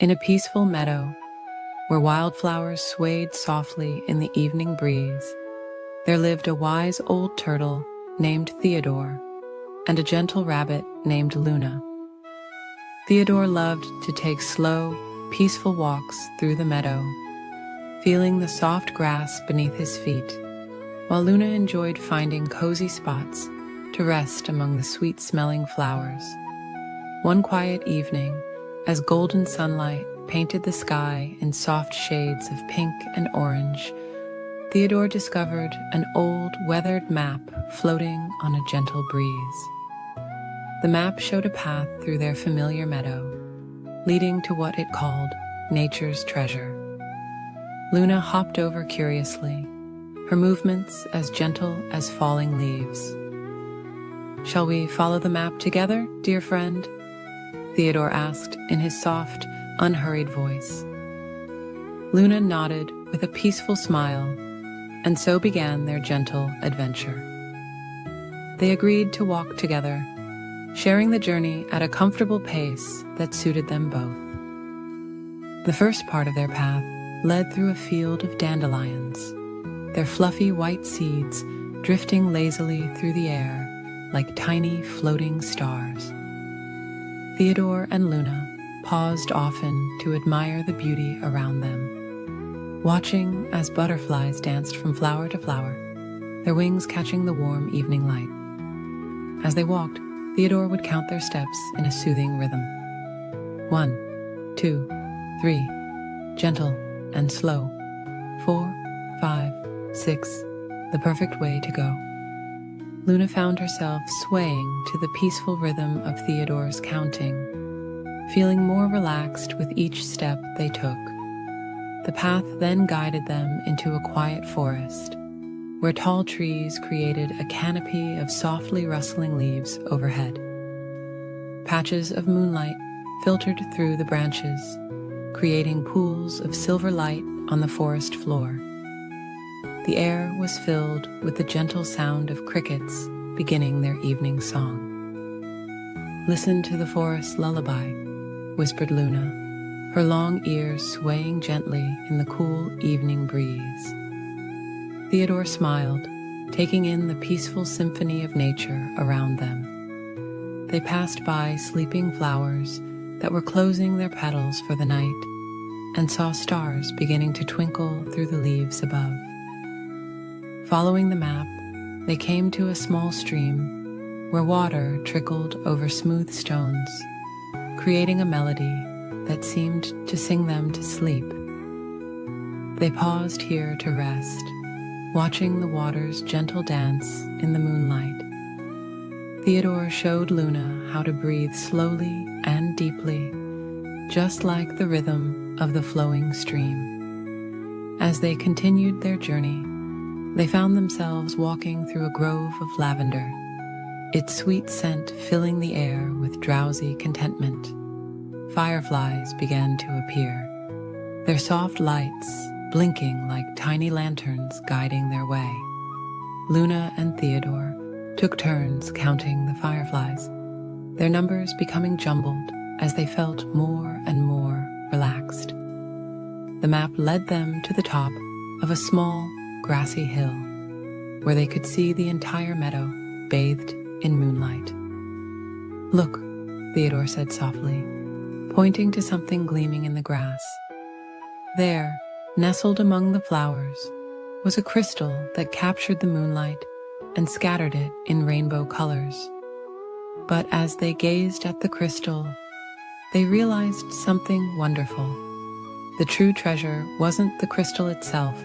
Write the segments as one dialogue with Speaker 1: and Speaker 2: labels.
Speaker 1: In a peaceful meadow, where wildflowers swayed softly in the evening breeze, there lived a wise old turtle named Theodore and a gentle rabbit named Luna. Theodore loved to take slow, peaceful walks through the meadow, feeling the soft grass beneath his feet, while Luna enjoyed finding cozy spots to rest among the sweet-smelling flowers. One quiet evening, as golden sunlight painted the sky in soft shades of pink and orange, Theodore discovered an old, weathered map floating on a gentle breeze. The map showed a path through their familiar meadow, leading to what it called nature's treasure. Luna hopped over curiously, her movements as gentle as falling leaves. "Shall we follow the map together, dear friend?" Theodore asked in his soft, unhurried voice. Luna nodded with a peaceful smile, and so began their gentle adventure. They agreed to walk together, sharing the journey at a comfortable pace that suited them both. The first part of their path led through a field of dandelions, their fluffy white seeds drifting lazily through the air like tiny floating stars. Theodore and Luna paused often to admire the beauty around them, watching as butterflies danced from flower to flower, their wings catching the warm evening light. As they walked, Theodore would count their steps in a soothing rhythm. 1, 2, 3, gentle and slow. 4, 5, 6, the perfect way to go. Luna found herself swaying to the peaceful rhythm of Theodore's counting, feeling more relaxed with each step they took. The path then guided them into a quiet forest, where tall trees created a canopy of softly rustling leaves overhead. Patches of moonlight filtered through the branches, creating pools of silver light on the forest floor. The air was filled with the gentle sound of crickets beginning their evening song. "Listen to the forest lullaby," whispered Luna, her long ears swaying gently in the cool evening breeze. Theodore smiled, taking in the peaceful symphony of nature around them. They passed by sleeping flowers that were closing their petals for the night and saw stars beginning to twinkle through the leaves above. Following the map, they came to a small stream where water trickled over smooth stones, creating a melody that seemed to sing them to sleep. They paused here to rest, watching the water's gentle dance in the moonlight. Theodore showed Luna how to breathe slowly and deeply, just like the rhythm of the flowing stream. As they continued their journey, they found themselves walking through a grove of lavender, its sweet scent filling the air with drowsy contentment. Fireflies began to appear, their soft lights blinking like tiny lanterns guiding their way. Luna and Theodore took turns counting the fireflies, their numbers becoming jumbled as they felt more and more relaxed. The map led them to the top of a small, grassy hill, where they could see the entire meadow bathed in moonlight. "Look," Theodore said softly, pointing to something gleaming in the grass. There, nestled among the flowers, was a crystal that captured the moonlight and scattered it in rainbow colors. But as they gazed at the crystal, they realized something wonderful. The true treasure wasn't the crystal itself,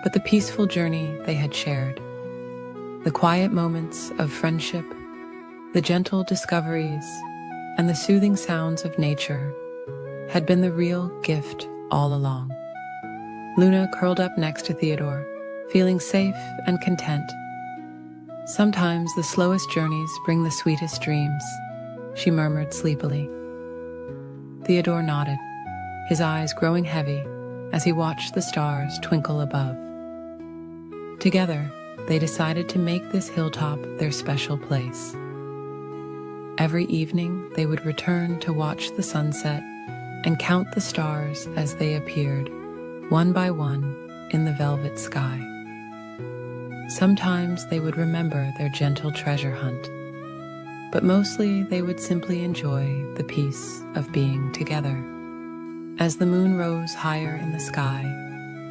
Speaker 1: but the peaceful journey they had shared. The quiet moments of friendship, the gentle discoveries, and the soothing sounds of nature had been the real gift all along. Luna curled up next to Theodore, feeling safe and content. "Sometimes the slowest journeys bring the sweetest dreams," she murmured sleepily. Theodore nodded, his eyes growing heavy as he watched the stars twinkle above. Together, they decided to make this hilltop their special place. Every evening, they would return to watch the sunset and count the stars as they appeared, one by one, in the velvet sky. Sometimes they would remember their gentle treasure hunt, but mostly they would simply enjoy the peace of being together. As the moon rose higher in the sky,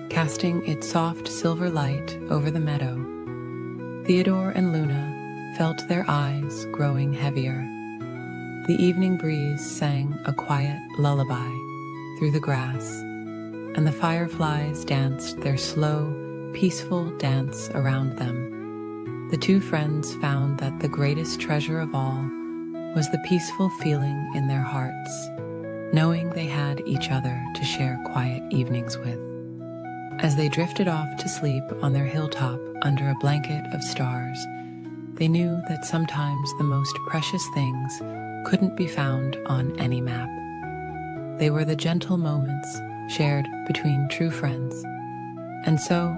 Speaker 1: casting its soft silver light over the meadow, Theodore and Luna felt their eyes growing heavier. The evening breeze sang a quiet lullaby through the grass, and the fireflies danced their slow, peaceful dance around them. The two friends found that the greatest treasure of all was the peaceful feeling in their hearts, knowing they had each other to share quiet evenings with. As they drifted off to sleep on their hilltop under a blanket of stars, they knew that sometimes the most precious things couldn't be found on any map. They were the gentle moments shared between true friends. And so,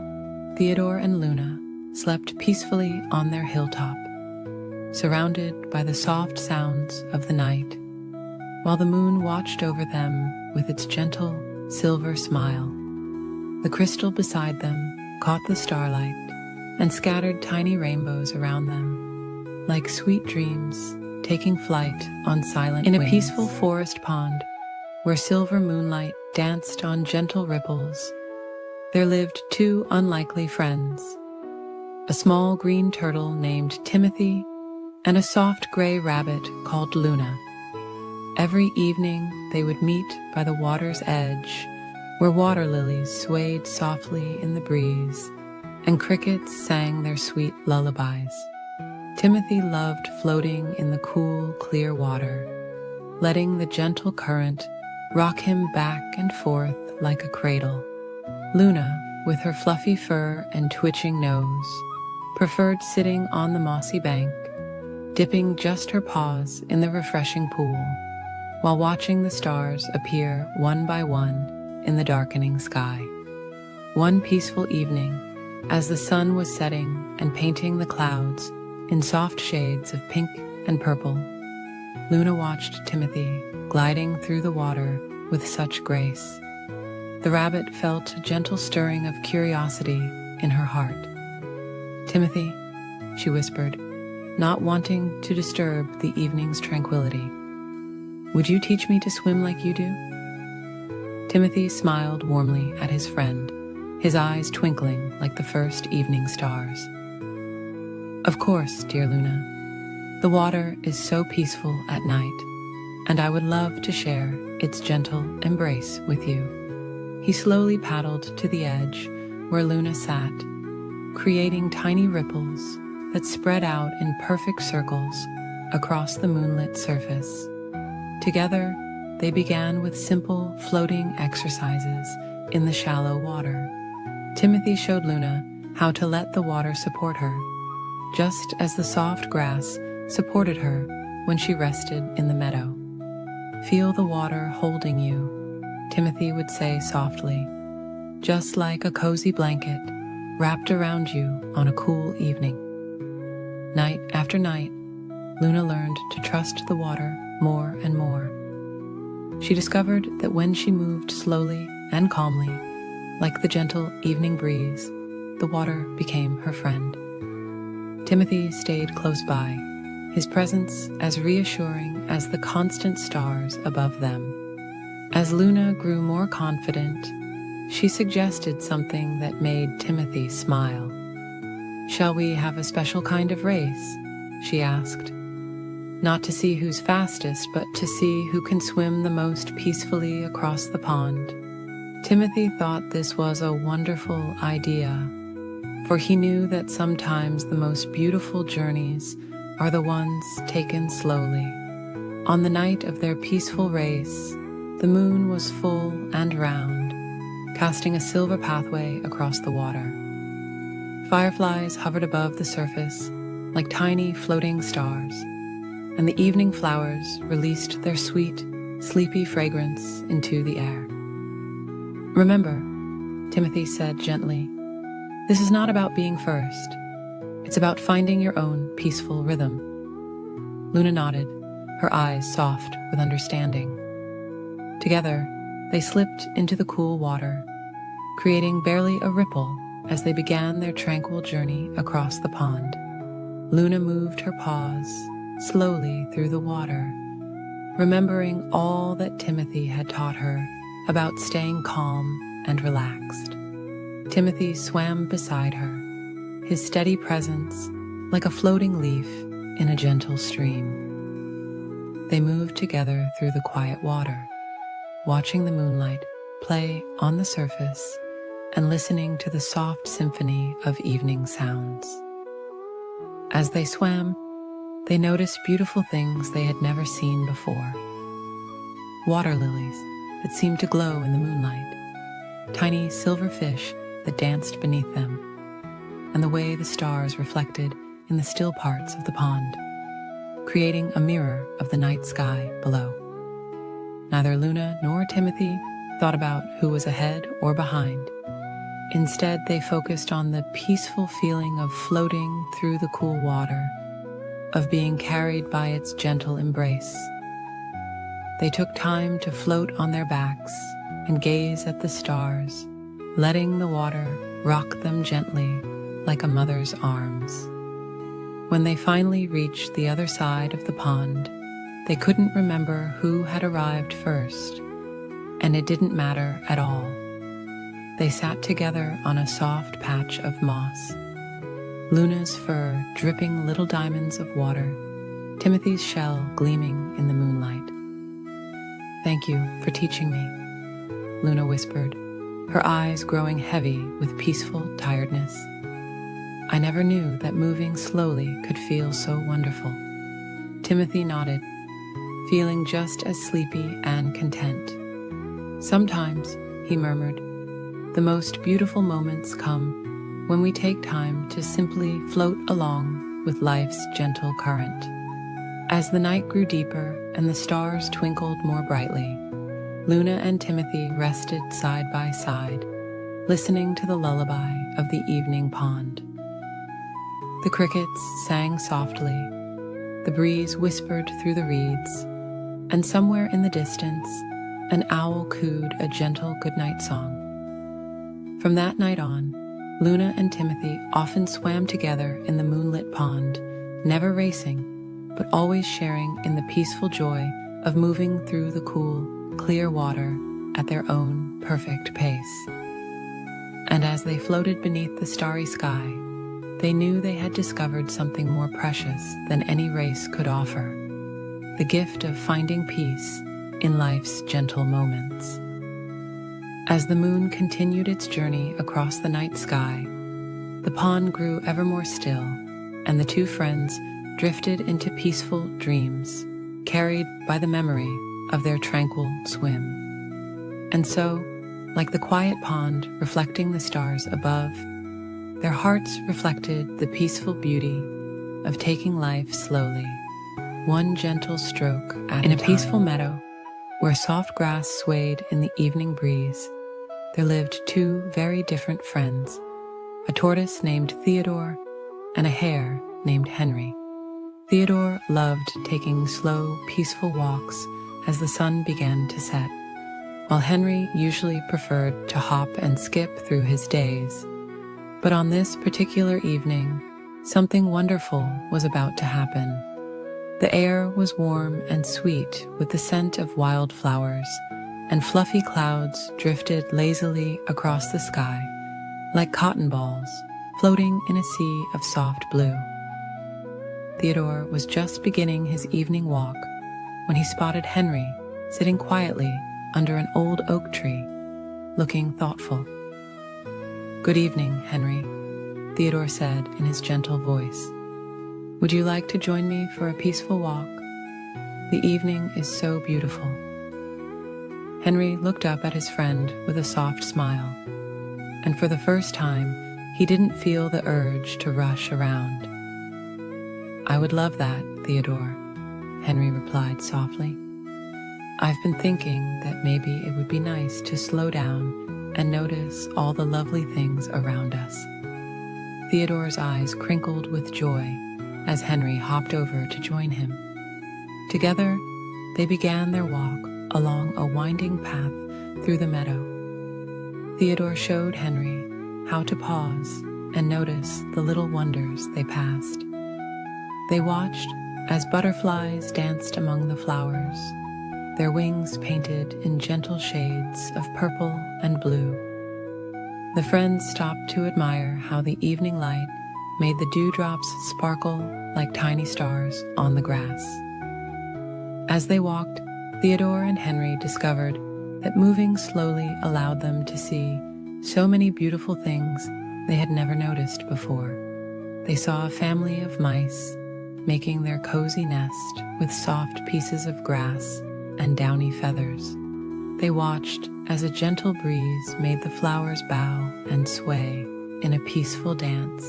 Speaker 1: Theodore and Luna slept peacefully on their hilltop, surrounded by the soft sounds of the night, while the moon watched over them with its gentle silver smile. The crystal beside them caught the starlight and scattered tiny rainbows around them, like sweet dreams taking flight on silent wings. In a peaceful forest pond, where silver moonlight danced on gentle ripples, there lived two unlikely friends, a small green turtle named Timothy and a soft gray rabbit called Luna. Every evening they would meet by the water's edge, where water lilies swayed softly in the breeze and crickets sang their sweet lullabies. Timothy loved floating in the cool, clear water, letting the gentle current rock him back and forth like a cradle. Luna, with her fluffy fur and twitching nose, preferred sitting on the mossy bank, dipping just her paws in the refreshing pool, while watching the stars appear one by one in the darkening sky. One peaceful evening, as the sun was setting and painting the clouds in soft shades of pink and purple, Luna watched Timothy gliding through the water with such grace. The rabbit felt a gentle stirring of curiosity in her heart. "Timothy," she whispered, not wanting to disturb the evening's tranquility, "would you teach me to swim like you do?" Timothy smiled warmly at his friend, his eyes twinkling like the first evening stars. "Of course, dear Luna. The water is so peaceful at night, and I would love to share its gentle embrace with you." He slowly paddled to the edge where Luna sat, creating tiny ripples that spread out in perfect circles across the moonlit surface. Together, they began with simple floating exercises in the shallow water. Timothy showed Luna how to let the water support her, just as the soft grass supported her when she rested in the meadow. "Feel the water holding you," Timothy would say softly, "just like a cozy blanket wrapped around you on a cool evening." Night after night, Luna learned to trust the water more and more. She discovered that when she moved slowly and calmly, like the gentle evening breeze, the water became her friend. Timothy stayed close by, his presence as reassuring as the constant stars above them. As Luna grew more confident, she suggested something that made Timothy smile. "Shall we have a special kind of race?" she asked. "Not to see who's fastest, but to see who can swim the most peacefully across the pond." Timothy thought this was a wonderful idea, for he knew that sometimes the most beautiful journeys are the ones taken slowly. On the night of their peaceful race, the moon was full and round, casting a silver pathway across the water. Fireflies hovered above the surface like tiny floating stars, and the evening flowers released their sweet, sleepy fragrance into the air. "Remember," Timothy said gently, "this is not about being first. It's about finding your own peaceful rhythm." Luna nodded, her eyes soft with understanding. Together, they slipped into the cool water, creating barely a ripple as they began their tranquil journey across the pond. Luna moved her paws slowly through the water, remembering all that Timothy had taught her about staying calm and relaxed. Timothy swam beside her, his steady presence like a floating leaf in a gentle stream. They moved together through the quiet water, watching the moonlight play on the surface and listening to the soft symphony of evening sounds. As they swam, they noticed beautiful things they had never seen before. Water lilies that seemed to glow in the moonlight, tiny silver fish that danced beneath them, and the way the stars reflected in the still parts of the pond, creating a mirror of the night sky below. Neither Luna nor Timothy thought about who was ahead or behind. Instead, they focused on the peaceful feeling of floating through the cool water, of being carried by its gentle embrace. They took time to float on their backs and gaze at the stars, letting the water rock them gently like a mother's arms. When they finally reached the other side of the pond, they couldn't remember who had arrived first, and it didn't matter at all. They sat together on a soft patch of moss, Luna's fur dripping little diamonds of water, Timothy's shell gleaming in the moonlight. "Thank you for teaching me," Luna whispered, her eyes growing heavy with peaceful tiredness. "I never knew that moving slowly could feel so wonderful." Timothy nodded, feeling just as sleepy and content. "Sometimes," he murmured, "the most beautiful moments come when we take time to simply float along with life's gentle current." As the night grew deeper and the stars twinkled more brightly, Luna and Timothy rested side by side, listening to the lullaby of the evening pond. The crickets sang softly, the breeze whispered through the reeds, and somewhere in the distance, an owl cooed a gentle goodnight song. From that night on, Luna and Timothy often swam together in the moonlit pond, never racing, but always sharing in the peaceful joy of moving through the cool, clear water at their own perfect pace. And as they floated beneath the starry sky, they knew they had discovered something more precious than any race could offer: the gift of finding peace in life's gentle moments. As the moon continued its journey across the night sky, the pond grew ever more still, and the two friends drifted into peaceful dreams, carried by the memory of their tranquil swim. And so, like the quiet pond reflecting the stars above, their hearts reflected the peaceful beauty of taking life slowly, one gentle stroke at a time. In a peaceful meadow, where soft grass swayed in the evening breeze, there lived two very different friends, a tortoise named Theodore and a hare named Henry. Theodore loved taking slow, peaceful walks as the sun began to set, while Henry usually preferred to hop and skip through his days. But on this particular evening, something wonderful was about to happen. The air was warm and sweet with the scent of wildflowers, and fluffy clouds drifted lazily across the sky like cotton balls floating in a sea of soft blue. Theodore was just beginning his evening walk when he spotted Henry sitting quietly under an old oak tree, looking thoughtful. "Good evening, Henry," Theodore said in his gentle voice. "Would you like to join me for a peaceful walk? The evening is so beautiful." Henry looked up at his friend with a soft smile, and for the first time, he didn't feel the urge to rush around. "I would love that, Theodore," Henry replied softly. "I've been thinking that maybe it would be nice to slow down and notice all the lovely things around us." Theodore's eyes crinkled with joy as Henry hopped over to join him. Together, they began their walk along a winding path through the meadow. Theodore showed Henry how to pause and notice the little wonders they passed. They watched as butterflies danced among the flowers, their wings painted in gentle shades of purple and blue. The friends stopped to admire how the evening light made the dewdrops sparkle like tiny stars on the grass. As they walked, Theodore and Henry discovered that moving slowly allowed them to see so many beautiful things they had never noticed before. They saw a family of mice making their cozy nest with soft pieces of grass and downy feathers. They watched as a gentle breeze made the flowers bow and sway in a peaceful dance.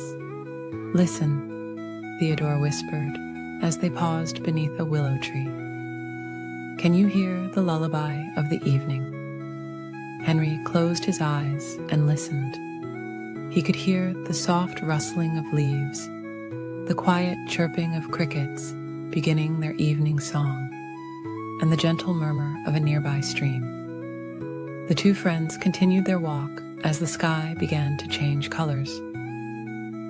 Speaker 1: "Listen," Theodore whispered as they paused beneath a willow tree. "Can you hear the lullaby of the evening?" Henry closed his eyes and listened. He could hear the soft rustling of leaves, the quiet chirping of crickets beginning their evening song, and the gentle murmur of a nearby stream. The two friends continued their walk as the sky began to change colors.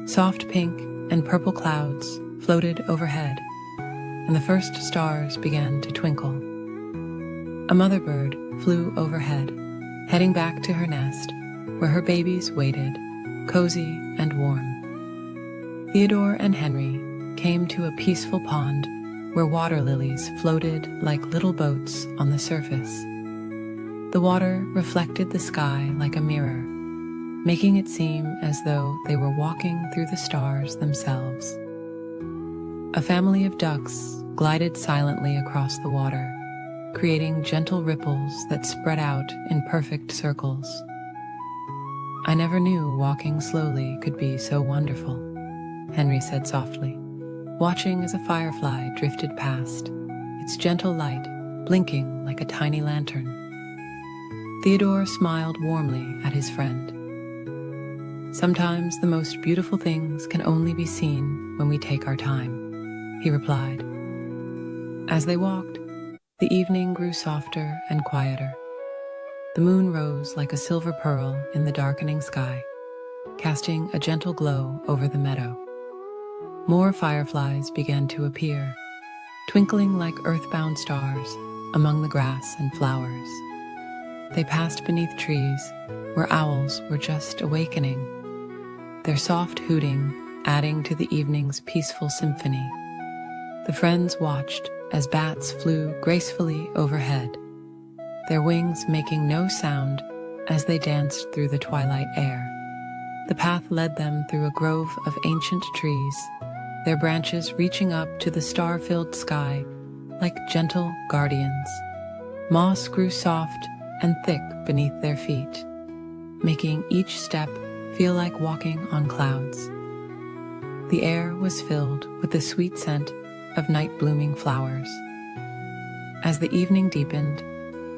Speaker 1: Soft pink and purple clouds floated overhead, and the first stars began to twinkle. A mother bird flew overhead, heading back to her nest, where her babies waited, cozy and warm. Theodore and Henry came to a peaceful pond where water lilies floated like little boats on the surface. The water reflected the sky like a mirror, making it seem as though they were walking through the stars themselves. A family of ducks glided silently across the water, creating gentle ripples that spread out in perfect circles. "I never knew walking slowly could be so wonderful," Henry said softly, watching as a firefly drifted past, its gentle light blinking like a tiny lantern. Theodore smiled warmly at his friend. "Sometimes the most beautiful things can only be seen when we take our time," he replied. As they walked, the evening grew softer and quieter. The moon rose like a silver pearl in the darkening sky, casting a gentle glow over the meadow. More fireflies began to appear, twinkling like earthbound stars among the grass and flowers. They passed beneath trees where owls were just awakening, their soft hooting adding to the evening's peaceful symphony. The friends watched as bats flew gracefully overhead, their wings making no sound as they danced through the twilight air. The path led them through a grove of ancient trees, their branches reaching up to the star-filled sky like gentle guardians. Moss grew soft and thick beneath their feet, making each step feel like walking on clouds. The air was filled with the sweet scent of night-blooming flowers. As the evening deepened,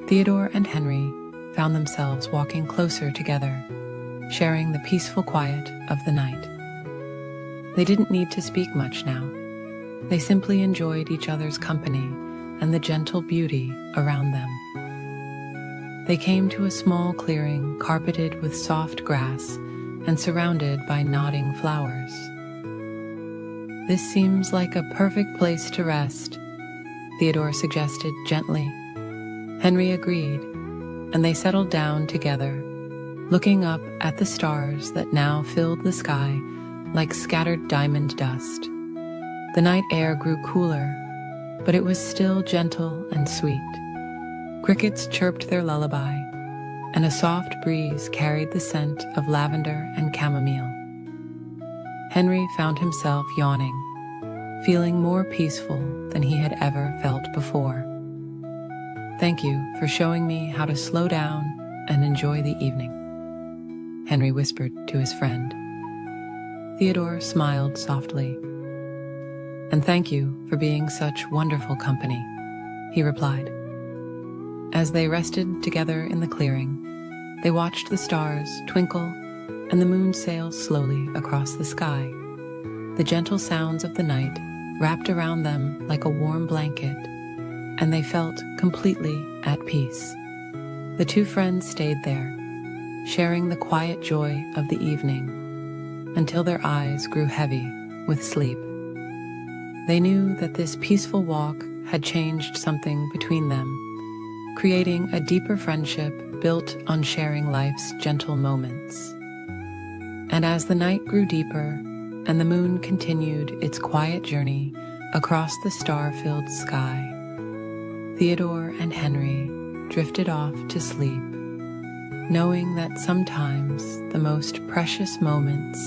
Speaker 1: Theodore and Henry found themselves walking closer together, sharing the peaceful quiet of the night. They didn't need to speak much now. They simply enjoyed each other's company and the gentle beauty around them. They came to a small clearing carpeted with soft grass and surrounded by nodding flowers. "This seems like a perfect place to rest," Theodore suggested gently. Henry agreed, and they settled down together, looking up at the stars that now filled the sky like scattered diamond dust. The night air grew cooler, but it was still gentle and sweet. Crickets chirped their lullaby, and a soft breeze carried the scent of lavender and chamomile. Henry found himself yawning, feeling more peaceful than he had ever felt before. "Thank you for showing me how to slow down and enjoy the evening," Henry whispered to his friend. Theodore smiled softly. "And thank you for being such wonderful company," he replied. As they rested together in the clearing, they watched the stars twinkle and the moon sail slowly across the sky. The gentle sounds of the night wrapped around them like a warm blanket, and they felt completely at peace. The two friends stayed there, sharing the quiet joy of the evening, until their eyes grew heavy with sleep. They knew that this peaceful walk had changed something between them, creating a deeper friendship built on sharing life's gentle moments. And as the night grew deeper and the moon continued its quiet journey across the star-filled sky, Theodore and Henry drifted off to sleep, knowing that sometimes the most precious moments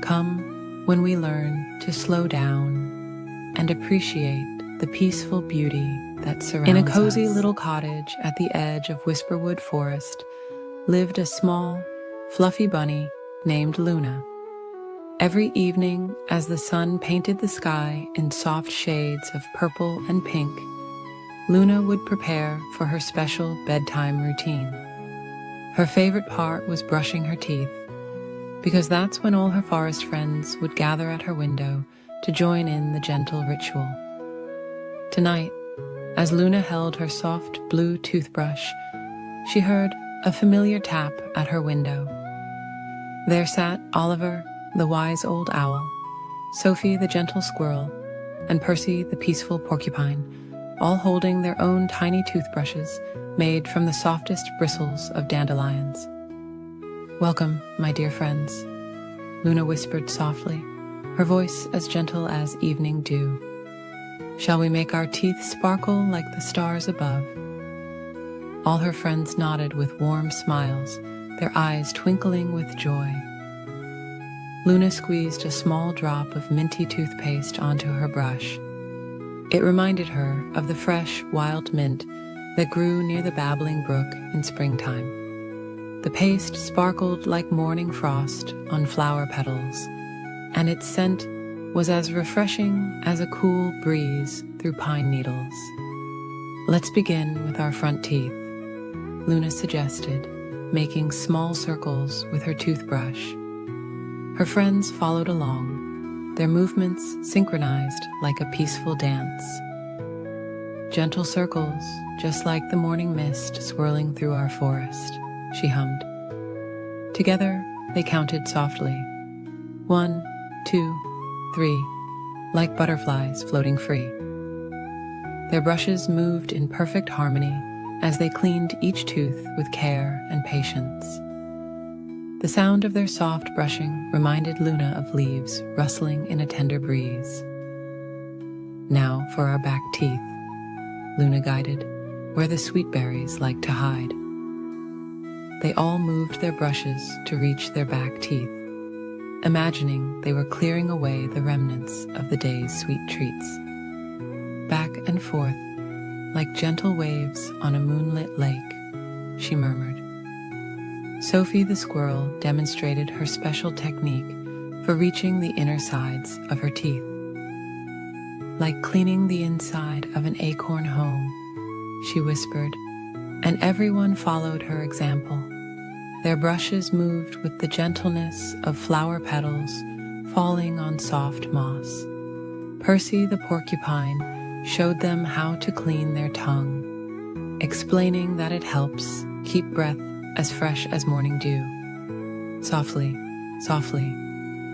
Speaker 1: come when we learn to slow down and appreciate the peaceful beauty that surrounds us. In a cozy little cottage at the edge of Whisperwood Forest lived a small, fluffy bunny named Luna. Every evening, as the sun painted the sky in soft shades of purple and pink, Luna would prepare for her special bedtime routine. Her favorite part was brushing her teeth, because that's when all her forest friends would gather at her window to join in the gentle ritual. Tonight, as Luna held her soft blue toothbrush, she heard a familiar tap at her window. There sat Oliver, the wise old owl, Sophie, the gentle squirrel, and Percy, the peaceful porcupine, all holding their own tiny toothbrushes made from the softest bristles of dandelions. "Welcome, my dear friends," Luna whispered softly, her voice as gentle as evening dew. "Shall we make our teeth sparkle like the stars above?" All her friends nodded with warm smiles, their eyes twinkling with joy. Luna squeezed a small drop of minty toothpaste onto her brush. It reminded her of the fresh, wild mint that grew near the babbling brook in springtime. The paste sparkled like morning frost on flower petals, and its scent was as refreshing as a cool breeze through pine needles. "Let's begin with our front teeth," Luna suggested, making small circles with her toothbrush. Her friends followed along, their movements synchronized like a peaceful dance. "Gentle circles, just like the morning mist swirling through our forest," she hummed. Together, they counted softly. 1, 2, 3, like butterflies floating free. Their brushes moved in perfect harmony as they cleaned each tooth with care and patience. The sound of their soft brushing reminded Luna of leaves rustling in a tender breeze. "Now for our back teeth," Luna guided, where the sweet berries like to hide. They all moved their brushes to reach their back teeth, imagining they were clearing away the remnants of the day's sweet treats. Back and forth, like gentle waves on a moonlit lake, she murmured. Sophie the squirrel demonstrated her special technique for reaching the inner sides of her teeth. "Like cleaning the inside of an acorn home," she whispered, and everyone followed her example. Their brushes moved with the gentleness of flower petals falling on soft moss. Percy the porcupine showed them how to clean their tongue, explaining that it helps keep breath as fresh as morning dew. "Softly, softly,"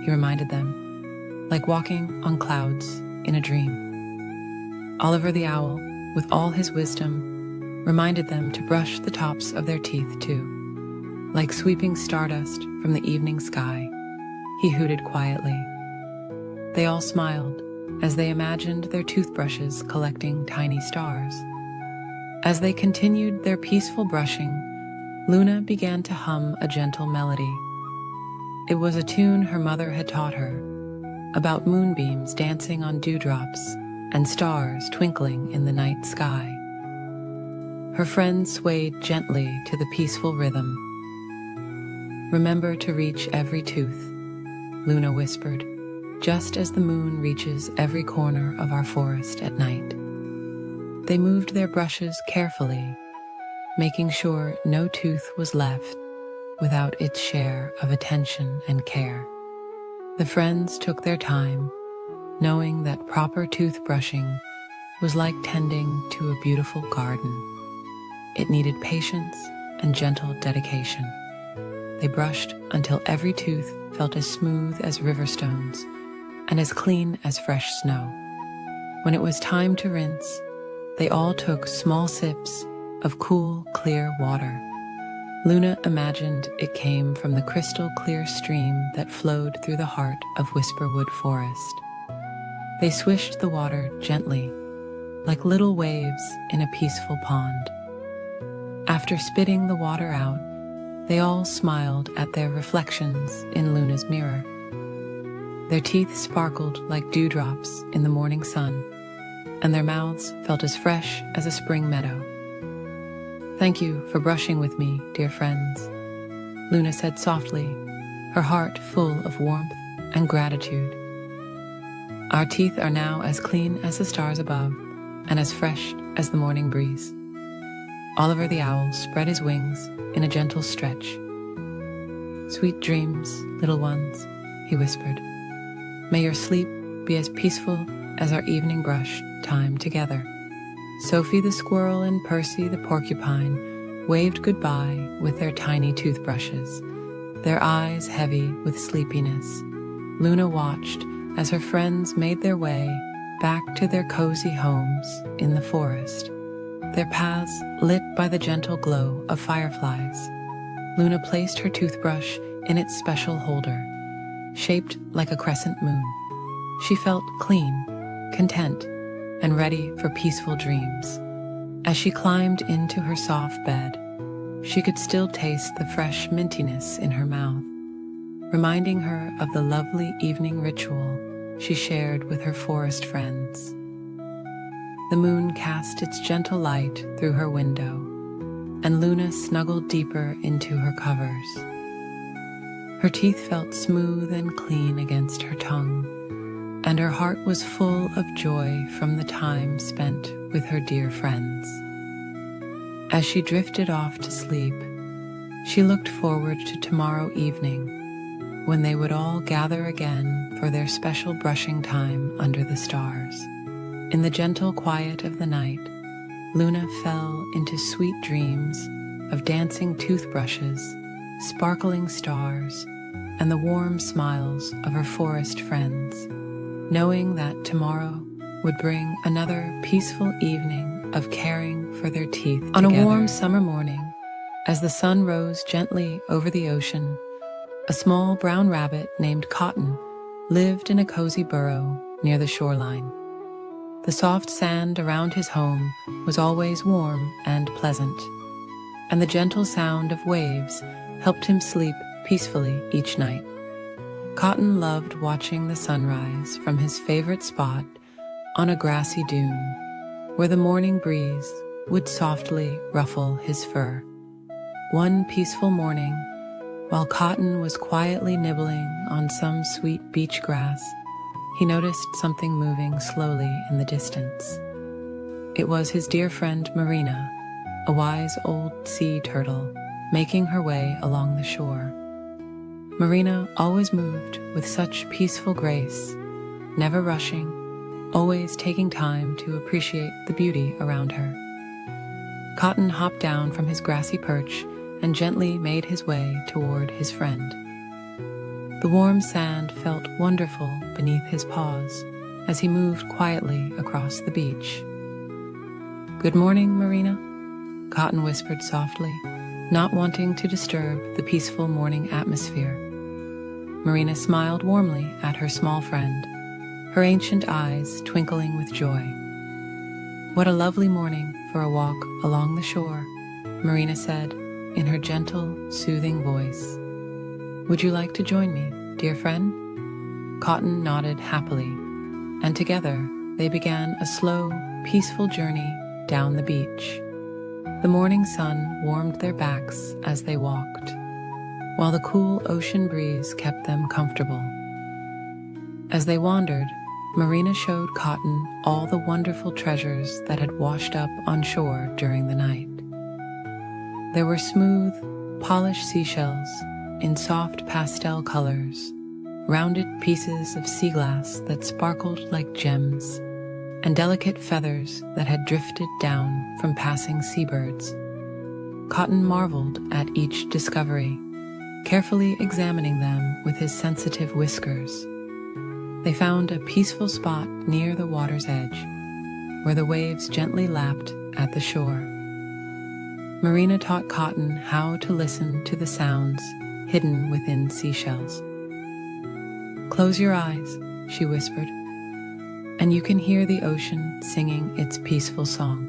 Speaker 1: he reminded them, like walking on clouds in a dream. Oliver the owl, with all his wisdom, reminded them to brush the tops of their teeth too. Like sweeping stardust from the evening sky, he hooted quietly. They all smiled as they imagined their toothbrushes collecting tiny stars. As they continued their peaceful brushing, Luna began to hum a gentle melody. It was a tune her mother had taught her, about moonbeams dancing on dewdrops and stars twinkling in the night sky. Her friends swayed gently to the peaceful rhythm. "Remember to reach every tooth," Luna whispered, "just as the moon reaches every corner of our forest at night." They moved their brushes carefully, making sure no tooth was left without its share of attention and care. The friends took their time, knowing that proper toothbrushing was like tending to a beautiful garden. It needed patience and gentle dedication. They brushed until every tooth felt as smooth as river stones and as clean as fresh snow. When it was time to rinse, they all took small sips of cool, clear water. Luna imagined it came from the crystal clear stream that flowed through the heart of Whisperwood Forest. They swished the water gently, like little waves in a peaceful pond. After spitting the water out, they all smiled at their reflections in Luna's mirror. Their teeth sparkled like dewdrops in the morning sun, and their mouths felt as fresh as a spring meadow. "Thank you for brushing with me, dear friends," Luna said softly, her heart full of warmth and gratitude. "Our teeth are now as clean as the stars above and as fresh as the morning breeze." Oliver the Owl spread his wings in a gentle stretch. "Sweet dreams, little ones," he whispered. "May your sleep be as peaceful as our evening brush time together." Sophie the Squirrel and Percy the Porcupine waved goodbye with their tiny toothbrushes, their eyes heavy with sleepiness. Luna watched as her friends made their way back to their cozy homes in the forest, their paths lit by the gentle glow of fireflies. Luna placed her toothbrush in its special holder, shaped like a crescent moon. She felt clean, content, and ready for peaceful dreams. As she climbed into her soft bed, she could still taste the fresh mintiness in her mouth, reminding her of the lovely evening ritual she shared with her forest friends. The moon cast its gentle light through her window, and Luna snuggled deeper into her covers. Her teeth felt smooth and clean against her tongue, and her heart was full of joy from the time spent with her dear friends. As she drifted off to sleep, she looked forward to tomorrow evening, when they would all gather again for their special brushing time under the stars. In the gentle quiet of the night, Luna fell into sweet dreams of dancing toothbrushes, sparkling stars, and the warm smiles of her forest friends, knowing that tomorrow would bring another peaceful evening of caring for their teeth together. On a warm summer morning, as the sun rose gently over the ocean, a small brown rabbit named Cotton lived in a cozy burrow near the shoreline. The soft sand around his home was always warm and pleasant, and the gentle sound of waves helped him sleep peacefully each night. Cotton loved watching the sunrise from his favorite spot on a grassy dune, where the morning breeze would softly ruffle his fur. One peaceful morning, while Cotton was quietly nibbling on some sweet beach grass, he noticed something moving slowly in the distance. It was his dear friend Marina, a wise old sea turtle, making her way along the shore. Marina always moved with such peaceful grace, never rushing, always taking time to appreciate the beauty around her. Cotton hopped down from his grassy perch and gently made his way toward his friend. The warm sand felt wonderful beneath his paws as he moved quietly across the beach. "Good morning, Marina," Cotton whispered softly, not wanting to disturb the peaceful morning atmosphere. Marina smiled warmly at her small friend, her ancient eyes twinkling with joy. "What a lovely morning for a walk along the shore," Marina said in her gentle, soothing voice. "Would you like to join me, dear friend?" Cotton nodded happily, and together they began a slow, peaceful journey down the beach. The morning sun warmed their backs as they walked, while the cool ocean breeze kept them comfortable. As they wandered, Marina showed Cotton all the wonderful treasures that had washed up on shore during the night. There were smooth, polished seashells in soft pastel colors, rounded pieces of sea glass that sparkled like gems, and delicate feathers that had drifted down from passing seabirds. Cotton marveled at each discovery, carefully examining them with his sensitive whiskers. They found a peaceful spot near the water's edge, where the waves gently lapped at the shore. Marina taught Cotton how to listen to the sounds hidden within seashells. "Close your eyes," she whispered, "and you can hear the ocean singing its peaceful song."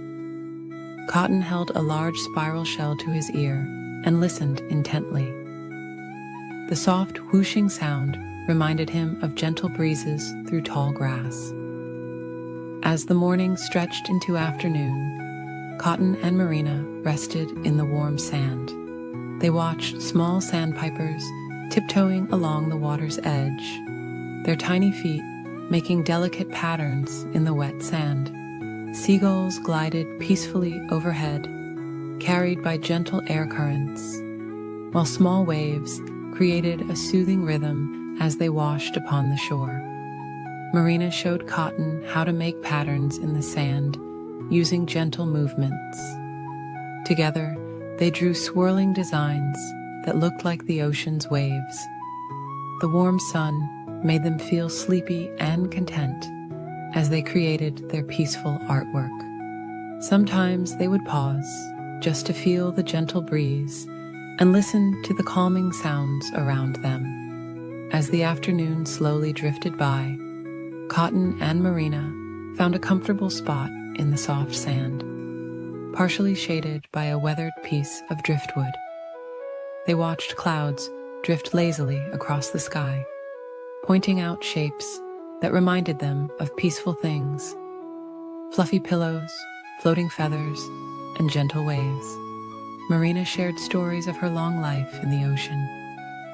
Speaker 1: Cotton held a large spiral shell to his ear and listened intently. The soft whooshing sound reminded him of gentle breezes through tall grass. As the morning stretched into afternoon, Cotton and Marina rested in the warm sand. They watched small sandpipers tiptoeing along the water's edge, their tiny feet making delicate patterns in the wet sand. Seagulls glided peacefully overhead, carried by gentle air currents, while small waves created a soothing rhythm as they washed upon the shore. Marina showed Cotton how to make patterns in the sand using gentle movements. Together, they drew swirling designs that looked like the ocean's waves. The warm sun made them feel sleepy and content as they created their peaceful artwork. Sometimes they would pause just to feel the gentle breeze and listen to the calming sounds around them. As the afternoon slowly drifted by, Cotton and Marina found a comfortable spot in the soft sand, partially shaded by a weathered piece of driftwood. They watched clouds drift lazily across the sky, pointing out shapes that reminded them of peaceful things: fluffy pillows, floating feathers, and gentle waves. Marina shared stories of her long life in the ocean,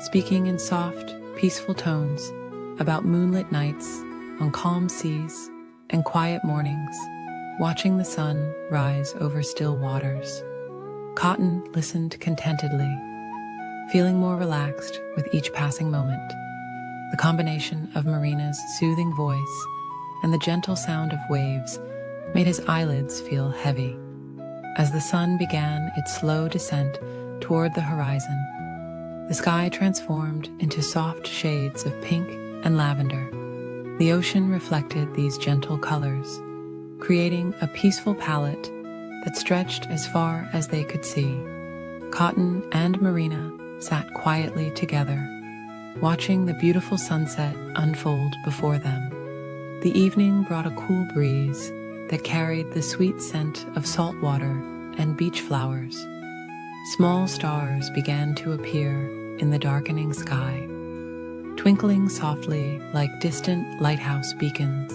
Speaker 1: speaking in soft, peaceful tones about moonlit nights on calm seas and quiet mornings, watching the sun rise over still waters. Cotton listened contentedly, feeling more relaxed with each passing moment. The combination of Marina's soothing voice and the gentle sound of waves made his eyelids feel heavy. As the sun began its slow descent toward the horizon, the sky transformed into soft shades of pink and lavender. The ocean reflected these gentle colors, creating a peaceful palette that stretched as far as they could see. Cotton and Marina sat quietly together, watching the beautiful sunset unfold before them. The evening brought a cool breeze that carried the sweet scent of salt water and beach flowers. Small stars began to appear in the darkening sky, twinkling softly like distant lighthouse beacons.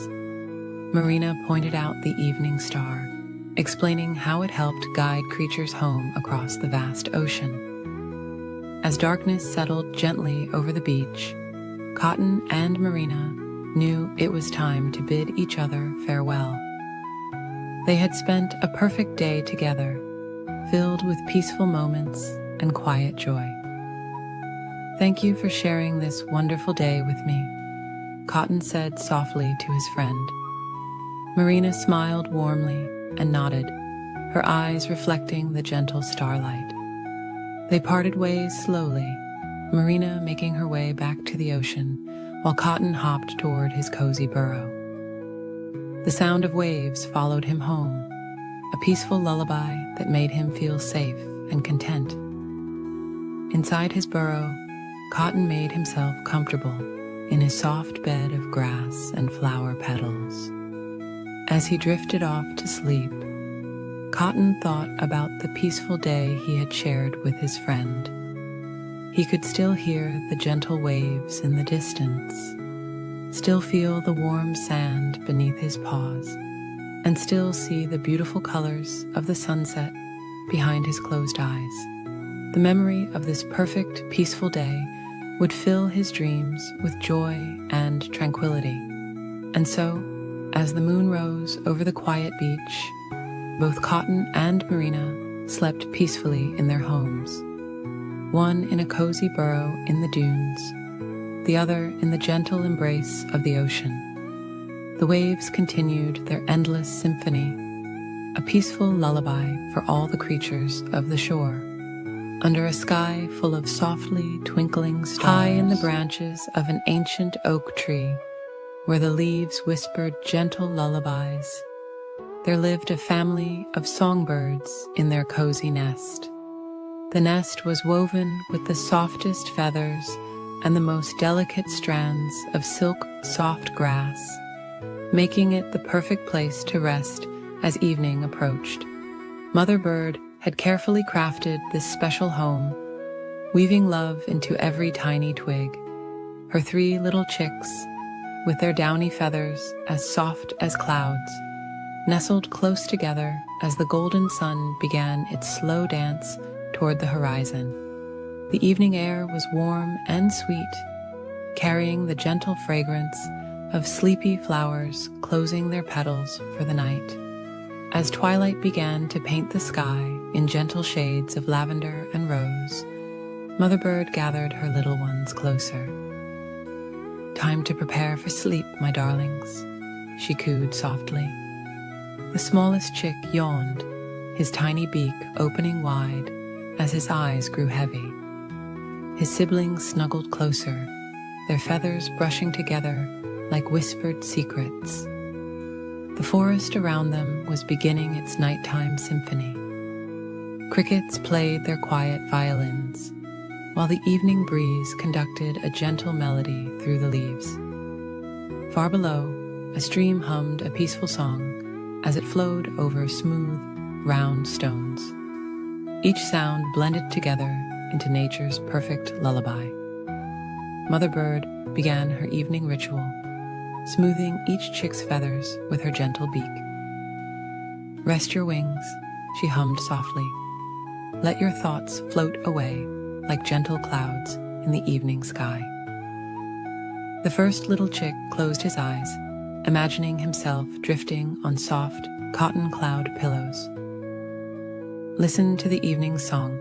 Speaker 1: Marina pointed out the evening star, explaining how it helped guide creatures home across the vast ocean. As darkness settled gently over the beach, Cotton and Marina knew it was time to bid each other farewell. They had spent a perfect day together, filled with peaceful moments and quiet joy. "Thank you for sharing this wonderful day with me," Cotton said softly to his friend. Marina smiled warmly and nodded, her eyes reflecting the gentle starlight. They parted ways slowly, Marina making her way back to the ocean while Cotton hopped toward his cozy burrow. The sound of waves followed him home, a peaceful lullaby that made him feel safe and content. Inside his burrow, Cotton made himself comfortable in his soft bed of grass and flower petals. As he drifted off to sleep, Cotton thought about the peaceful day he had shared with his friend. He could still hear the gentle waves in the distance, still feel the warm sand beneath his paws, and still see the beautiful colors of the sunset behind his closed eyes. The memory of this perfect, peaceful day would fill his dreams with joy and tranquility. And so, as the moon rose over the quiet beach, both Cotton and Marina slept peacefully in their homes, one in a cozy burrow in the dunes, the other in the gentle embrace of the ocean. The waves continued their endless symphony, a peaceful lullaby for all the creatures of the shore. Under a sky full of softly twinkling stars, high in the branches of an ancient oak tree, where the leaves whispered gentle lullabies, there lived a family of songbirds in their cozy nest. The nest was woven with the softest feathers and the most delicate strands of silk soft grass, making it the perfect place to rest as evening approached. Mother Bird had carefully crafted this special home, weaving love into every tiny twig. Her 3 little chicks, with their downy feathers as soft as clouds, nestled close together as the golden sun began its slow dance toward the horizon. The evening air was warm and sweet, carrying the gentle fragrance of sleepy flowers closing their petals for the night. As twilight began to paint the sky in gentle shades of lavender and rose, Mother Bird gathered her little ones closer. "Time to prepare for sleep, my darlings," she cooed softly. The smallest chick yawned, his tiny beak opening wide as his eyes grew heavy. His siblings snuggled closer, their feathers brushing together like whispered secrets. The forest around them was beginning its nighttime symphony. Crickets played their quiet violins, while the evening breeze conducted a gentle melody through the leaves. Far below, a stream hummed a peaceful song as it flowed over smooth, round stones. Each sound blended together into nature's perfect lullaby. Mother Bird began her evening ritual, smoothing each chick's feathers with her gentle beak. "Rest your wings," she hummed softly. "Let your thoughts float away like gentle clouds in the evening sky." The first little chick closed his eyes, imagining himself drifting on soft cotton cloud pillows. "Listen to the evening song,"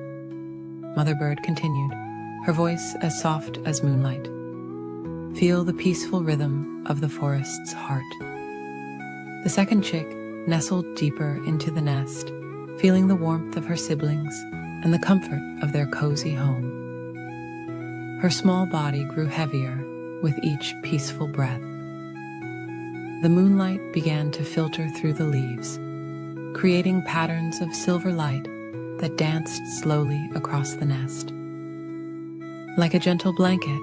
Speaker 1: Mother Bird continued, her voice as soft as moonlight. "Feel the peaceful rhythm of the forest's heart." The second chick nestled deeper into the nest, feeling the warmth of her siblings and the comfort of their cozy home. Her small body grew heavier with each peaceful breath. The moonlight began to filter through the leaves, creating patterns of silver light that danced slowly across the nest. Like a gentle blanket,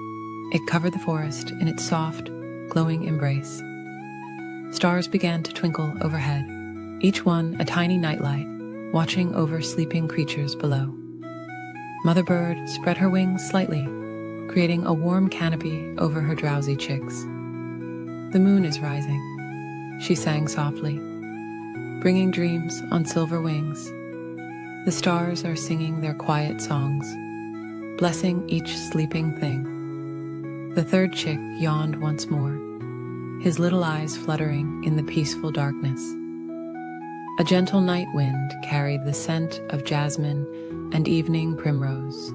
Speaker 1: it covered the forest in its soft, glowing embrace. Stars began to twinkle overhead, each one a tiny nightlight, watching over sleeping creatures below. Mother Bird spread her wings slightly, creating a warm canopy over her drowsy chicks. "The moon is rising," she sang softly, bringing dreams on silver wings. The stars are singing their quiet songs, blessing each sleeping thing. The third chick yawned once more, his little eyes fluttering in the peaceful darkness. A gentle night wind carried the scent of jasmine and evening primrose,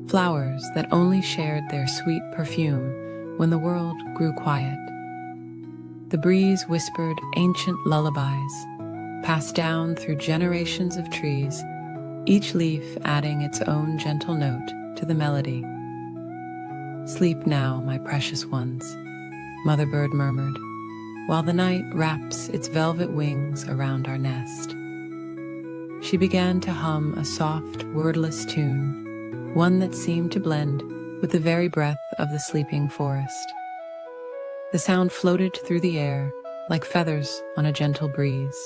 Speaker 1: flowers that only shared their sweet perfume when the world grew quiet. The breeze whispered ancient lullabies, passed down through generations of trees, each leaf adding its own gentle note to the melody. "Sleep now, my precious ones," Mother Bird murmured, "while the night wraps its velvet wings around our nest." She began to hum a soft, wordless tune, one that seemed to blend with the very breath of the sleeping forest. The sound floated through the air like feathers on a gentle breeze.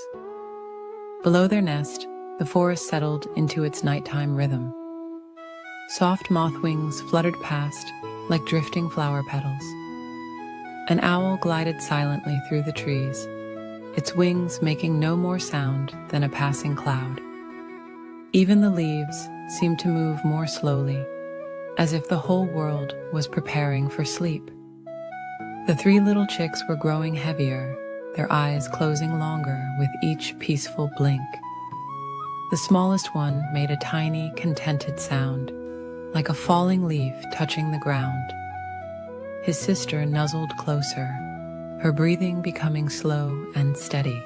Speaker 1: Below their nest, the forest settled into its nighttime rhythm. Soft moth wings fluttered past like drifting flower petals. An owl glided silently through the trees, its wings making no more sound than a passing cloud. Even the leaves seemed to move more slowly, as if the whole world was preparing for sleep. The 3 little chicks were growing heavier, their eyes closing longer with each peaceful blink. The smallest one made a tiny, contented sound, like a falling leaf touching the ground. His sister nuzzled closer, her breathing becoming slow and steady.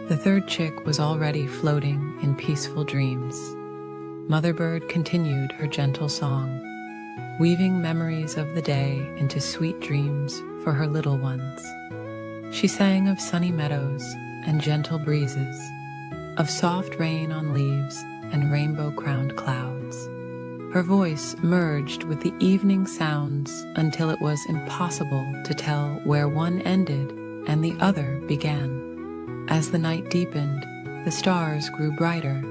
Speaker 1: The third chick was already floating in peaceful dreams. Mother Bird continued her gentle song, weaving memories of the day into sweet dreams for her little ones. She sang of sunny meadows and gentle breezes, of soft rain on leaves and rainbow-crowned clouds. Her voice merged with the evening sounds until it was impossible to tell where one ended and the other began. As the night deepened, the stars grew brighter,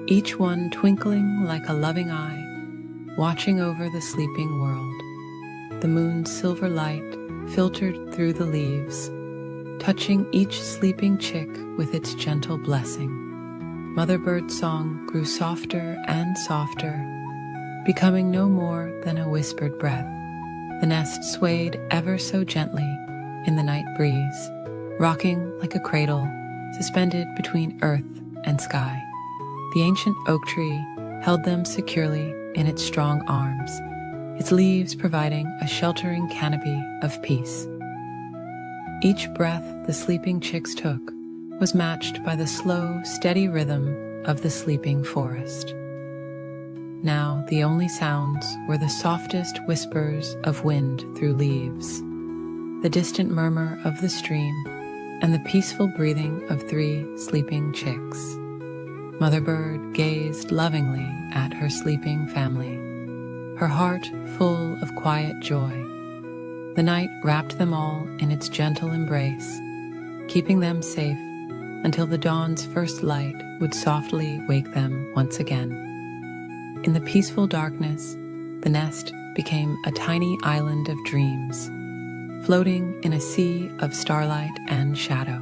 Speaker 1: each one twinkling like a loving eye, watching over the sleeping world. The moon's silver light filtered through the leaves, touching each sleeping chick with its gentle blessing. Mother Bird's song grew softer and softer, becoming no more than a whispered breath. The nest swayed ever so gently in the night breeze, rocking like a cradle suspended between earth and sky. The ancient oak tree held them securely in its strong arms, its leaves providing a sheltering canopy of peace. Each breath the sleeping chicks took was matched by the slow, steady rhythm of the sleeping forest. Now the only sounds were the softest whispers of wind through leaves, the distant murmur of the stream, and the peaceful breathing of 3 sleeping chicks. Mother Bird gazed lovingly at her sleeping family, her heart full of quiet joy. The night wrapped them all in its gentle embrace, keeping them safe until the dawn's first light would softly wake them once again. In the peaceful darkness, the nest became a tiny island of dreams, floating in a sea of starlight and shadow.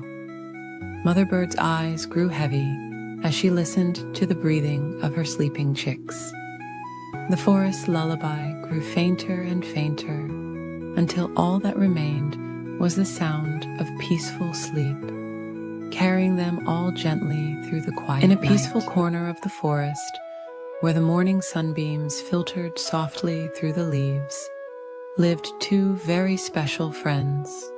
Speaker 1: Mother Bird's eyes grew heavy as she listened to the breathing of her sleeping chicks. The forest lullaby grew fainter and fainter until all that remained was the sound of peaceful sleep, carrying them all gently through the quiet night. In a peaceful corner of the forest, where the morning sunbeams filtered softly through the leaves, lived 2 very special friends.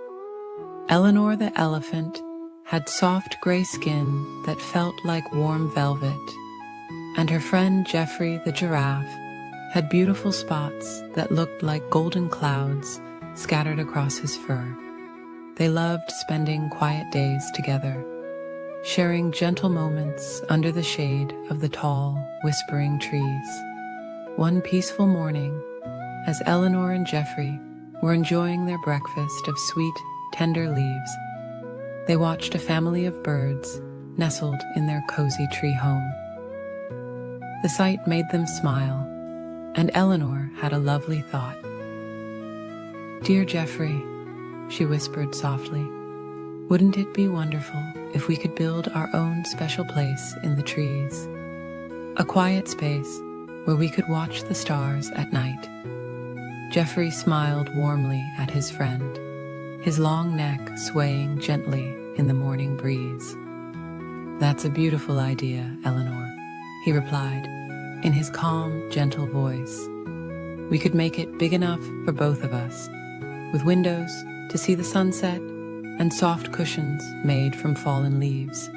Speaker 1: Eleanor the elephant had soft gray skin that felt like warm velvet, and her friend Geoffrey the giraffe had beautiful spots that looked like golden clouds scattered across his fur. They loved spending quiet days together, sharing gentle moments under the shade of the tall, whispering trees. One peaceful morning, as Eleanor and Geoffrey were enjoying their breakfast of sweet, tender leaves, they watched a family of birds nestled in their cozy tree home. The sight made them smile, and Eleanor had a lovely thought. "Dear Geoffrey," she whispered softly, "wouldn't it be wonderful if we could build our own special place in the trees? A quiet space where we could watch the stars at night." Geoffrey smiled warmly at his friend, his long neck swaying gently in the morning breeze. "That's a beautiful idea, Eleanor," he replied in his calm, gentle voice. "We could make it big enough for both of us, with windows to see the sunset and soft cushions made from fallen leaves."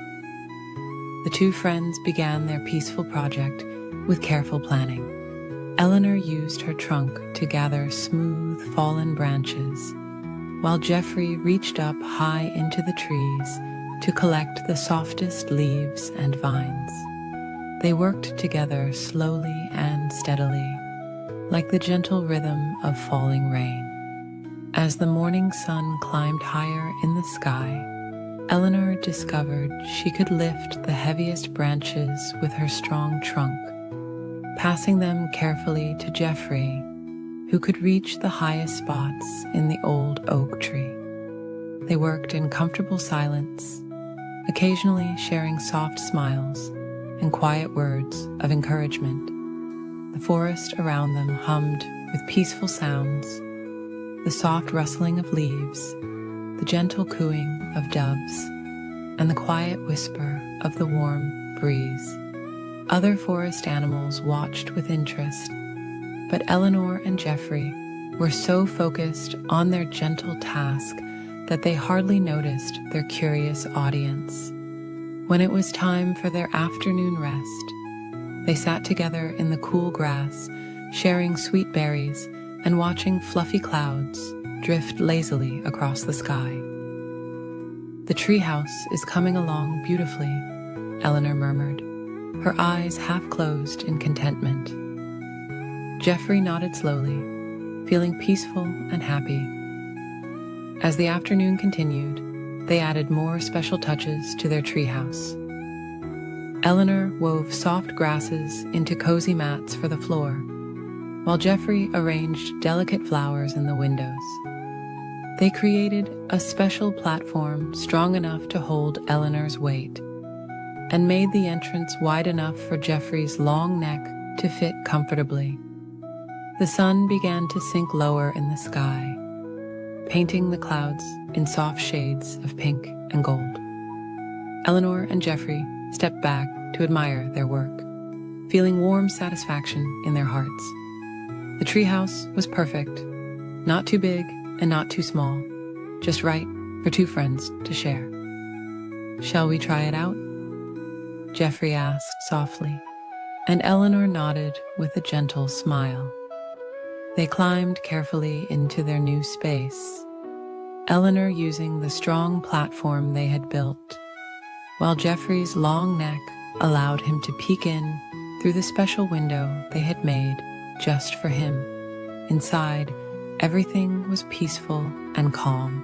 Speaker 1: The 2 friends began their peaceful project with careful planning. Eleanor used her trunk to gather smooth, fallen branches, while Geoffrey reached up high into the trees to collect the softest leaves and vines. They worked together slowly and steadily, like the gentle rhythm of falling rain. As the morning sun climbed higher in the sky, Eleanor discovered she could lift the heaviest branches with her strong trunk, passing them carefully to Geoffrey, who could reach the highest spots in the old oak tree. They worked in comfortable silence, occasionally sharing soft smiles and quiet words of encouragement. The forest around them hummed with peaceful sounds, the soft rustling of leaves, the gentle cooing of doves, and the quiet whisper of the warm breeze. Other forest animals watched with interest, but Eleanor and Geoffrey were so focused on their gentle task that they hardly noticed their curious audience. When it was time for their afternoon rest, they sat together in the cool grass, sharing sweet berries and watching fluffy clouds drift lazily across the sky. "The treehouse is coming along beautifully," Eleanor murmured, her eyes half closed in contentment. Jeffrey nodded slowly, feeling peaceful and happy. As the afternoon continued, they added more special touches to their treehouse. Eleanor wove soft grasses into cozy mats for the floor, while Jeffrey arranged delicate flowers in the windows. They created a special platform strong enough to hold Eleanor's weight, and made the entrance wide enough for Jeffrey's long neck to fit comfortably. The sun began to sink lower in the sky, painting the clouds in soft shades of pink and gold. Eleanor and Jeffrey stepped back to admire their work, feeling warm satisfaction in their hearts. The treehouse was perfect, not too big and not too small, just right for two friends to share. "Shall we try it out?" Jeffrey asked softly, and Eleanor nodded with a gentle smile. They climbed carefully into their new space, Eleanor using the strong platform they had built, while Jeffrey's long neck allowed him to peek in through the special window they had made just for him. Inside, everything was peaceful and calm.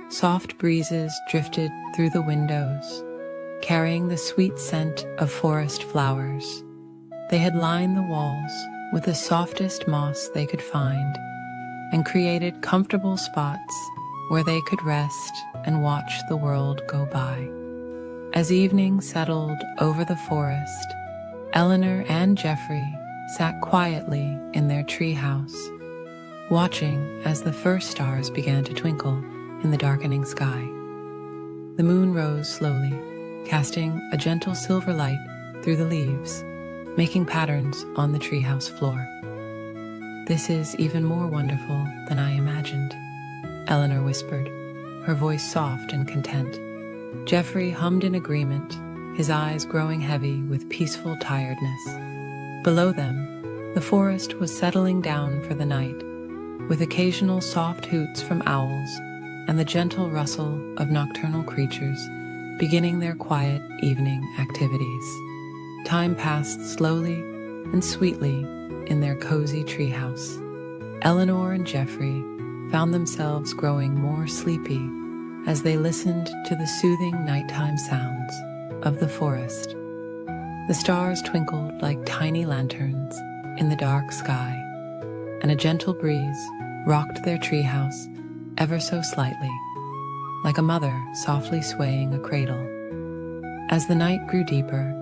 Speaker 1: Soft breezes drifted through the windows, carrying the sweet scent of forest flowers. They had lined the walls with the softest moss they could find and created comfortable spots where they could rest and watch the world go by. As evening settled over the forest, Eleanor and Jeffrey sat quietly in their treehouse, watching as the first stars began to twinkle in the darkening sky. The moon rose slowly, casting a gentle silver light through the leaves, making patterns on the treehouse floor. "This is even more wonderful than I imagined," Eleanor whispered, her voice soft and content. Jeffrey hummed in agreement, his eyes growing heavy with peaceful tiredness. Below them, the forest was settling down for the night, with occasional soft hoots from owls and the gentle rustle of nocturnal creatures beginning their quiet evening activities. Time passed slowly and sweetly in their cozy treehouse. Eleanor and Jeffrey found themselves growing more sleepy as they listened to the soothing nighttime sounds of the forest. The stars twinkled like tiny lanterns in the dark sky, and a gentle breeze rocked their treehouse ever so slightly, like a mother softly swaying a cradle. As the night grew deeper,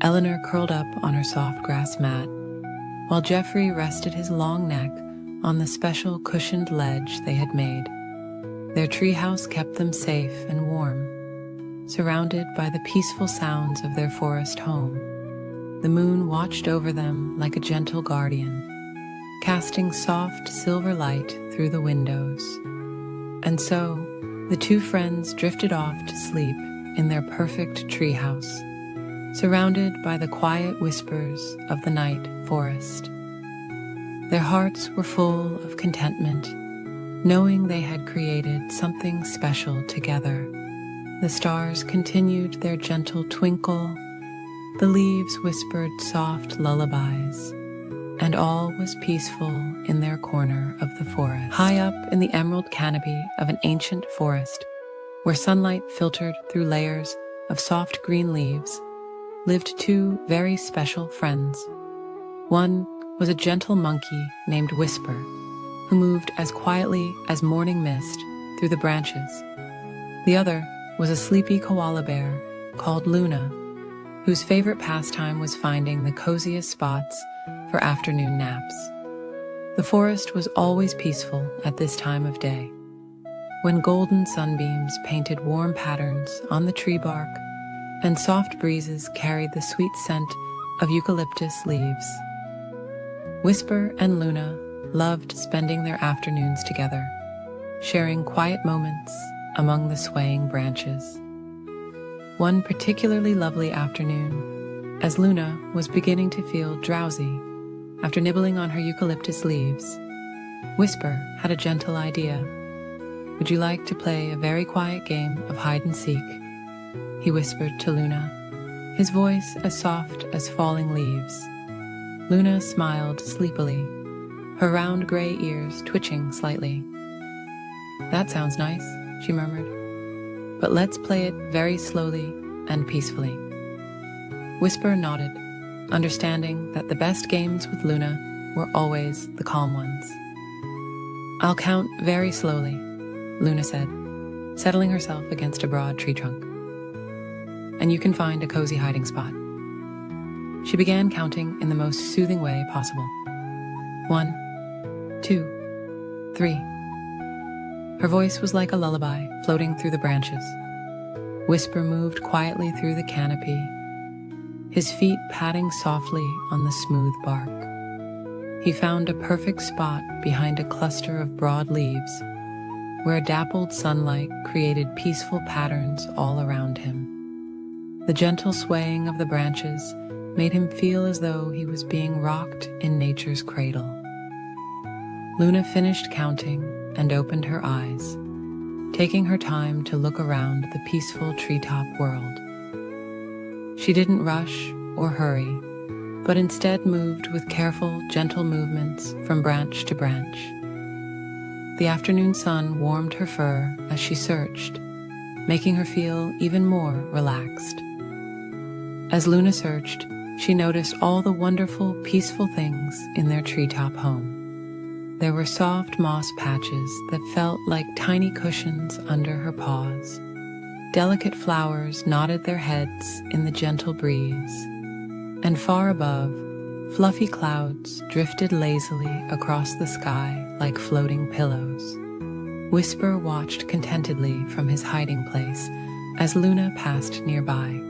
Speaker 1: Eleanor curled up on her soft grass mat, while Jeffrey rested his long neck on the special cushioned ledge they had made. Their treehouse kept them safe and warm, surrounded by the peaceful sounds of their forest home. The moon watched over them like a gentle guardian, casting soft silver light through the windows. And so, the two friends drifted off to sleep in their perfect treehouse, surrounded by the quiet whispers of the night forest. Their hearts were full of contentment, knowing they had created something special together. The stars continued their gentle twinkle, the leaves whispered soft lullabies, and all was peaceful in their corner of the forest. High up in the emerald canopy of an ancient forest, where sunlight filtered through layers of soft green leaves, lived two very special friends. One was a gentle monkey named Whisper, who moved as quietly as morning mist through the branches. The other was a sleepy koala bear called Luna, whose favorite pastime was finding the coziest spots for afternoon naps. The forest was always peaceful at this time of day, when golden sunbeams painted warm patterns on the tree bark and soft breezes carried the sweet scent of eucalyptus leaves. Whisper and Luna loved spending their afternoons together, sharing quiet moments among the swaying branches. One particularly lovely afternoon, as Luna was beginning to feel drowsy after nibbling on her eucalyptus leaves, Whisper had a gentle idea. "Would you like to play a very quiet game of hide-and-seek?" he whispered to Luna, his voice as soft as falling leaves. Luna smiled sleepily, her round gray ears twitching slightly. "That sounds nice," she murmured, "but let's play it very slowly and peacefully." Whisper nodded, understanding that the best games with Luna were always the calm ones. "I'll count very slowly," Luna said, settling herself against a broad tree trunk. "And you can find a cozy hiding spot." She began counting in the most soothing way possible. 1, 2, 3. Her voice was like a lullaby floating through the branches. Whisper moved quietly through the canopy, his feet padding softly on the smooth bark. He found a perfect spot behind a cluster of broad leaves, where dappled sunlight created peaceful patterns all around him. The gentle swaying of the branches made him feel as though he was being rocked in nature's cradle. Luna finished counting and opened her eyes, taking her time to look around the peaceful treetop world. She didn't rush or hurry, but instead moved with careful, gentle movements from branch to branch. The afternoon sun warmed her fur as she searched, making her feel even more relaxed. As Luna searched, she noticed all the wonderful, peaceful things in their treetop home. There were soft moss patches that felt like tiny cushions under her paws. Delicate flowers nodded their heads in the gentle breeze, and far above, fluffy clouds drifted lazily across the sky like floating pillows. Whisper watched contentedly from his hiding place as Luna passed nearby.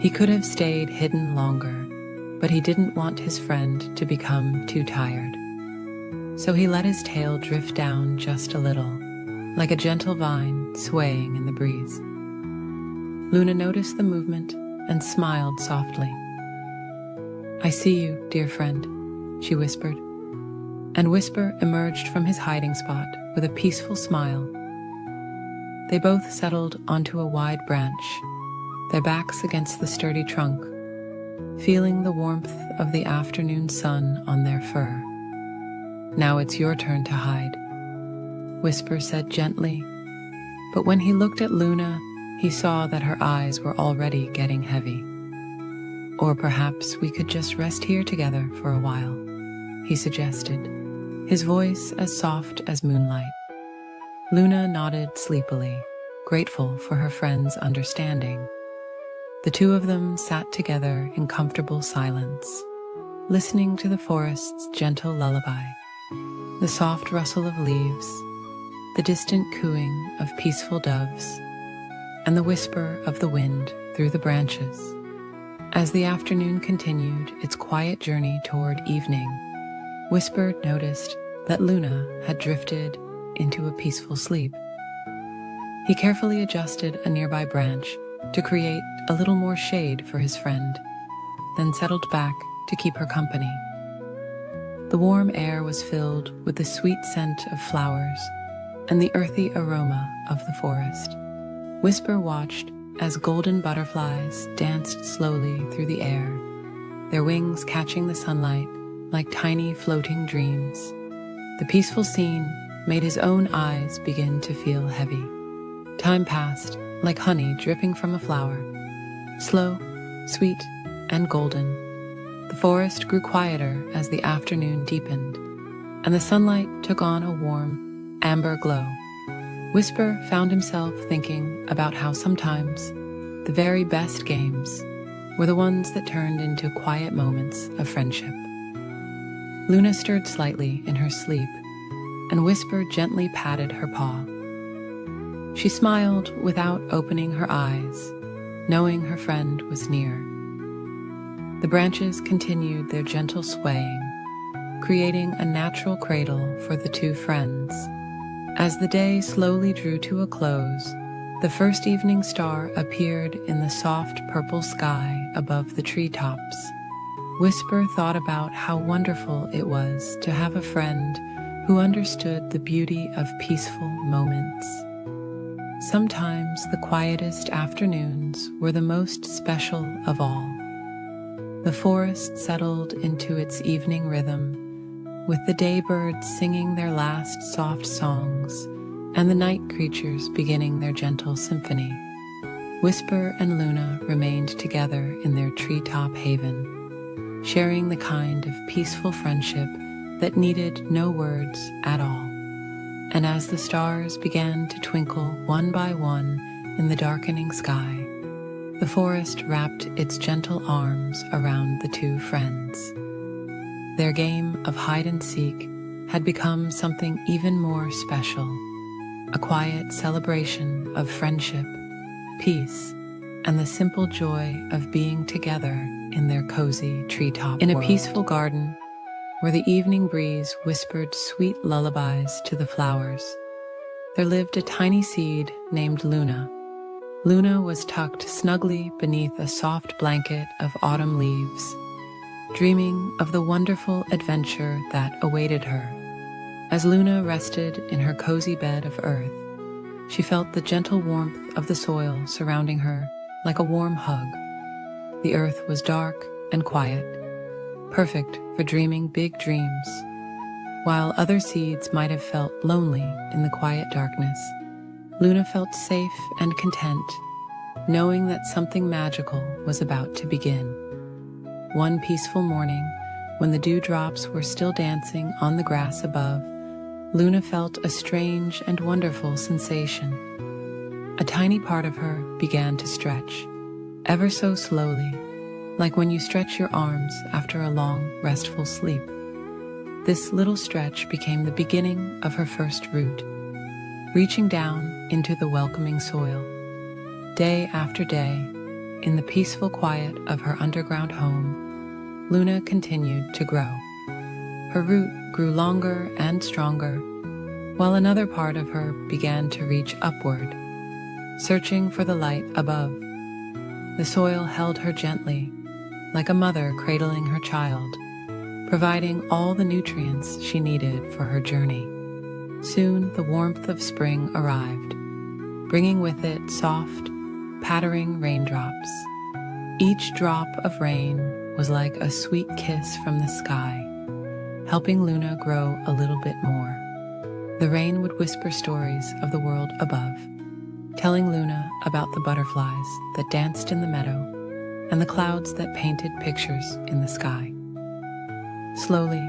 Speaker 1: He could have stayed hidden longer, but he didn't want his friend to become too tired. So he let his tail drift down just a little, like a gentle vine swaying in the breeze. Luna noticed the movement and smiled softly. "I see you, dear friend," she whispered, and Whisper emerged from his hiding spot with a peaceful smile. They both settled onto a wide branch, their backs against the sturdy trunk, feeling the warmth of the afternoon sun on their fur. "Now it's your turn to hide," Whisper said gently, but when he looked at Luna, he saw that her eyes were already getting heavy. "Or perhaps we could just rest here together for a while," he suggested, his voice as soft as moonlight. Luna nodded sleepily, grateful for her friend's understanding. The two of them sat together in comfortable silence, listening to the forest's gentle lullaby, the soft rustle of leaves, the distant cooing of peaceful doves, and the whisper of the wind through the branches. As the afternoon continued its quiet journey toward evening, Whisper noticed that Luna had drifted into a peaceful sleep. He carefully adjusted a nearby branch to create a little more shade for his friend, then settled back to keep her company. The warm air was filled with the sweet scent of flowers and the earthy aroma of the forest. Whisper watched as golden butterflies danced slowly through the air, their wings catching the sunlight like tiny floating dreams. The peaceful scene made his own eyes begin to feel heavy. Time passed like honey dripping from a flower, slow, sweet, and golden. The forest grew quieter as the afternoon deepened, and the sunlight took on a warm, amber glow. Whisper found himself thinking about how sometimes the very best games were the ones that turned into quiet moments of friendship. Luna stirred slightly in her sleep, and Whisper gently patted her paw. She smiled without opening her eyes, knowing her friend was near. The branches continued their gentle swaying, creating a natural cradle for the two friends. As the day slowly drew to a close, the first evening star appeared in the soft purple sky above the treetops. Whisper thought about how wonderful it was to have a friend who understood the beauty of peaceful moments. Sometimes the quietest afternoons were the most special of all. The forest settled into its evening rhythm, with the daybirds singing their last soft songs and the night creatures beginning their gentle symphony. Whisper and Luna remained together in their treetop haven, sharing the kind of peaceful friendship that needed no words at all. And as the stars began to twinkle one by one in the darkening sky, the forest wrapped its gentle arms around the two friends. Their game of hide-and-seek had become something even more special, a quiet celebration of friendship, peace, and the simple joy of being together in their cozy treetop world. In a peaceful garden, where the evening breeze whispered sweet lullabies to the flowers, there lived a tiny seed named Luna. Luna was tucked snugly beneath a soft blanket of autumn leaves, dreaming of the wonderful adventure that awaited her. As Luna rested in her cozy bed of earth, she felt the gentle warmth of the soil surrounding her like a warm hug. The earth was dark and quiet, perfect for dreaming big dreams. While other seeds might have felt lonely in the quiet darkness, Luna felt safe and content, knowing that something magical was about to begin. One peaceful morning, when the dewdrops were still dancing on the grass above, Luna felt a strange and wonderful sensation. A tiny part of her began to stretch, ever so slowly, like when you stretch your arms after a long, restful sleep. This little stretch became the beginning of her first root, reaching down into the welcoming soil. Day after day, in the peaceful quiet of her underground home, Luna continued to grow. Her root grew longer and stronger, while another part of her began to reach upward, searching for the light above. The soil held her gently, like a mother cradling her child, providing all the nutrients she needed for her journey. Soon the warmth of spring arrived, bringing with it soft, pattering raindrops. Each drop of rain was like a sweet kiss from the sky, helping Luna grow a little bit more. The rain would whisper stories of the world above, telling Luna about the butterflies that danced in the meadow and the clouds that painted pictures in the sky. Slowly,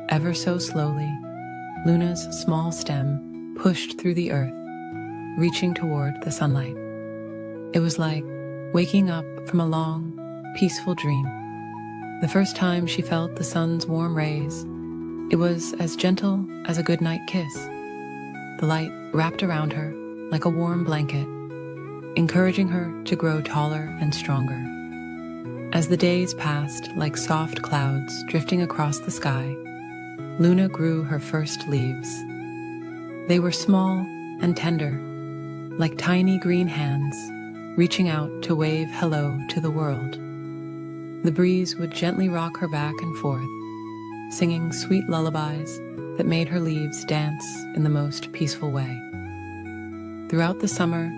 Speaker 1: ever so slowly, Luna's small stem pushed through the earth, reaching toward the sunlight. It was like waking up from a long, peaceful dream. The first time she felt the sun's warm rays, it was as gentle as a goodnight kiss. The light wrapped around her like a warm blanket, encouraging her to grow taller and stronger. As the days passed like soft clouds drifting across the sky, Luna grew her first leaves. They were small and tender, like tiny green hands reaching out to wave hello to the world. The breeze would gently rock her back and forth, singing sweet lullabies that made her leaves dance in the most peaceful way. Throughout the summer,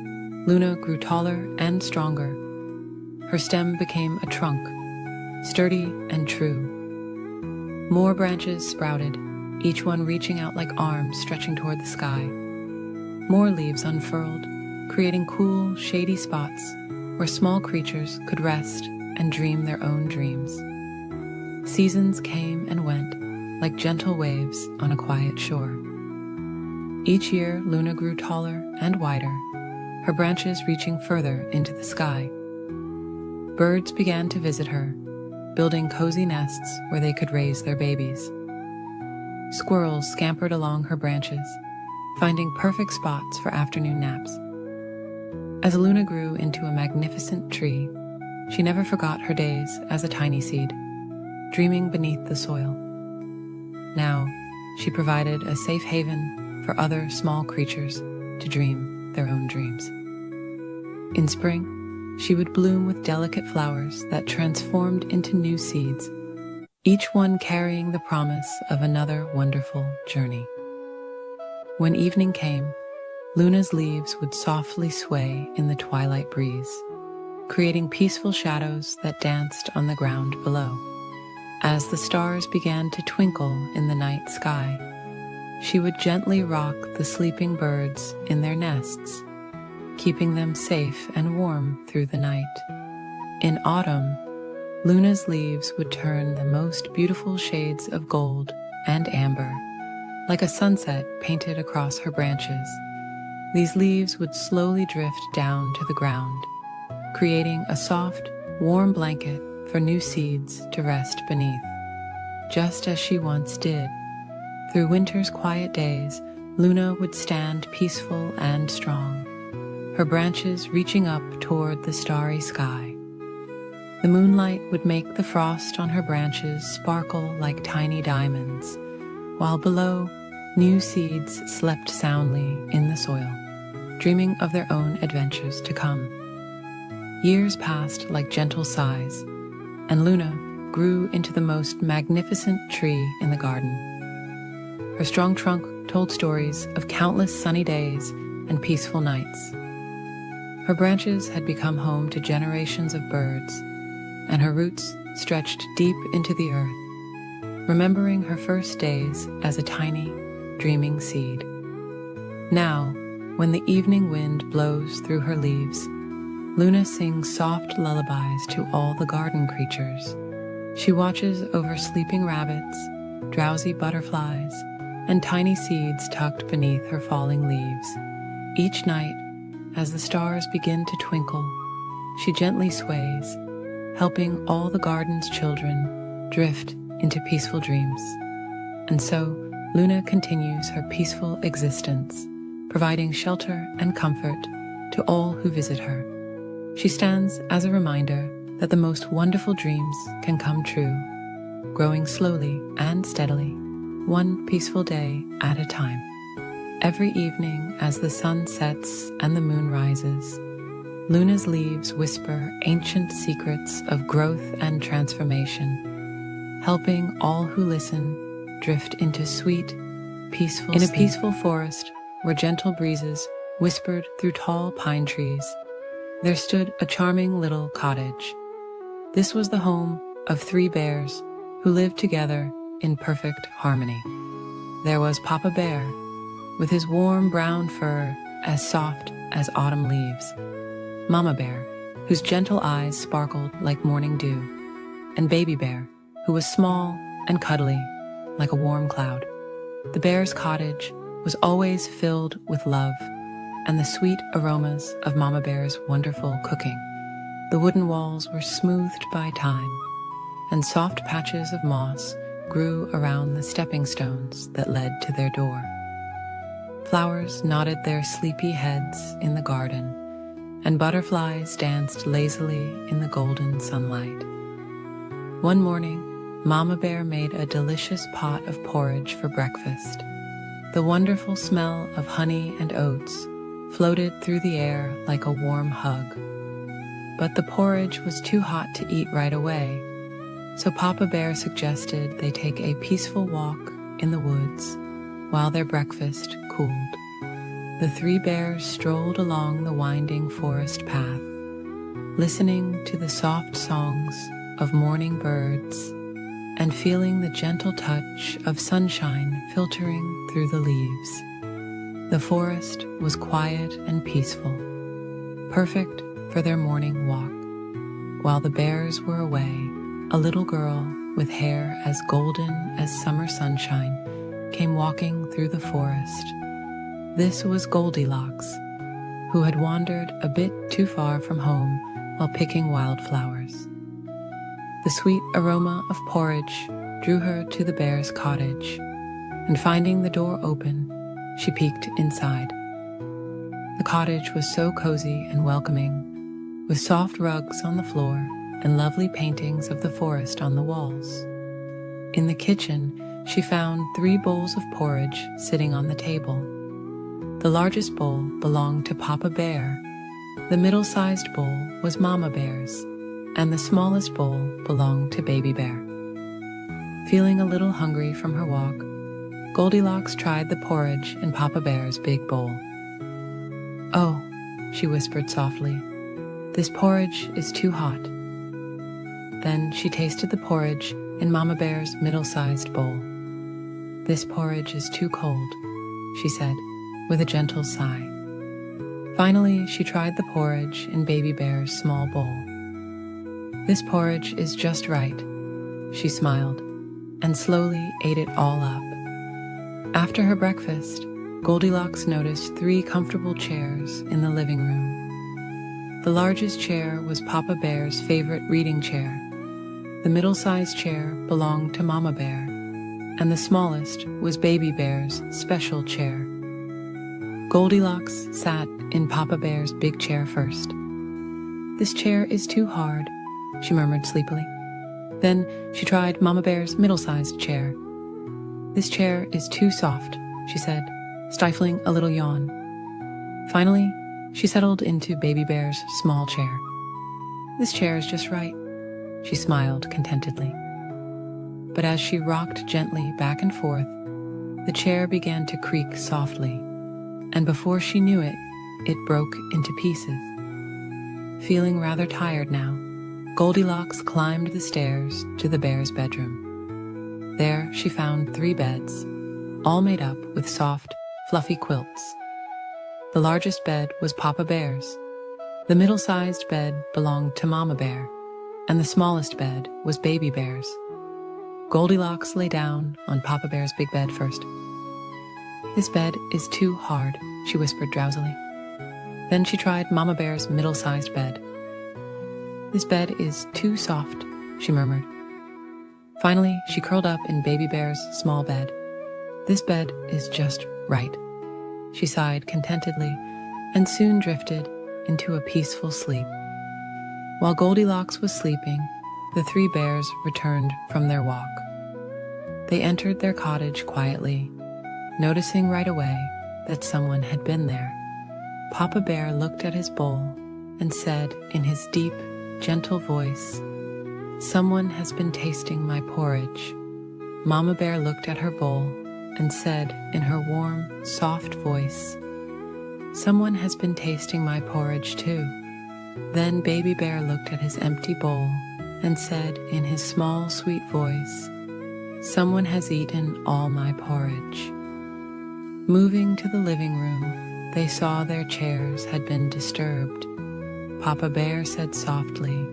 Speaker 1: Luna grew taller and stronger. Her stem became a trunk, sturdy and true. More branches sprouted, each one reaching out like arms stretching toward the sky. More leaves unfurled, creating cool, shady spots where small creatures could rest and dream their own dreams. Seasons came and went like gentle waves on a quiet shore. Each year, Luna grew taller and wider, her branches reaching further into the sky. Birds began to visit her, building cozy nests where they could raise their babies. Squirrels scampered along her branches, finding perfect spots for afternoon naps. As Luna grew into a magnificent tree, she never forgot her days as a tiny seed, dreaming beneath the soil. Now, she provided a safe haven for other small creatures to dream their own dreams. In spring, she would bloom with delicate flowers that transformed into new seeds, each one carrying the promise of another wonderful journey. When evening came, Luna's leaves would softly sway in the twilight breeze, creating peaceful shadows that danced on the ground below. As the stars began to twinkle in the night sky, she would gently rock the sleeping birds in their nests, keeping them safe and warm through the night. In autumn, Luna's leaves would turn the most beautiful shades of gold and amber, like a sunset painted across her branches. These leaves would slowly drift down to the ground, creating a soft, warm blanket for new seeds to rest beneath, just as she once did. Through winter's quiet days, Luna would stand peaceful and strong, her branches reaching up toward the starry sky. The moonlight would make the frost on her branches sparkle like tiny diamonds, while below, new seeds slept soundly in the soil, dreaming of their own adventures to come. Years passed like gentle sighs, and Luna grew into the most magnificent tree in the garden. Her strong trunk told stories of countless sunny days and peaceful nights. Her branches had become home to generations of birds, and her roots stretched deep into the earth, remembering her first days as a tiny, dreaming seed. Now, when the evening wind blows through her leaves, Luna sings soft lullabies to all the garden creatures. She watches over sleeping rabbits, drowsy butterflies, and tiny seeds tucked beneath her falling leaves. Each night, as the stars begin to twinkle, she gently sways, helping all the garden's children drift into peaceful dreams. And so, Luna continues her peaceful existence, providing shelter and comfort to all who visit her. She stands as a reminder that the most wonderful dreams can come true, growing slowly and steadily, one peaceful day at a time. Every evening as the sun sets and the moon rises, Luna's leaves whisper ancient secrets of growth and transformation, helping all who listen drift into sweet, peaceful sleep. In a peaceful forest where gentle breezes whispered through tall pine trees, there stood a charming little cottage. This was the home of 3 bears who lived together in perfect harmony. There was Papa Bear, with his warm brown fur as soft as autumn leaves, Mama Bear, whose gentle eyes sparkled like morning dew, and Baby Bear, who was small and cuddly like a warm cloud. The bear's cottage was always filled with love and the sweet aromas of Mama Bear's wonderful cooking. The wooden walls were smoothed by time, and soft patches of moss grew around the stepping stones that led to their door. Flowers nodded their sleepy heads in the garden, and butterflies danced lazily in the golden sunlight. One morning, Mama Bear made a delicious pot of porridge for breakfast. The wonderful smell of honey and oats floated through the air like a warm hug. But the porridge was too hot to eat right away, so Papa Bear suggested they take a peaceful walk in the woods while their breakfast cooled. The 3 bears strolled along the winding forest path, listening to the soft songs of morning birds and feeling the gentle touch of sunshine filtering through the leaves. The forest was quiet and peaceful, perfect for their morning walk. While the bears were away, a little girl with hair as golden as summer sunshine came walking through the forest. This was Goldilocks, who had wandered a bit too far from home while picking wildflowers. The sweet aroma of porridge drew her to the bear's cottage, and finding the door open, she peeked inside. The cottage was so cozy and welcoming, with soft rugs on the floor and lovely paintings of the forest on the walls. In the kitchen, she found 3 bowls of porridge sitting on the table, The largest bowl belonged to Papa Bear, the middle-sized bowl was Mama Bear's, and the smallest bowl belonged to Baby Bear. Feeling a little hungry from her walk, Goldilocks tried the porridge in Papa Bear's big bowl. "Oh," she whispered softly, "this porridge is too hot." Then she tasted the porridge in Mama Bear's middle-sized bowl. "This porridge is too cold," she said, with a gentle sigh. Finally, she tried the porridge in Baby Bear's small bowl. "This porridge is just right," she smiled, and slowly ate it all up. After her breakfast, Goldilocks noticed 3 comfortable chairs in the living room. The largest chair was Papa Bear's favorite reading chair. The middle-sized chair belonged to Mama Bear, and the smallest was Baby Bear's special chair. Goldilocks sat in Papa Bear's big chair first. "This chair is too hard," she murmured sleepily. Then she tried Mama Bear's middle-sized chair. "This chair is too soft," she said, stifling a little yawn. Finally, she settled into Baby Bear's small chair. "This chair is just right," she smiled contentedly. But as she rocked gently back and forth, the chair began to creak softly, and before she knew it, it broke into pieces. Feeling rather tired now, Goldilocks climbed the stairs to the bear's bedroom. There she found 3 beds, all made up with soft, fluffy quilts. The largest bed was Papa Bear's. The middle-sized bed belonged to Mama Bear, and the smallest bed was Baby Bear's. Goldilocks lay down on Papa Bear's big bed first. "This bed is too hard," she whispered drowsily. Then she tried Mama Bear's middle-sized bed. "This bed is too soft," she murmured. Finally, she curled up in Baby Bear's small bed. "This bed is just right," she sighed contentedly, and soon drifted into a peaceful sleep. While Goldilocks was sleeping, the 3 bears returned from their walk. They entered their cottage quietly, noticing right away that someone had been there. Papa Bear looked at his bowl and said in his deep, gentle voice, "Someone has been tasting my porridge." Mama Bear looked at her bowl and said in her warm, soft voice, "Someone has been tasting my porridge too." Then Baby Bear looked at his empty bowl and said in his small, sweet voice, "Someone has eaten all my porridge." Moving to the living room, they saw their chairs had been disturbed. Papa Bear said softly,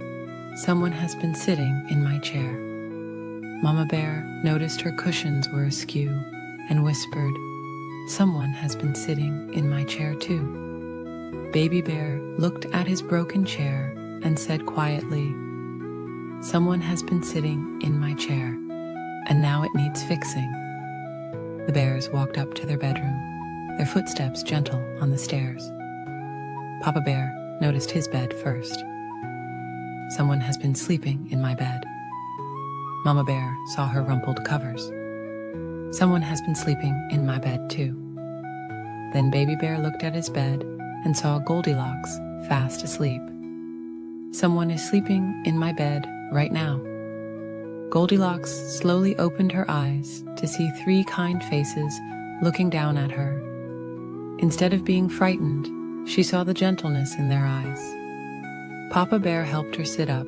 Speaker 1: "Someone has been sitting in my chair." Mama Bear noticed her cushions were askew and whispered, "Someone has been sitting in my chair too." Baby Bear looked at his broken chair and said quietly, "Someone has been sitting in my chair, and now it needs fixing." The bears walked up to their bedroom, their footsteps gentle on the stairs. Papa Bear noticed his bed first. "Someone has been sleeping in my bed." Mama Bear saw her rumpled covers. "Someone has been sleeping in my bed too." Then Baby Bear looked at his bed and saw Goldilocks fast asleep. "Someone is sleeping in my bed right now." Goldilocks slowly opened her eyes to see 3 kind faces looking down at her. Instead of being frightened, she saw the gentleness in their eyes. Papa Bear helped her sit up,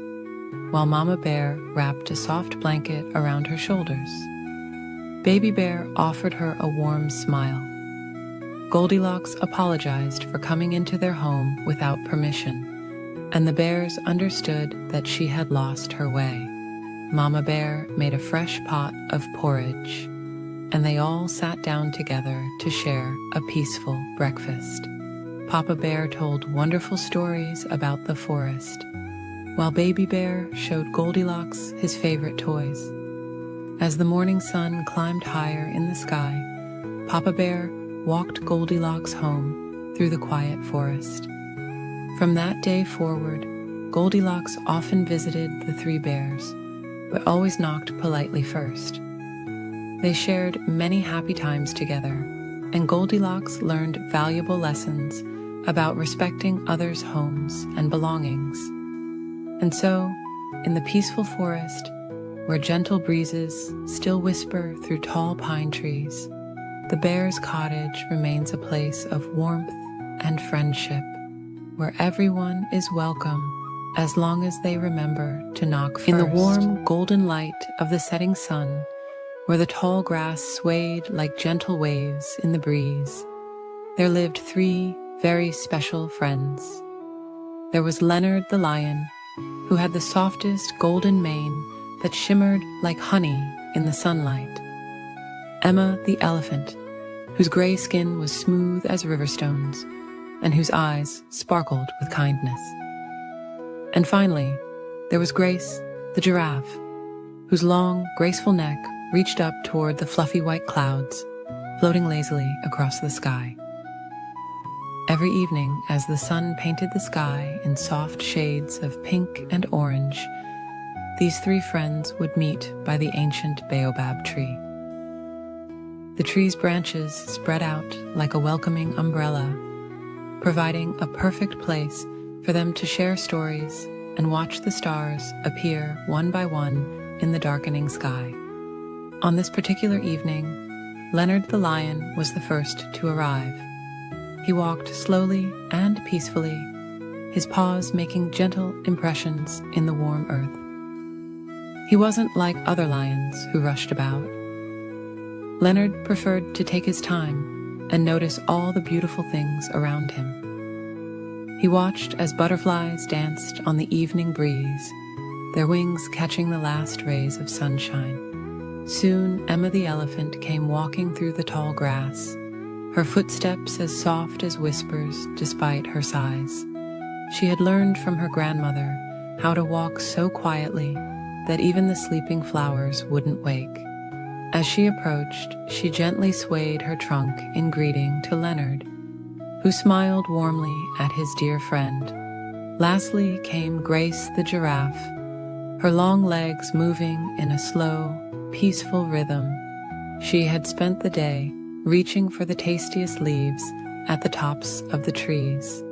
Speaker 1: while Mama Bear wrapped a soft blanket around her shoulders. Baby Bear offered her a warm smile. Goldilocks apologized for coming into their home without permission, and the bears understood that she had lost her way. Mama Bear made a fresh pot of porridge, and they all sat down together to share a peaceful breakfast. Papa Bear told wonderful stories about the forest, while Baby Bear showed Goldilocks his favorite toys. As the morning sun climbed higher in the sky, Papa Bear walked Goldilocks home through the quiet forest. From that day forward, Goldilocks often visited the 3 bears, but always knocked politely first. They shared many happy times together and Goldilocks learned valuable lessons about respecting others' homes and belongings. And so, in the peaceful forest, where gentle breezes still whisper through tall pine trees, the bear's cottage remains a place of warmth and friendship, where everyone is welcome as long as they remember to knock first. In the warm, golden light of the setting sun, where the tall grass swayed like gentle waves in the breeze, there lived 3 very special friends. There was Leonard the lion, who had the softest golden mane that shimmered like honey in the sunlight. Emma the elephant, whose gray skin was smooth as river stones, and whose eyes sparkled with kindness. And finally, there was Grace the giraffe, whose long, graceful neck reached up toward the fluffy white clouds, floating lazily across the sky. Every evening, as the sun painted the sky in soft shades of pink and orange, these 3 friends would meet by the ancient baobab tree. The tree's branches spread out like a welcoming umbrella, providing a perfect place for them to share stories and watch the stars appear one by one in the darkening sky. On this particular evening, Leonard the lion was the first to arrive. He walked slowly and peacefully, his paws making gentle impressions in the warm earth. He wasn't like other lions who rushed about. Leonard preferred to take his time and notice all the beautiful things around him. He watched as butterflies danced on the evening breeze, their wings catching the last rays of sunshine. Soon Emma the elephant came walking through the tall grass, her footsteps as soft as whispers despite her size. She had learned from her grandmother how to walk so quietly that even the sleeping flowers wouldn't wake. As she approached, she gently swayed her trunk in greeting to Leonard, who smiled warmly at his dear friend. Lastly came Grace the giraffe, her long legs moving in a slow, peaceful rhythm. She had spent the day reaching for the tastiest leaves at the tops of the trees,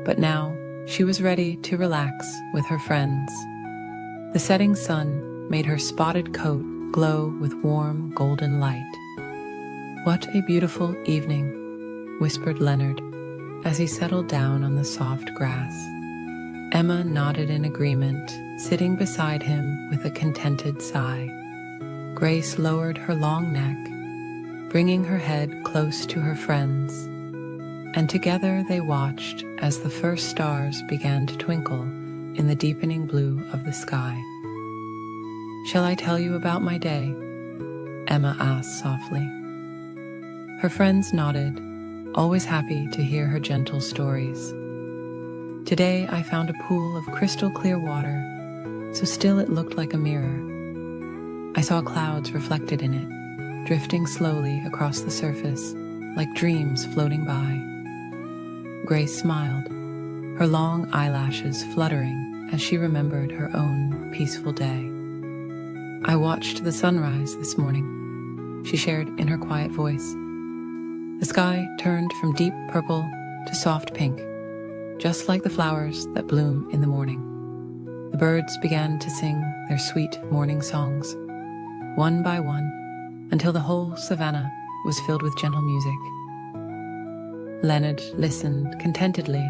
Speaker 1: but now she was ready to relax with her friends. The setting sun made her spotted coat glow with warm golden light. "What a beautiful evening," whispered Leonard as he settled down on the soft grass. Emma nodded in agreement, sitting beside him with a contented sigh. Grace lowered her long neck, bringing her head close to her friends, and together they watched as the first stars began to twinkle in the deepening blue of the sky. "Shall I tell you about my day?" Emma asked softly. Her friends nodded, always happy to hear her gentle stories. "Today I found a pool of crystal clear water, so still it looked like a mirror. I saw clouds reflected in it, drifting slowly across the surface, like dreams floating by." Grace smiled, her long eyelashes fluttering as she remembered her own peaceful day. "I watched the sunrise this morning," she shared in her quiet voice. The sky turned from deep purple to soft pink, just like the flowers that bloom in the morning. The birds began to sing their sweet morning songs, one by one, until the whole savannah was filled with gentle music. Leonard listened contentedly,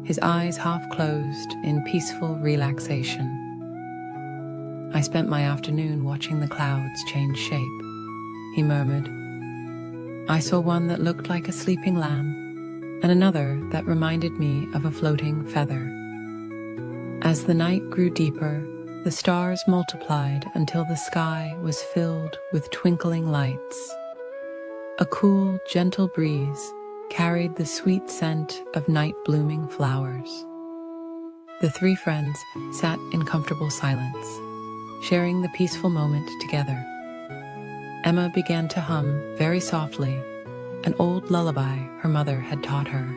Speaker 1: his eyes half closed in peaceful relaxation. "I spent my afternoon watching the clouds change shape," he murmured. "I saw one that looked like a sleeping lamb, and another that reminded me of a floating feather. As the night grew deeper, the stars multiplied until the sky was filled with twinkling lights. A cool, gentle breeze carried the sweet scent of night-blooming flowers." The 3 friends sat in comfortable silence, sharing the peaceful moment together. Emma began to hum very softly an old lullaby her mother had taught her.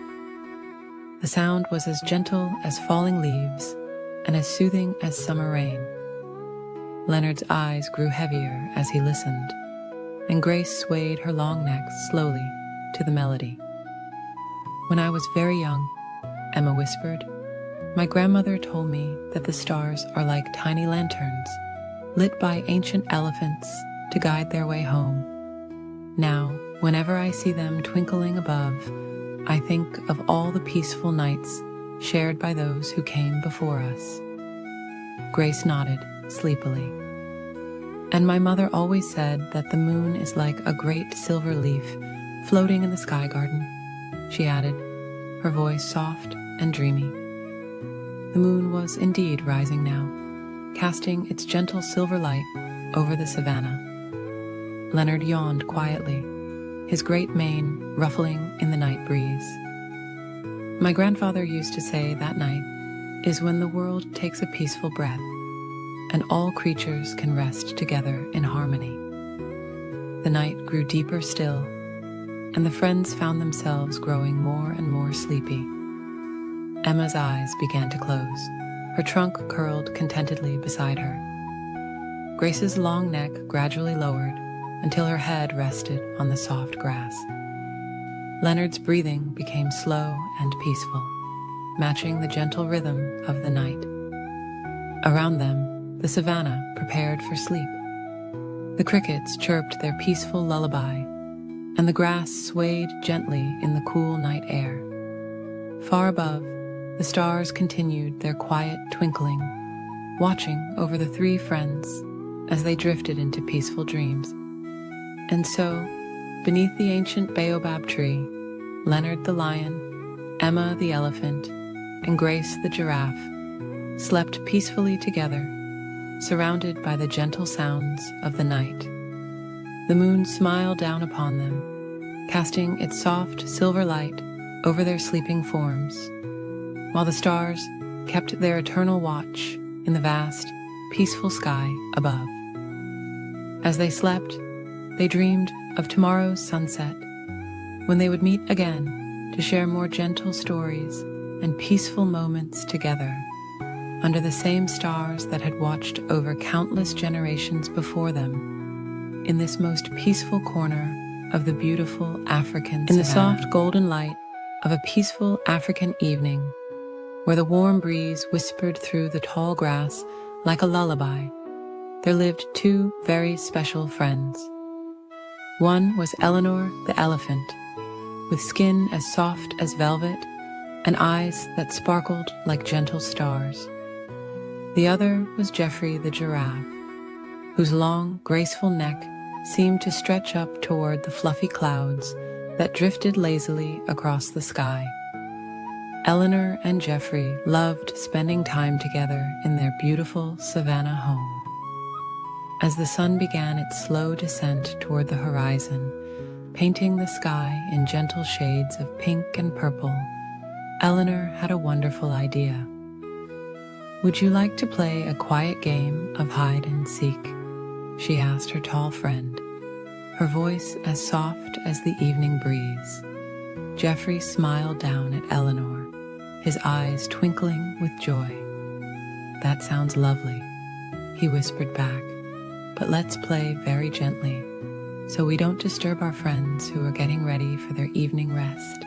Speaker 1: The sound was as gentle as falling leaves and as soothing as summer rain. Leonard's eyes grew heavier as he listened, and Grace swayed her long neck slowly to the melody. "When I was very young," Emma whispered, "my grandmother told me that the stars are like tiny lanterns, lit by ancient elephants to guide their way home. Now, whenever I see them twinkling above, I think of all the peaceful nights shared by those who came before us." Grace nodded sleepily. "And my mother always said that the moon is like a great silver leaf floating in the sky garden," she added, her voice soft and dreamy. The moon was indeed rising now, casting its gentle silver light over the savannah. Leonard yawned quietly, his great mane ruffling in the night breeze. "My grandfather used to say that night is when the world takes a peaceful breath, and all creatures can rest together in harmony." The night grew deeper still, and the friends found themselves growing more and more sleepy. Emma's eyes began to close, her trunk curled contentedly beside her. Grace's long neck gradually lowered until her head rested on the soft grass. Leonard's breathing became slow and peaceful, matching the gentle rhythm of the night. Around them, the savannah prepared for sleep. The crickets chirped their peaceful lullaby, and the grass swayed gently in the cool night air. Far above, the stars continued their quiet twinkling, watching over the three friends as they drifted into peaceful dreams. And so, beneath the ancient baobab tree, Leonard the lion, Emma the elephant, and Grace the giraffe slept peacefully together, surrounded by the gentle sounds of the night. The moon smiled down upon them, casting its soft silver light over their sleeping forms, while the stars kept their eternal watch in the vast, peaceful sky above. As they slept, they dreamed of tomorrow's sunset, when they would meet again to share more gentle stories and peaceful moments together, under the same stars that had watched over countless generations before them, in this most peaceful corner of the beautiful African savannah. In the soft golden light of a peaceful African evening, where the warm breeze whispered through the tall grass like a lullaby, there lived two very special friends. One was Eleanor the elephant, with skin as soft as velvet and eyes that sparkled like gentle stars. The other was Geoffrey the giraffe, whose long, graceful neck seemed to stretch up toward the fluffy clouds that drifted lazily across the sky. Eleanor and Geoffrey loved spending time together in their beautiful savannah home. As the sun began its slow descent toward the horizon, painting the sky in gentle shades of pink and purple, Eleanor had a wonderful idea. "Would you like to play a quiet game of hide and seek?" she asked her tall friend, her voice as soft as the evening breeze. Geoffrey smiled down at Eleanor, his eyes twinkling with joy. "That sounds lovely," he whispered back. "But let's play very gently, so we don't disturb our friends who are getting ready for their evening rest."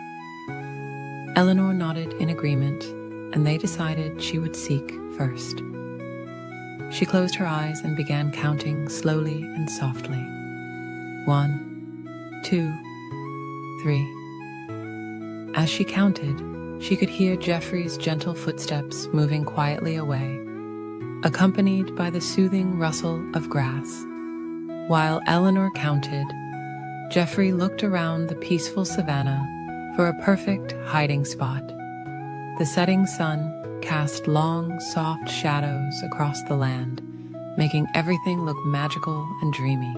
Speaker 1: Eleanor nodded in agreement, and they decided she would seek first. She closed her eyes and began counting slowly and softly. 1, 2, 3. As she counted, she could hear Geoffrey's gentle footsteps moving quietly away, accompanied by the soothing rustle of grass. While Eleanor counted, Geoffrey looked around the peaceful savannah for a perfect hiding spot. The setting sun cast long, soft shadows across the land, making everything look magical and dreamy.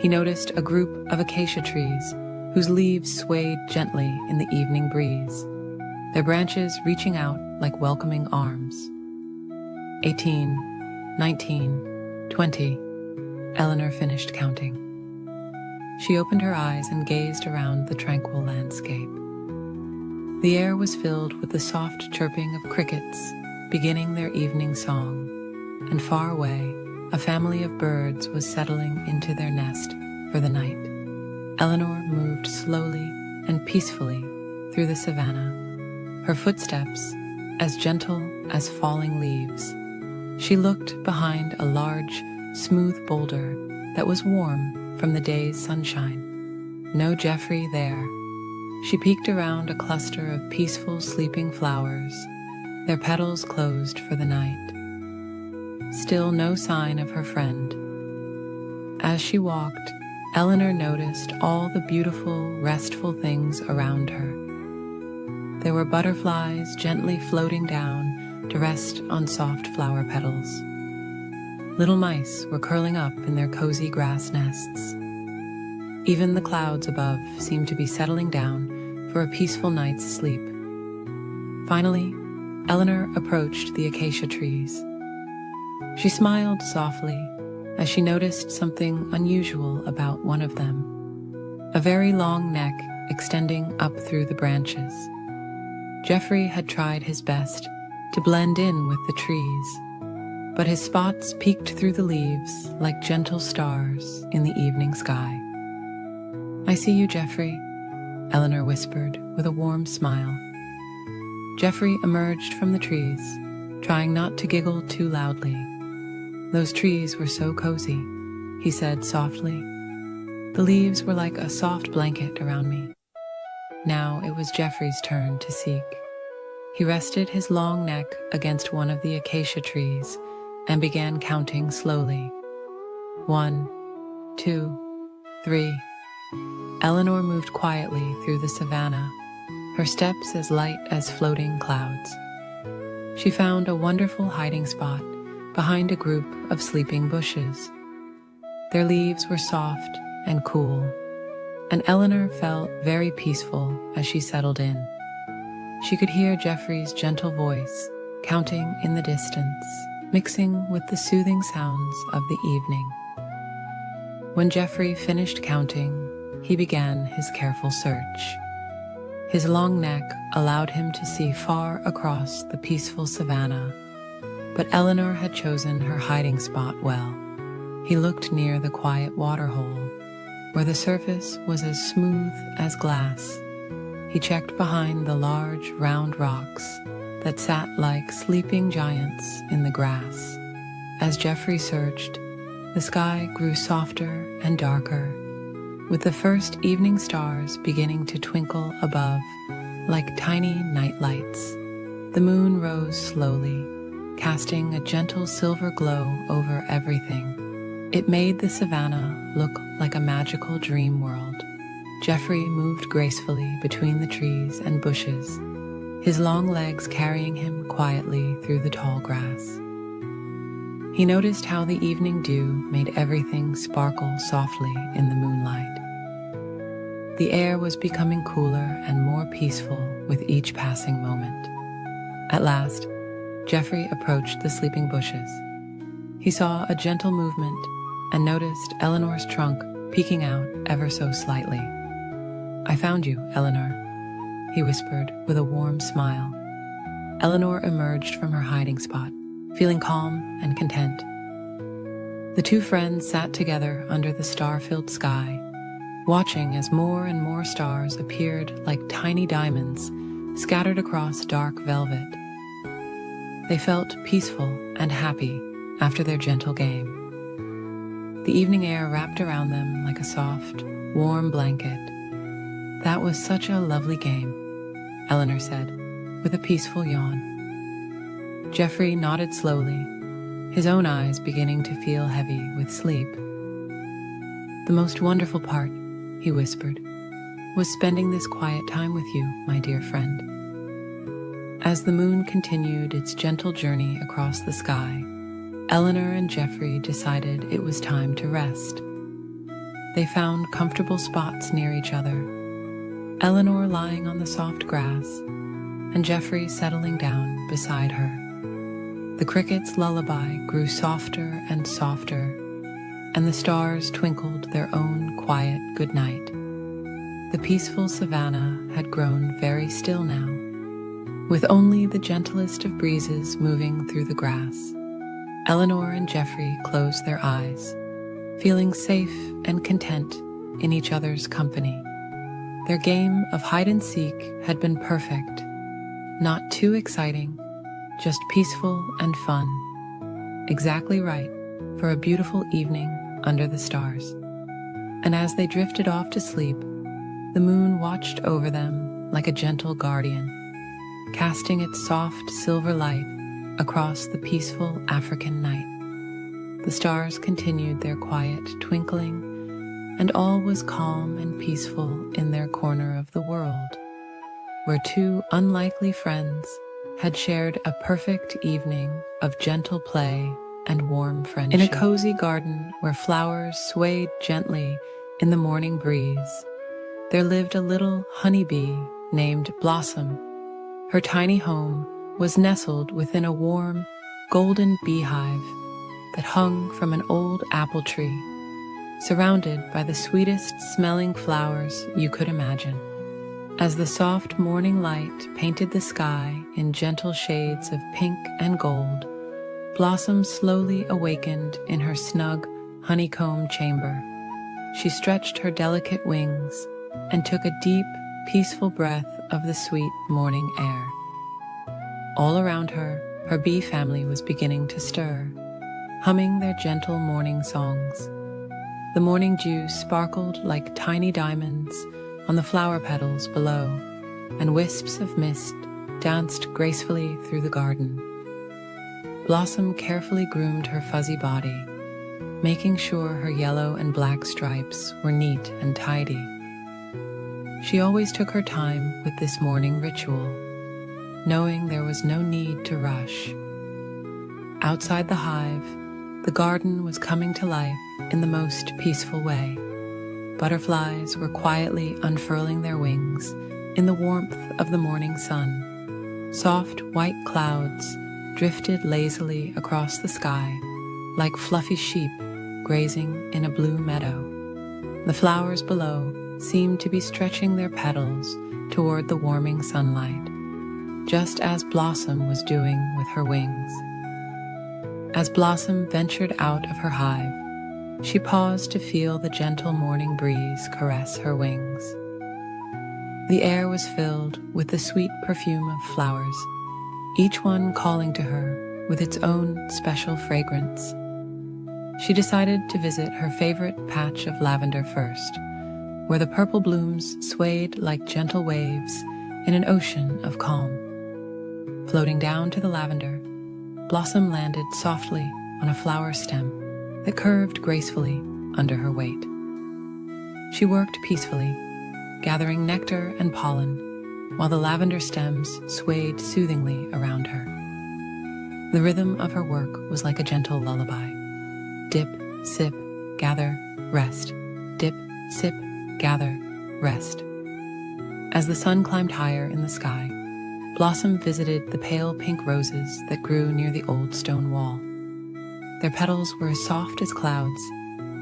Speaker 1: He noticed a group of acacia trees whose leaves swayed gently in the evening breeze, their branches reaching out like welcoming arms. 18, 19, 20. Eleanor finished counting. She opened her eyes and gazed around the tranquil landscape. The air was filled with the soft chirping of crickets beginning their evening song, and far away, a family of birds was settling into their nest for the night. Eleanor moved slowly and peacefully through the savannah, her footsteps as gentle as falling leaves. She looked behind a large, smooth boulder that was warm from the day's sunshine. No Geoffrey there. She peeked around a cluster of peaceful sleeping flowers, their petals closed for the night. Still no sign of her friend. As she walked, Eleanor noticed all the beautiful, restful things around her. There were butterflies gently floating down to rest on soft flower petals. Little mice were curling up in their cozy grass nests. Even the clouds above seemed to be settling down for a peaceful night's sleep. Finally, Eleanor approached the acacia trees. She smiled softly as she noticed something unusual about one of them, a very long neck extending up through the branches. Geoffrey had tried his best to blend in with the trees, but his spots peeked through the leaves like gentle stars in the evening sky. "I see you, Geoffrey," Eleanor whispered with a warm smile. Geoffrey emerged from the trees, trying not to giggle too loudly. "Those trees were so cozy," he said softly. "The leaves were like a soft blanket around me." Now it was Geoffrey's turn to seek. He rested his long neck against one of the acacia trees and began counting slowly. 1, 2, 3. Eleanor moved quietly through the savannah, her steps as light as floating clouds. She found a wonderful hiding spot behind a group of sleeping bushes. Their leaves were soft and cool, and Eleanor felt very peaceful as she settled in. She could hear Geoffrey's gentle voice counting in the distance, mixing with the soothing sounds of the evening. When Geoffrey finished counting, he began his careful search. His long neck allowed him to see far across the peaceful savannah, but Eleanor had chosen her hiding spot well. He looked near the quiet waterhole, where the surface was as smooth as glass. He checked behind the large, round rocks that sat like sleeping giants in the grass. As Geoffrey searched, the sky grew softer and darker, with the first evening stars beginning to twinkle above like tiny night lights. The moon rose slowly, casting a gentle silver glow over everything. It made the savannah look like a magical dream world. Geoffrey moved gracefully between the trees and bushes, his long legs carrying him quietly through the tall grass. He noticed how the evening dew made everything sparkle softly in the moonlight. The air was becoming cooler and more peaceful with each passing moment. At last, Geoffrey approached the sleeping bushes. He saw a gentle movement and noticed Eleanor's trunk peeking out ever so slightly. "I found you, Eleanor," he whispered with a warm smile. Eleanor emerged from her hiding spot, feeling calm and content. The two friends sat together under the star-filled sky, watching as more and more stars appeared like tiny diamonds scattered across dark velvet. They felt peaceful and happy after their gentle game. The evening air wrapped around them like a soft, warm blanket. "That was such a lovely game," Eleanor said, with a peaceful yawn. Geoffrey nodded slowly, his own eyes beginning to feel heavy with sleep. "The most wonderful part," he whispered, "was spending this quiet time with you, my dear friend." As the moon continued its gentle journey across the sky, Eleanor and Geoffrey decided it was time to rest. They found comfortable spots near each other, Eleanor lying on the soft grass, and Geoffrey settling down beside her. The crickets' lullaby grew softer and softer, and the stars twinkled their own quiet goodnight. The peaceful savannah had grown very still now, with only the gentlest of breezes moving through the grass. Eleanor and Geoffrey closed their eyes, feeling safe and content in each other's company. Their game of hide-and-seek had been perfect, not too exciting, just peaceful and fun. Exactly right for a beautiful evening under the stars. And as they drifted off to sleep, the moon watched over them like a gentle guardian, casting its soft silver light across the peaceful African night. The stars continued their quiet twinkling, and all was calm and peaceful in their corner of the world, where two unlikely friends had shared a perfect evening of gentle play and warm friendship. In a cozy garden where flowers swayed gently in the morning breeze, there lived a little honeybee named Blossom. Her tiny home was nestled within a warm, golden beehive that hung from an old apple tree, surrounded by the sweetest smelling flowers you could imagine. As the soft morning light painted the sky in gentle shades of pink and gold, Blossom slowly awakened in her snug honeycomb chamber. She stretched her delicate wings and took a deep, peaceful breath of the sweet morning air. All around her, her bee family was beginning to stir, humming their gentle morning songs. The morning dew sparkled like tiny diamonds on the flower petals below, and wisps of mist danced gracefully through the garden. Blossom carefully groomed her fuzzy body, making sure her yellow and black stripes were neat and tidy. She always took her time with this morning ritual, knowing there was no need to rush. Outside the hive, the garden was coming to life in the most peaceful way. Butterflies were quietly unfurling their wings in the warmth of the morning sun. Soft white clouds drifted lazily across the sky like fluffy sheep grazing in a blue meadow. The flowers below seemed to be stretching their petals toward the warming sunlight, just as Blossom was doing with her wings. As Blossom ventured out of her hive, she paused to feel the gentle morning breeze caress her wings. The air was filled with the sweet perfume of flowers, each one calling to her with its own special fragrance. She decided to visit her favorite patch of lavender first, where the purple blooms swayed like gentle waves in an ocean of calm. Floating down to the lavender, Blossom landed softly on a flower stem that curved gracefully under her weight. She worked peacefully, gathering nectar and pollen, while the lavender stems swayed soothingly around her. The rhythm of her work was like a gentle lullaby. Dip, sip, gather, rest. Dip, sip, gather, rest. As the sun climbed higher in the sky, Blossom visited the pale pink roses that grew near the old stone wall. Their petals were as soft as clouds,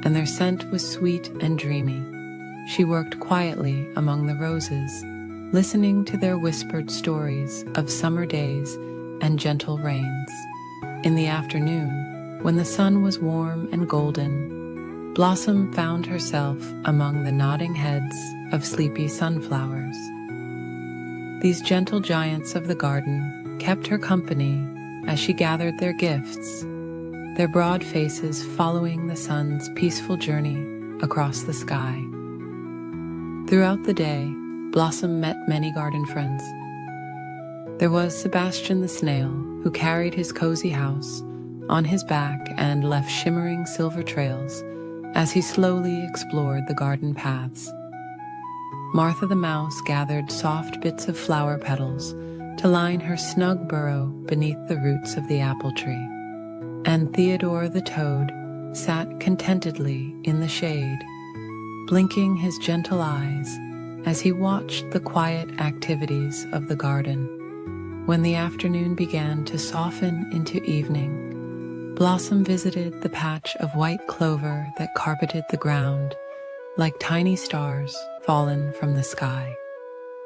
Speaker 1: and their scent was sweet and dreamy. She worked quietly among the roses, listening to their whispered stories of summer days and gentle rains. In the afternoon, when the sun was warm and golden, Blossom found herself among the nodding heads of sleepy sunflowers. These gentle giants of the garden kept her company as she gathered their gifts, their broad faces following the sun's peaceful journey across the sky. Throughout the day, Blossom met many garden friends. There was Sebastian the snail, who carried his cozy house on his back and left shimmering silver trails as he slowly explored the garden paths. Martha the mouse gathered soft bits of flower petals to line her snug burrow beneath the roots of the apple tree. And Theodore the toad sat contentedly in the shade, blinking his gentle eyes as he watched the quiet activities of the garden. When the afternoon began to soften into evening, Blossom visited the patch of white clover that carpeted the ground like tiny stars fallen from the sky.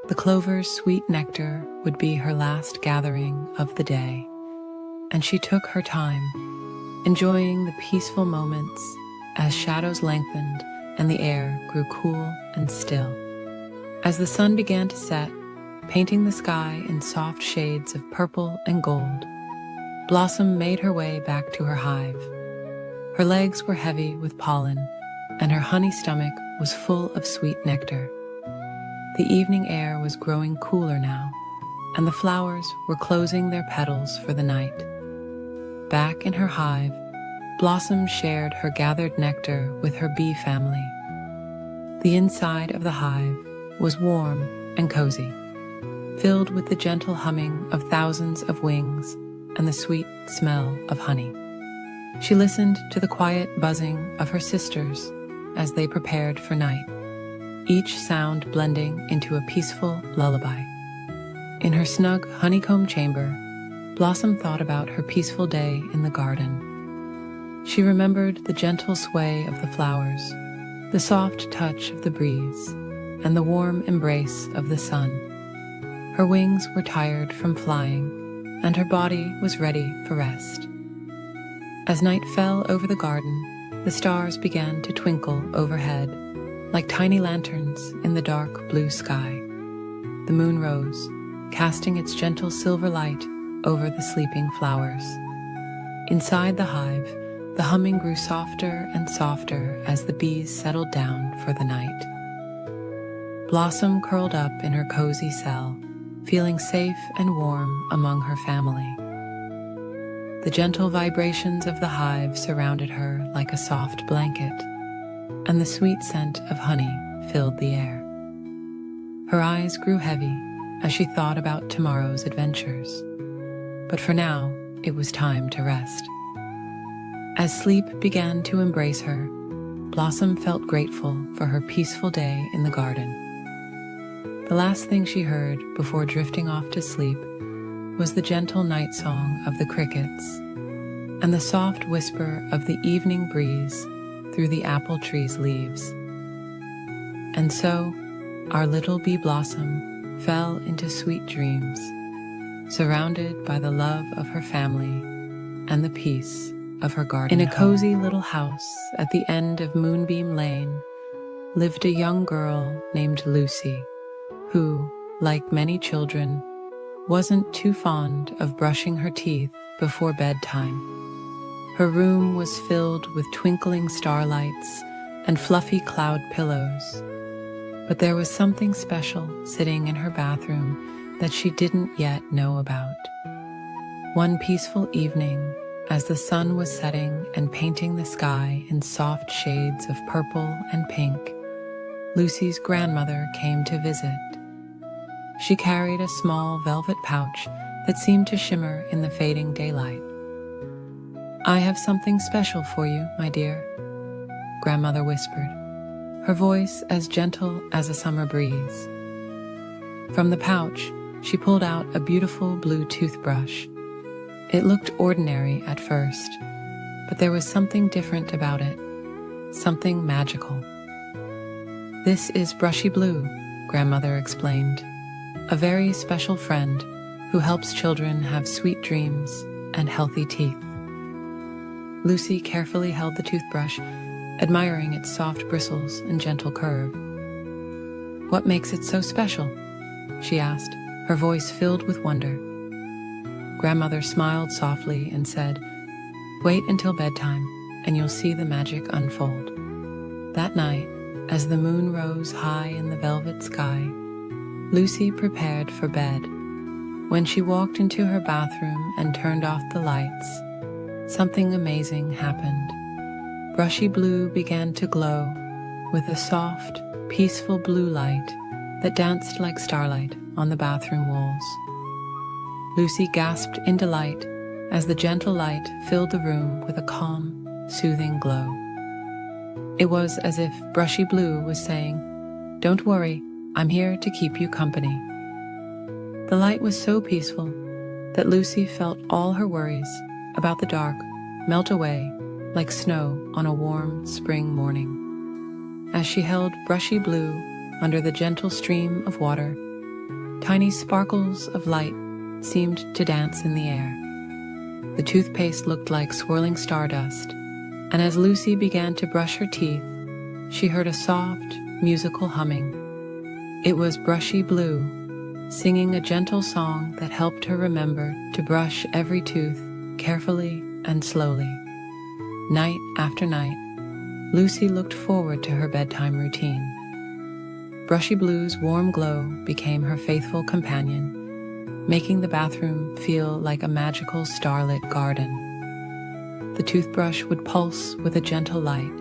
Speaker 1: The clover's sweet nectar would be her last gathering of the day, and she took her time, enjoying the peaceful moments as shadows lengthened and the air grew cool and still. As the sun began to set, painting the sky in soft shades of purple and gold, Blossom made her way back to her hive. Her legs were heavy with pollen, and her honey stomach was full of sweet nectar. The evening air was growing cooler now, and the flowers were closing their petals for the night. Back in her hive, Blossom shared her gathered nectar with her bee family. The inside of the hive was warm and cozy, filled with the gentle humming of thousands of wings and the sweet smell of honey. She listened to the quiet buzzing of her sisters as they prepared for night, each sound blending into a peaceful lullaby. In her snug honeycomb chamber, Blossom thought about her peaceful day in the garden. She remembered the gentle sway of the flowers, the soft touch of the breeze, and the warm embrace of the sun. Her wings were tired from flying, and her body was ready for rest. As night fell over the garden, the stars began to twinkle overhead, like tiny lanterns in the dark blue sky. The moon rose, casting its gentle silver light over the sleeping flowers. Inside the hive, the humming grew softer and softer as the bees settled down for the night. Blossom curled up in her cozy cell, feeling safe and warm among her family. The gentle vibrations of the hive surrounded her like a soft blanket, and the sweet scent of honey filled the air. Her eyes grew heavy as she thought about tomorrow's adventures, but for now, it was time to rest. As sleep began to embrace her, Blossom felt grateful for her peaceful day in the garden. The last thing she heard before drifting off to sleep was the gentle night song of the crickets and the soft whisper of the evening breeze through the apple tree's leaves. And so, our little bee Blossom fell into sweet dreams, surrounded by the love of her family and the peace of her garden. In a cozy little house at the end of Moonbeam Lane lived a young girl named Lucy, who, like many children, wasn't too fond of brushing her teeth before bedtime. Her room was filled with twinkling starlights and fluffy cloud pillows, but there was something special sitting in her bathroom that she didn't yet know about. One peaceful evening, as the sun was setting and painting the sky in soft shades of purple and pink, Lucy's grandmother came to visit. She carried a small velvet pouch that seemed to shimmer in the fading daylight. "I have something special for you, my dear," Grandmother whispered, her voice as gentle as a summer breeze. From the pouch, she pulled out a beautiful blue toothbrush. It looked ordinary at first, but there was something different about it, something magical. "This is Brushy Blue," Grandmother explained, "a very special friend who helps children have sweet dreams and healthy teeth." Lucy carefully held the toothbrush, admiring its soft bristles and gentle curve. "What makes it so special?" she asked, her voice filled with wonder. Grandmother smiled softly and said, "Wait until bedtime, and you'll see the magic unfold." That night, as the moon rose high in the velvet sky, Lucy prepared for bed. When she walked into her bathroom and turned off the lights, something amazing happened. Brushy Blue began to glow with a soft, peaceful blue light that danced like starlight on the bathroom walls. Lucy gasped in delight as the gentle light filled the room with a calm, soothing glow. It was as if Brushy Blue was saying, "Don't worry, I'm here to keep you company." The light was so peaceful that Lucy felt all her worries about the dark melt away like snow on a warm spring morning. As she held Brushy Blue under the gentle stream of water, tiny sparkles of light seemed to dance in the air. The toothpaste looked like swirling stardust, and as Lucy began to brush her teeth, she heard a soft, musical humming. It was Brushy Blue, singing a gentle song that helped her remember to brush every tooth carefully and slowly. Night after night, Lucy looked forward to her bedtime routine. Brushy Blue's warm glow became her faithful companion, making the bathroom feel like a magical starlit garden. The toothbrush would pulse with a gentle light,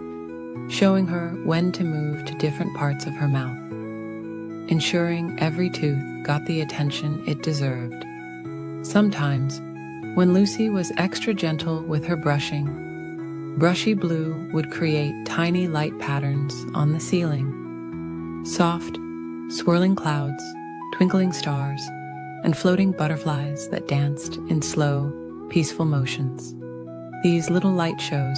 Speaker 1: showing her when to move to different parts of her mouth, ensuring every tooth got the attention it deserved. Sometimes, when Lucy was extra gentle with her brushing, Brushy Blue would create tiny light patterns on the ceiling. Soft, swirling clouds, twinkling stars, and floating butterflies that danced in slow, peaceful motions. These little light shows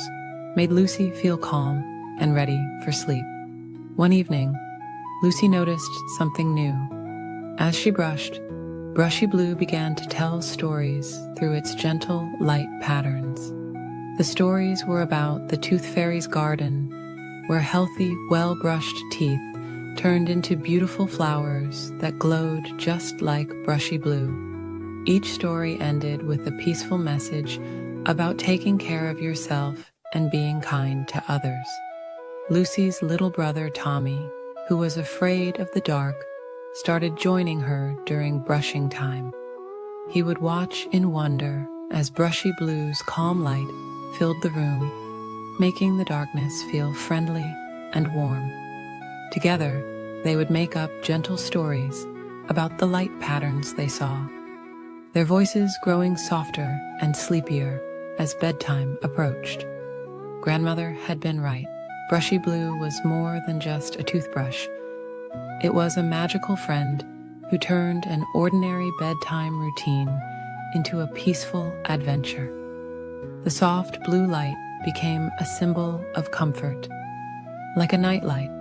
Speaker 1: made Lucy feel calm and ready for sleep. One evening, Lucy noticed something new. As she brushed, Brushy Blue began to tell stories through its gentle, light patterns. The stories were about the Tooth Fairy's garden, where healthy, well-brushed teeth turned into beautiful flowers that glowed just like Brushy Blue. Each story ended with a peaceful message about taking care of yourself and being kind to others. Lucy's little brother Tommy, who was afraid of the dark, started joining her during brushing time. He would watch in wonder as Brushy Blue's calm light filled the room, making the darkness feel friendly and warm. Together, they would make up gentle stories about the light patterns they saw, their voices growing softer and sleepier as bedtime approached. Grandmother had been right. Brushy Blue was more than just a toothbrush. It was a magical friend who turned an ordinary bedtime routine into a peaceful adventure. The soft blue light became a symbol of comfort, like a nightlight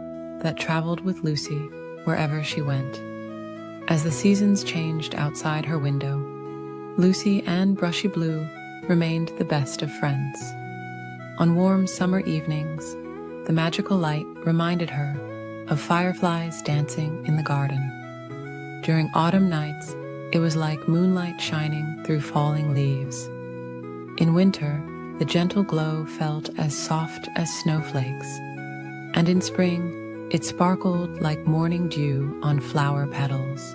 Speaker 1: that traveled with Lucy wherever she went. As the seasons changed outside her window, Lucy and Brushy Blue remained the best of friends. On warm summer evenings, the magical light reminded her of fireflies dancing in the garden. During autumn nights, it was like moonlight shining through falling leaves. In winter, the gentle glow felt as soft as snowflakes, and in spring, it sparkled like morning dew on flower petals.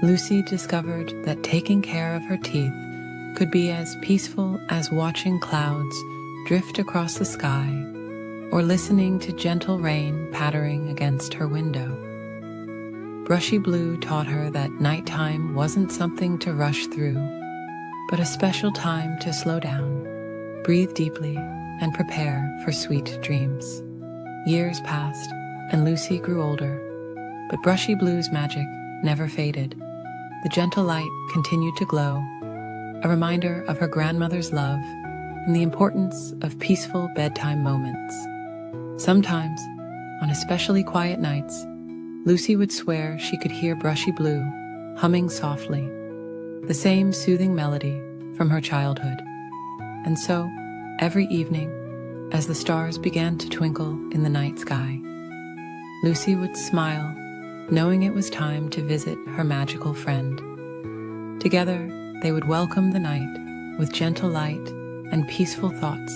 Speaker 1: Lucy discovered that taking care of her teeth could be as peaceful as watching clouds drift across the sky or listening to gentle rain pattering against her window. Brushy Blue taught her that nighttime wasn't something to rush through, but a special time to slow down, breathe deeply, and prepare for sweet dreams. Years passed, and Lucy grew older, but Brushy Blue's magic never faded. The gentle light continued to glow, a reminder of her grandmother's love and the importance of peaceful bedtime moments. Sometimes, on especially quiet nights, Lucy would swear she could hear Brushy Blue humming softly, the same soothing melody from her childhood. And so, every evening, as the stars began to twinkle in the night sky, Lucy would smile, knowing it was time to visit her magical friend. Together, they would welcome the night with gentle light and peaceful thoughts,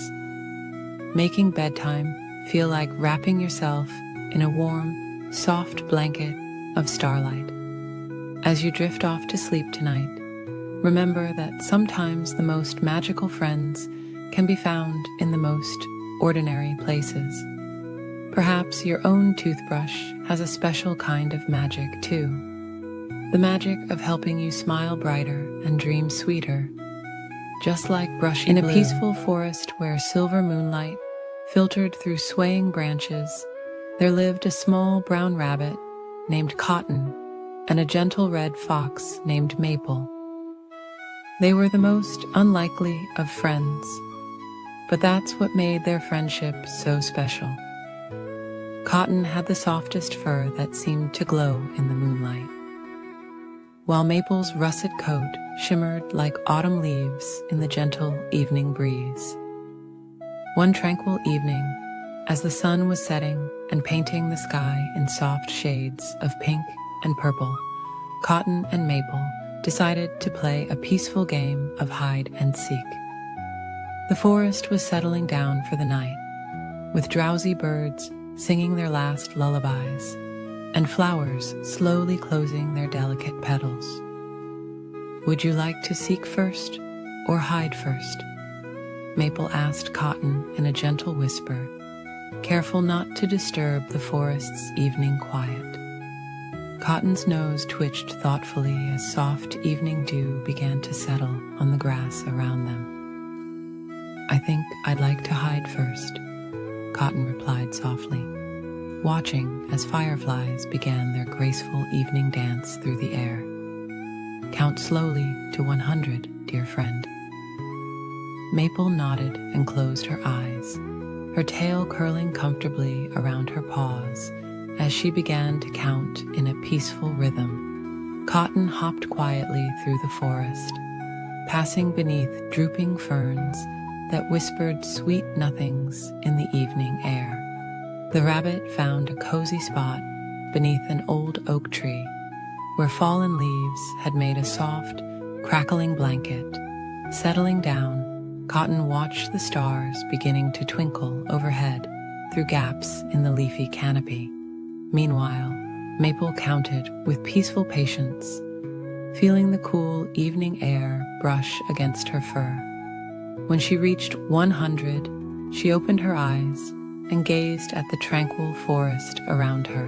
Speaker 1: making bedtime feel like wrapping yourself in a warm, soft blanket of starlight. As you drift off to sleep tonight, remember that sometimes the most magical friends can be found in the most ordinary places. Perhaps your own toothbrush has a special kind of magic too. The magic of helping you smile brighter and dream sweeter, just like Brushy Blue. In a peaceful forest where silver moonlight filtered through swaying branches, there lived a small brown rabbit named Cotton and a gentle red fox named Maple. They were the most unlikely of friends, but that's what made their friendship so special. Cotton had the softest fur that seemed to glow in the moonlight, while Maple's russet coat shimmered like autumn leaves in the gentle evening breeze. One tranquil evening, As the sun was setting and painting the sky in soft shades of pink and purple, Cotton and Maple decided to play a peaceful game of hide and seek. The forest was settling down for the night, with drowsy birds singing their last lullabies and flowers slowly closing their delicate petals. "Would you like to seek first or hide first?" Maple asked Cotton in a gentle whisper, careful not to disturb the forest's evening quiet. Cotton's nose twitched thoughtfully as soft evening dew began to settle on the grass around them. "I think I'd like to hide first," Cotton replied softly, watching as fireflies began their graceful evening dance through the air. "Count slowly to 100, dear friend." Maple nodded and closed her eyes, her tail curling comfortably around her paws as she began to count in a peaceful rhythm. Cotton hopped quietly through the forest, passing beneath drooping ferns that whispered sweet nothings in the evening air. The rabbit found a cozy spot beneath an old oak tree, where fallen leaves had made a soft, crackling blanket. Settling down, Cotton watched the stars beginning to twinkle overhead through gaps in the leafy canopy. Meanwhile, Maple counted with peaceful patience, feeling the cool evening air brush against her fur. When she reached 100, she opened her eyes and gazed at the tranquil forest around her.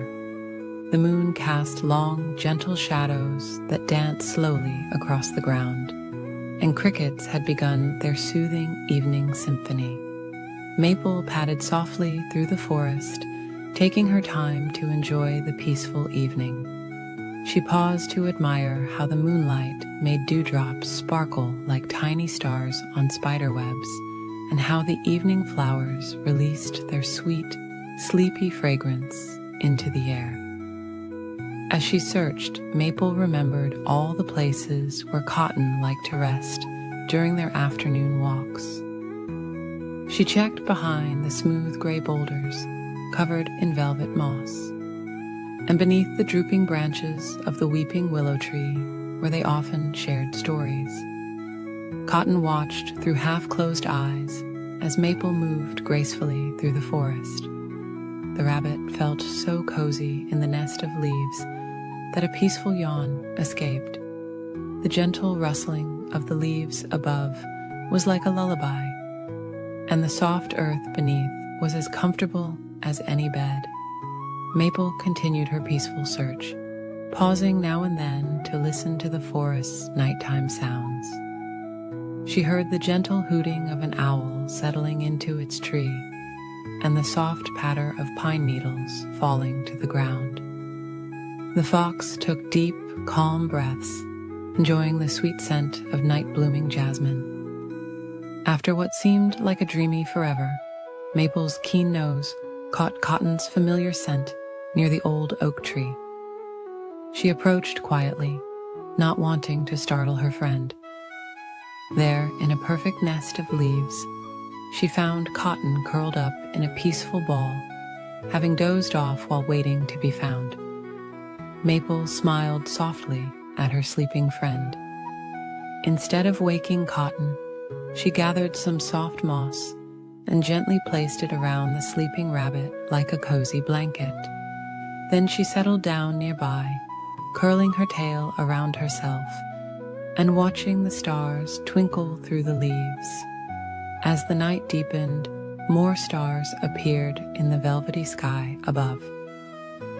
Speaker 1: The moon cast long, gentle shadows that danced slowly across the ground, and crickets had begun their soothing evening symphony. Maple padded softly through the forest, taking her time to enjoy the peaceful evening. She paused to admire how the moonlight made dewdrops sparkle like tiny stars on spiderwebs, and how the evening flowers released their sweet, sleepy fragrance into the air. As she searched, Maple remembered all the places where Cotton liked to rest during their afternoon walks. She checked behind the smooth gray boulders covered in velvet moss, and beneath the drooping branches of the weeping willow tree where they often shared stories. Cotton watched through half-closed eyes as Maple moved gracefully through the forest. The rabbit felt so cozy in the nest of leaves that a peaceful yawn escaped. The gentle rustling of the leaves above was like a lullaby, and the soft earth beneath was as comfortable as any bed. Maple continued her peaceful search, pausing now and then to listen to the forest's nighttime sounds. She heard the gentle hooting of an owl settling into its tree, and the soft patter of pine needles falling to the ground. The fox took deep, calm breaths, enjoying the sweet scent of night-blooming jasmine. After what seemed like a dreamy forever, Maple's keen nose caught Cotton's familiar scent near the old oak tree. She approached quietly, not wanting to startle her friend. There, in a perfect nest of leaves, she found Cotton curled up in a peaceful ball, having dozed off while waiting to be found. Maple smiled softly at her sleeping friend. Instead of waking Cotton, she gathered some soft moss and gently placed it around the sleeping rabbit like a cozy blanket. Then she settled down nearby, curling her tail around herself and watching the stars twinkle through the leaves. As the night deepened, more stars appeared in the velvety sky above.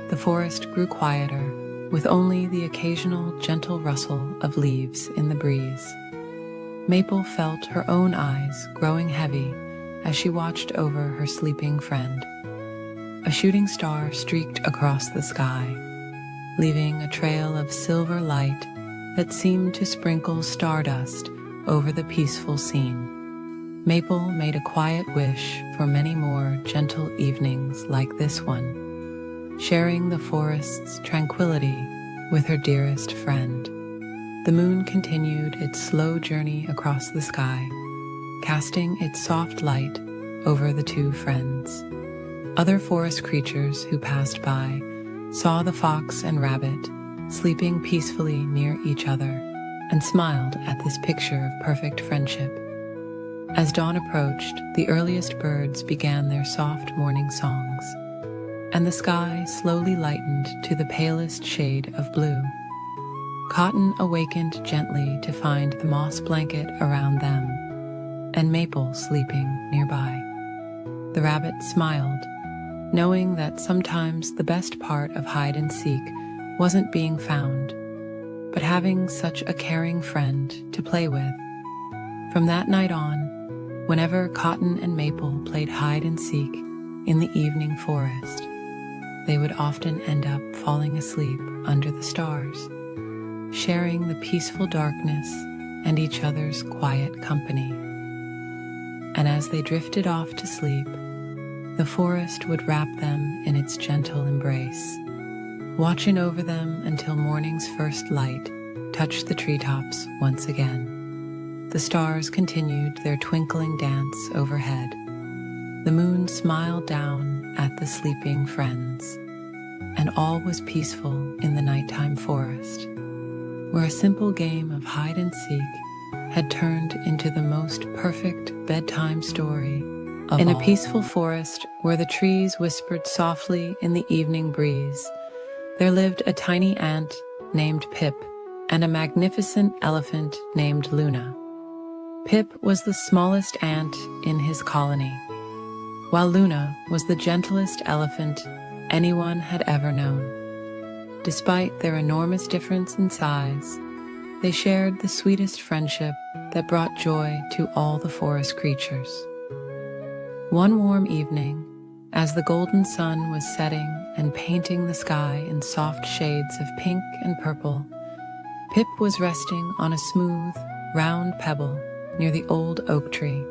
Speaker 1: The forest grew quieter, with only the occasional gentle rustle of leaves in the breeze. Maple felt her own eyes growing heavy as she watched over her sleeping friend. A shooting star streaked across the sky, leaving a trail of silver light that seemed to sprinkle stardust over the peaceful scene. Maple made a quiet wish for many more gentle evenings like this one, sharing the forest's tranquility with her dearest friend. The moon continued its slow journey across the sky, casting its soft light over the two friends. Other forest creatures who passed by saw the fox and rabbit sleeping peacefully near each other and smiled at this picture of perfect friendship. As dawn approached, the earliest birds began their soft morning songs, and the sky slowly lightened to the palest shade of blue. Cotton awakened gently to find the moss blanket around them, and Maple sleeping nearby. The rabbit smiled, knowing that sometimes the best part of hide and seek wasn't being found, but having such a caring friend to play with. From that night on, whenever Cotton and Maple played hide and seek in the evening forest, they would often end up falling asleep under the stars, sharing the peaceful darkness and each other's quiet company. And as they drifted off to sleep, the forest would wrap them in its gentle embrace, watching over them until morning's first light touched the treetops once again. The stars continued their twinkling dance overhead. The moon smiled down at the sleeping friends, and all was peaceful in the nighttime forest, where a simple game of hide and seek had turned into the most perfect bedtime story of all. In a peaceful forest where the trees whispered softly in the evening breeze, there lived a tiny ant named Pip and a magnificent elephant named Luna. Pip was the smallest ant in his colony, while Luna was the gentlest elephant anyone had ever known. Despite their enormous difference in size, they shared the sweetest friendship that brought joy to all the forest creatures. One warm evening, as the golden sun was setting and painting the sky in soft shades of pink and purple, Pip was resting on a smooth, round pebble near the old oak tree.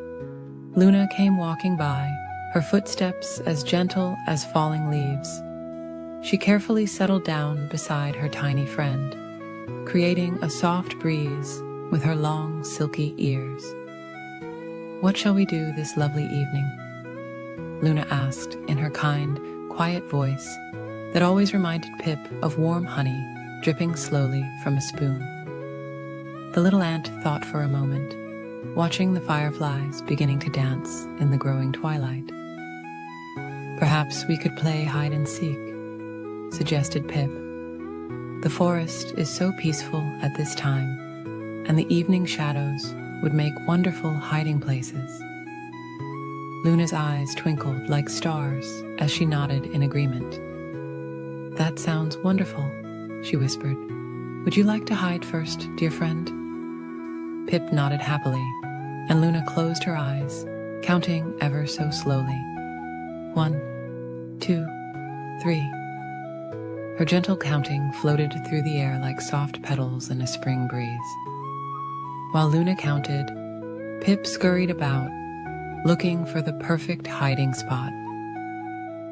Speaker 1: Luna came walking by, her footsteps as gentle as falling leaves. She carefully settled down beside her tiny friend, creating a soft breeze with her long, silky ears. "What shall we do this lovely evening?" Luna asked in her kind, quiet voice that always reminded Pip of warm honey dripping slowly from a spoon. The little ant thought for a moment, watching the fireflies beginning to dance in the growing twilight. "Perhaps we could play hide and seek," suggested Pip. "The forest is so peaceful at this time, and the evening shadows would make wonderful hiding places." Luna's eyes twinkled like stars as she nodded in agreement. "That sounds wonderful," she whispered. "Would you like to hide first, dear friend?" Pip nodded happily, and Luna closed her eyes, counting ever so slowly. 1, 2, 3. Her gentle counting floated through the air like soft petals in a spring breeze. While Luna counted, Pip scurried about, looking for the perfect hiding spot.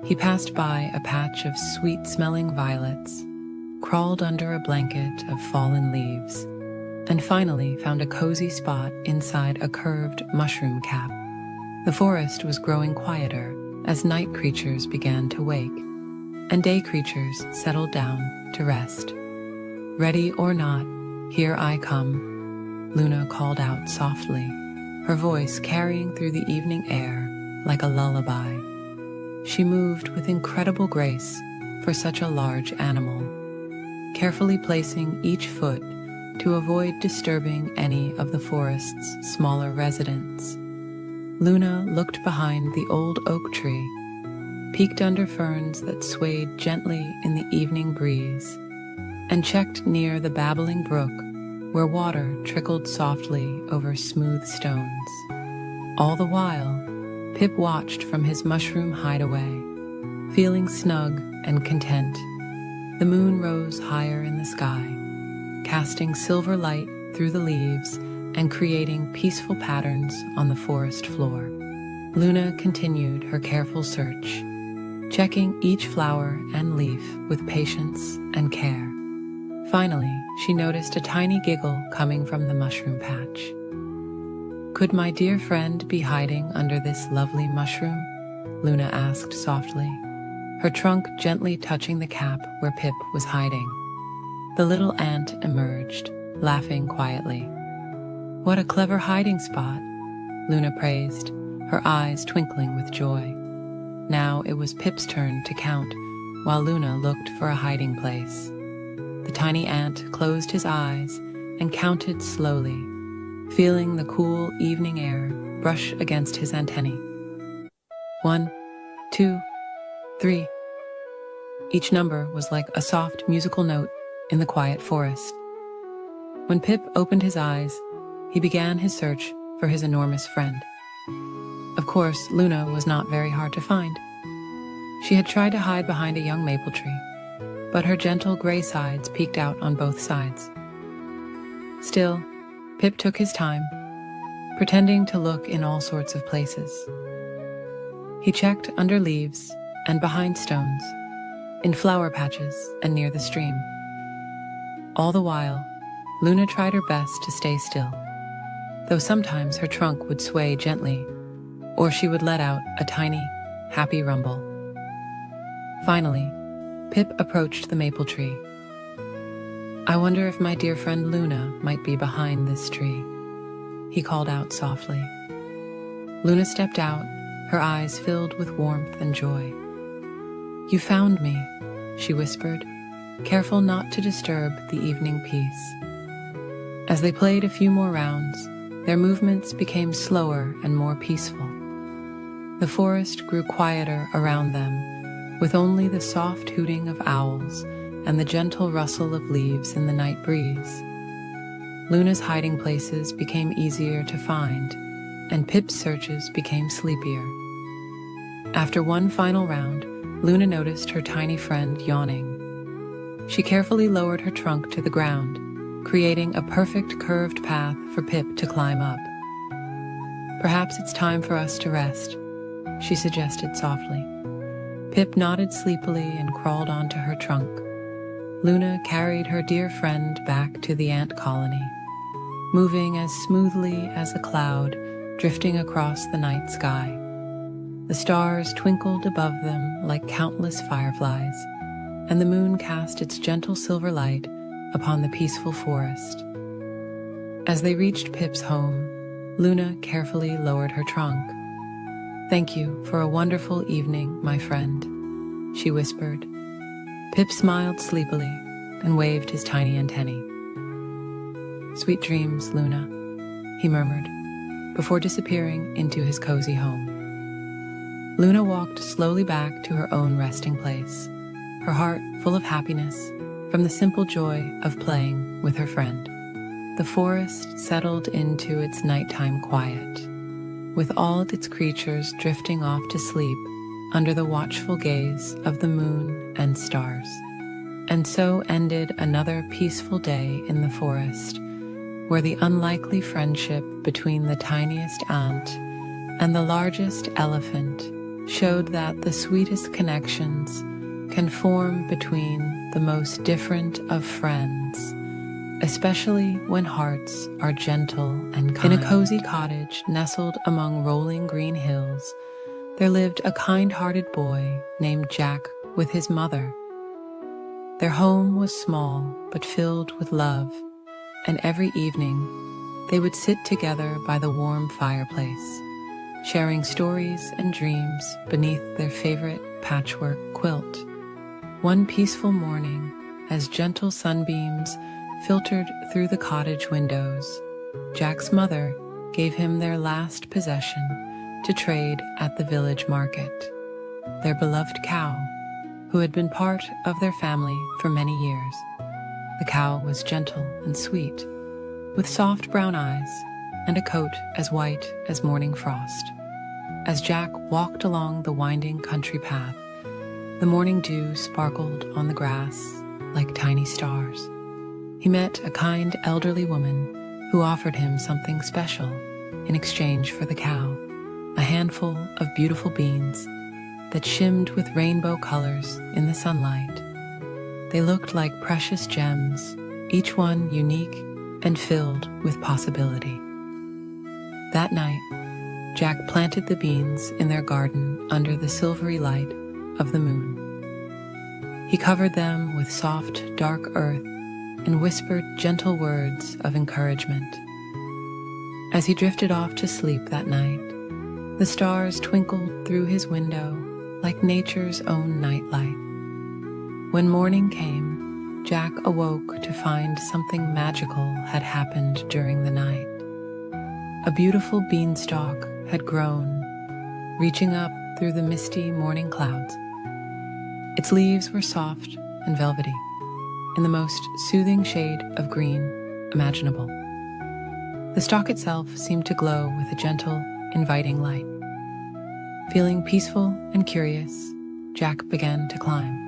Speaker 1: He passed by a patch of sweet-smelling violets, crawled under a blanket of fallen leaves, and finally found a cozy spot inside a curved mushroom cap. The forest was growing quieter as night creatures began to wake, and day creatures settled down to rest. "Ready or not, here I come," Luna called out softly, her voice carrying through the evening air like a lullaby. She moved with incredible grace for such a large animal, carefully placing each foot to avoid disturbing any of the forest's smaller residents. Luna looked behind the old oak tree, peeked under ferns that swayed gently in the evening breeze, and checked near the babbling brook where water trickled softly over smooth stones. All the while, Pip watched from his mushroom hideaway, feeling snug and content. The moon rose higher in the sky, casting silver light through the leaves and creating peaceful patterns on the forest floor. Luna continued her careful search, checking each flower and leaf with patience and care. Finally, she noticed a tiny giggle coming from the mushroom patch. "Could my dear friend be hiding under this lovely mushroom?" Luna asked softly, her trunk gently touching the cap where Pip was hiding. The little ant emerged, laughing quietly. "What a clever hiding spot," Luna praised, her eyes twinkling with joy. Now it was Pip's turn to count, while Luna looked for a hiding place. The tiny ant closed his eyes and counted slowly, feeling the cool evening air brush against his antennae. 1, 2, 3. Each number was like a soft musical note in the quiet forest. When Pip opened his eyes, he began his search for his enormous friend. Of course, Luna was not very hard to find. She had tried to hide behind a young maple tree, but her gentle gray sides peeked out on both sides. Still, Pip took his time, pretending to look in all sorts of places. He checked under leaves and behind stones, in flower patches and near the stream. All the while, Luna tried her best to stay still, though sometimes her trunk would sway gently, or she would let out a tiny, happy rumble. Finally, Pip approached the maple tree. "I wonder if my dear friend Luna might be behind this tree," he called out softly. Luna stepped out, her eyes filled with warmth and joy. "You found me," she whispered, careful not to disturb the evening peace. As they played a few more rounds, their movements became slower and more peaceful. The forest grew quieter around them, with only the soft hooting of owls and the gentle rustle of leaves in the night breeze. Luna's hiding places became easier to find, and Pip's searches became sleepier. After one final round, Luna noticed her tiny friend yawning. She carefully lowered her trunk to the ground, creating a perfect curved path for Pip to climb up. "Perhaps it's time for us to rest," she suggested softly. Pip nodded sleepily and crawled onto her trunk. Luna carried her dear friend back to the ant colony, moving as smoothly as a cloud drifting across the night sky. The stars twinkled above them like countless fireflies, and the moon cast its gentle silver light upon the peaceful forest. As they reached Pip's home, Luna carefully lowered her trunk. "Thank you for a wonderful evening, my friend," she whispered. Pip smiled sleepily and waved his tiny antennae. "Sweet dreams, Luna," he murmured, before disappearing into his cozy home. Luna walked slowly back to her own resting place, her heart full of happiness from the simple joy of playing with her friend. The forest settled into its nighttime quiet, with all its creatures drifting off to sleep under the watchful gaze of the moon and stars. And so ended another peaceful day in the forest, where the unlikely friendship between the tiniest ant and the largest elephant showed that the sweetest connections can form between the most different of friends, especially when hearts are gentle and kind. In a cozy cottage nestled among rolling green hills, there lived a kind-hearted boy named Jack with his mother. Their home was small but filled with love, and every evening they would sit together by the warm fireplace, sharing stories and dreams beneath their favorite patchwork quilt. One peaceful morning, as gentle sunbeams filtered through the cottage windows, Jack's mother gave him their last possession to trade at the village market, their beloved cow, who had been part of their family for many years. The cow was gentle and sweet, with soft brown eyes and a coat as white as morning frost. As Jack walked along the winding country path, the morning dew sparkled on the grass like tiny stars. He met a kind elderly woman who offered him something special in exchange for the cow, a handful of beautiful beans that shimmered with rainbow colors in the sunlight. They looked like precious gems, each one unique and filled with possibility. That night, Jack planted the beans in their garden under the silvery light of the moon. He covered them with soft, dark earth and whispered gentle words of encouragement. As he drifted off to sleep that night, the stars twinkled through his window like nature's own nightlight. When morning came, Jack awoke to find something magical had happened during the night. A beautiful beanstalk had grown, reaching up through the misty morning clouds. Its leaves were soft and velvety, in the most soothing shade of green imaginable. The stalk itself seemed to glow with a gentle, inviting light. Feeling peaceful and curious, Jack began to climb.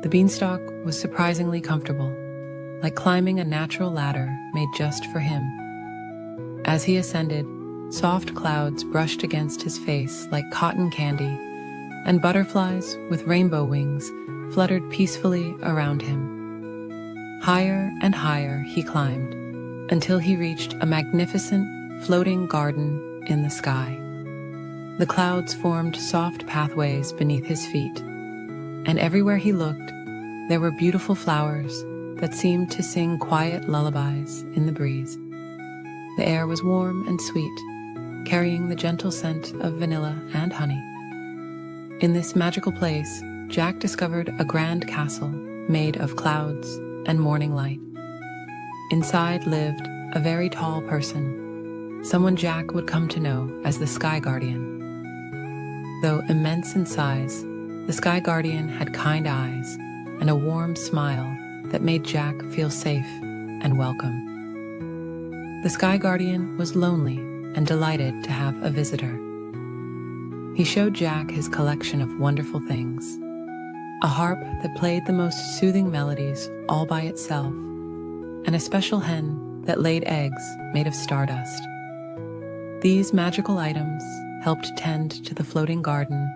Speaker 1: The beanstalk was surprisingly comfortable, like climbing a natural ladder made just for him. As he ascended, soft clouds brushed against his face like cotton candy, and butterflies with rainbow wings fluttered peacefully around him. Higher and higher he climbed, until he reached a magnificent floating garden in the sky. The clouds formed soft pathways beneath his feet, and everywhere he looked, there were beautiful flowers that seemed to sing quiet lullabies in the breeze. The air was warm and sweet, carrying the gentle scent of vanilla and honey. In this magical place, Jack discovered a grand castle made of clouds and morning light. Inside lived a very tall person, someone Jack would come to know as the Sky Guardian. Though immense in size, the Sky Guardian had kind eyes and a warm smile that made Jack feel safe and welcome. The Sky Guardian was lonely and delighted to have a visitor. He showed Jack his collection of wonderful things, a harp that played the most soothing melodies all by itself, and a special hen that laid eggs made of stardust. These magical items helped tend to the floating garden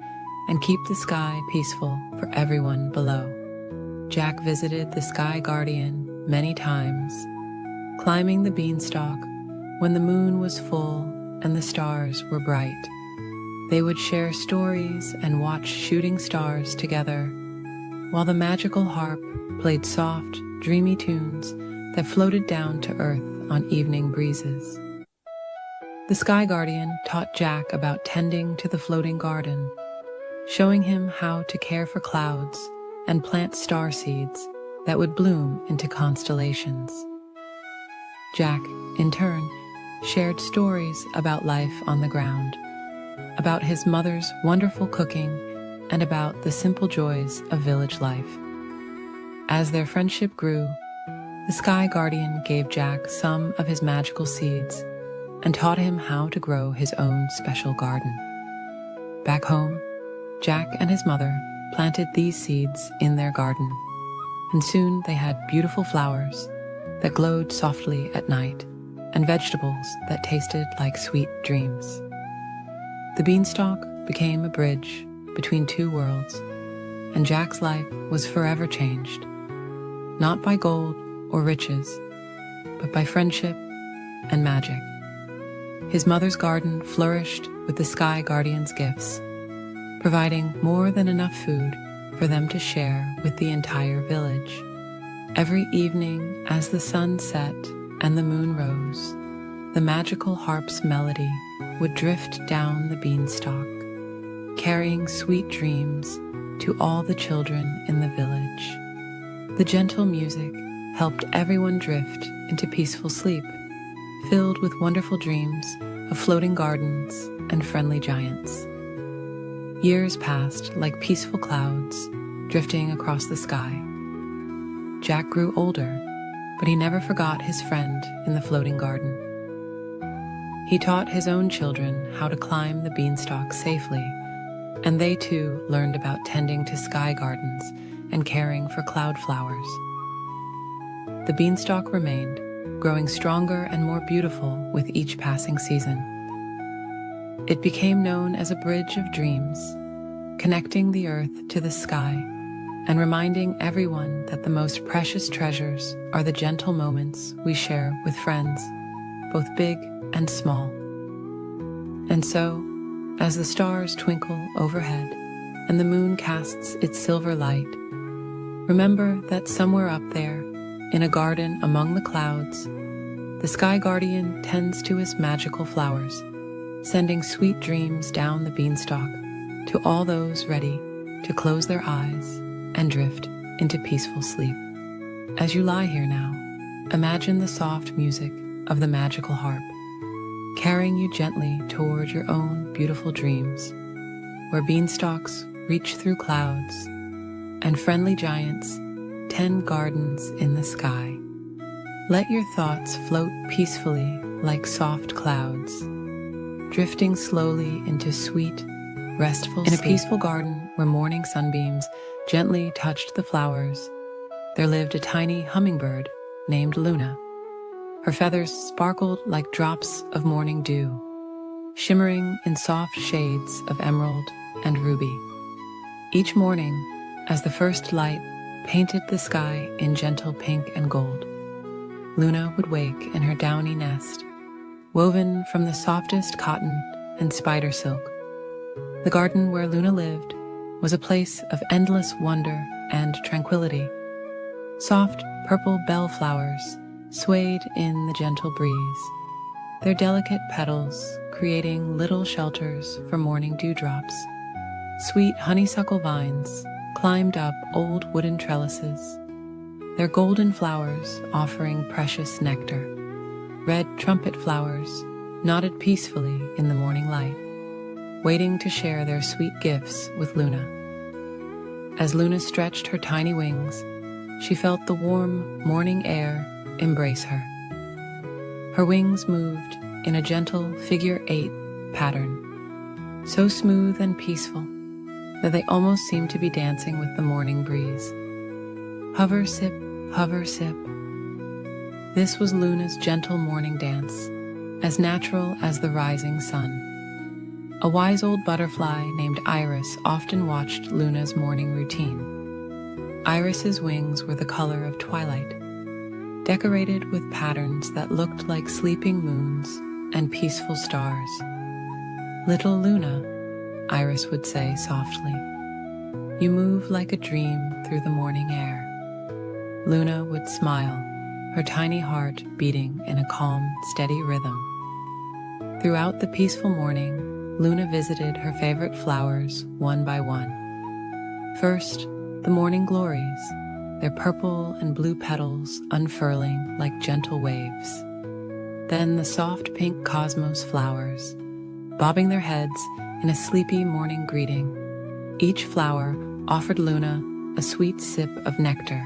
Speaker 1: and keep the sky peaceful for everyone below. Jack visited the Sky Guardian many times, climbing the beanstalk when the moon was full and the stars were bright. They would share stories and watch shooting stars together, while the magical harp played soft, dreamy tunes that floated down to earth on evening breezes. The Sky Guardian taught Jack about tending to the floating garden, showing him how to care for clouds and plant star seeds that would bloom into constellations. Jack, in turn, shared stories about life on the ground, about his mother's wonderful cooking, and about the simple joys of village life. As their friendship grew, the Sky Guardian gave Jack some of his magical seeds and taught him how to grow his own special garden. Back home, Jack and his mother planted these seeds in their garden, and soon they had beautiful flowers that glowed softly at night and vegetables that tasted like sweet dreams. The beanstalk became a bridge between two worlds, and Jack's life was forever changed, not by gold or riches, but by friendship and magic. His mother's garden flourished with the Sky Guardian's gifts, providing more than enough food for them to share with the entire village. Every evening, as the sun set and the moon rose, the magical harp's melody would drift down the beanstalk, carrying sweet dreams to all the children in the village. The gentle music helped everyone drift into peaceful sleep, filled with wonderful dreams of floating gardens and friendly giants. Years passed like peaceful clouds drifting across the sky. Jack grew older, but he never forgot his friend in the floating garden. He taught his own children how to climb the beanstalk safely, and they too learned about tending to sky gardens and caring for cloud flowers. The beanstalk remained, growing stronger and more beautiful with each passing season. It became known as a bridge of dreams, connecting the earth to the sky and reminding everyone that the most precious treasures are the gentle moments we share with friends, both big and small. And so, as the stars twinkle overhead and the moon casts its silver light, remember that somewhere up there, in a garden among the clouds, the Sky Guardian tends to his magical flowers, sending sweet dreams down the beanstalk to all those ready to close their eyes and drift into peaceful sleep. As you lie here now, imagine the soft music of the magical harp, carrying you gently toward your own beautiful dreams, where beanstalks reach through clouds and friendly giants tend gardens in the sky. Let your thoughts float peacefully like soft clouds, drifting slowly into sweet, restful sleep. In a peaceful garden where morning sunbeams gently touched the flowers, there lived a tiny hummingbird named Luna. Her feathers sparkled like drops of morning dew, shimmering in soft shades of emerald and ruby. Each morning, as the first light painted the sky in gentle pink and gold, Luna would wake in her downy nest, woven from the softest cotton and spider silk. The garden where Luna lived was a place of endless wonder and tranquility. Soft purple bellflowers swayed in the gentle breeze, their delicate petals creating little shelters for morning dewdrops. Sweet honeysuckle vines climbed up old wooden trellises, their golden flowers offering precious nectar. Red trumpet flowers nodded peacefully in the morning light, waiting to share their sweet gifts with Luna. As Luna stretched her tiny wings, she felt the warm morning air embrace her. Her wings moved in a gentle figure-8 pattern, so smooth and peaceful that they almost seemed to be dancing with the morning breeze. Hover, sip, hover, sip. This was Luna's gentle morning dance, as natural as the rising sun. A wise old butterfly named Iris often watched Luna's morning routine. Iris's wings were the color of twilight, decorated with patterns that looked like sleeping moons and peaceful stars. "Little Luna," Iris would say softly, "you move like a dream through the morning air." Luna would smile, her tiny heart beating in a calm, steady rhythm. Throughout the peaceful morning, Luna visited her favorite flowers one by one. First, the morning glories, their purple and blue petals unfurling like gentle waves. Then the soft pink cosmos flowers, bobbing their heads in a sleepy morning greeting. Each flower offered Luna a sweet sip of nectar,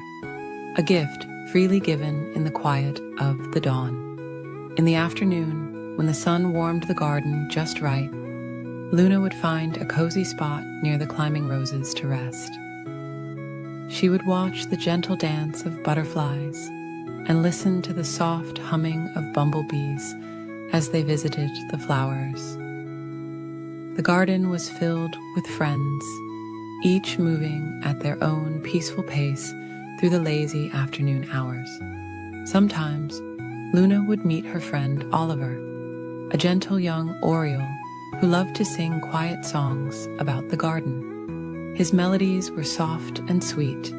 Speaker 1: a gift freely given in the quiet of the dawn. In the afternoon, when the sun warmed the garden just right, Luna would find a cozy spot near the climbing roses to rest. She would watch the gentle dance of butterflies and listen to the soft humming of bumblebees as they visited the flowers. The garden was filled with friends, each moving at their own peaceful pace through the lazy afternoon hours. Sometimes, Luna would meet her friend Oliver, a gentle young oriole who loved to sing quiet songs about the garden. His melodies were soft and sweet,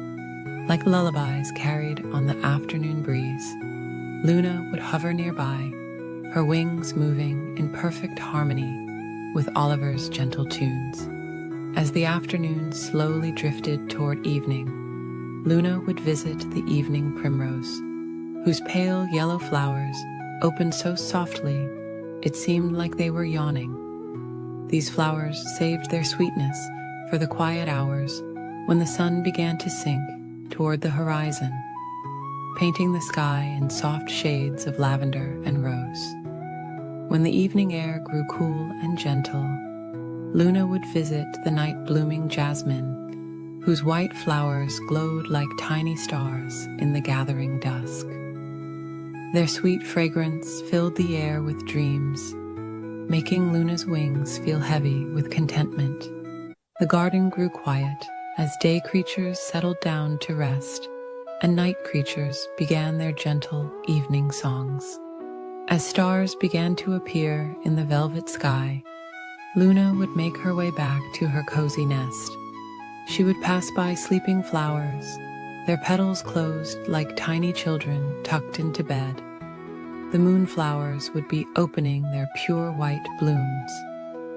Speaker 1: like lullabies carried on the afternoon breeze. Luna would hover nearby, her wings moving in perfect harmony with Oliver's gentle tunes. As the afternoon slowly drifted toward evening, Luna would visit the evening primrose, whose pale yellow flowers opened so softly it seemed like they were yawning. These flowers saved their sweetness for the quiet hours when the sun began to sink toward the horizon, painting the sky in soft shades of lavender and rose. When the evening air grew cool and gentle, Luna would visit the night-blooming jasmine, whose white flowers glowed like tiny stars in the gathering dusk. Their sweet fragrance filled the air with dreams, making Luna's wings feel heavy with contentment. The garden grew quiet as day creatures settled down to rest, and night creatures began their gentle evening songs. As stars began to appear in the velvet sky, Luna would make her way back to her cozy nest. She would pass by sleeping flowers, their petals closed like tiny children tucked into bed. The moonflowers would be opening their pure white blooms,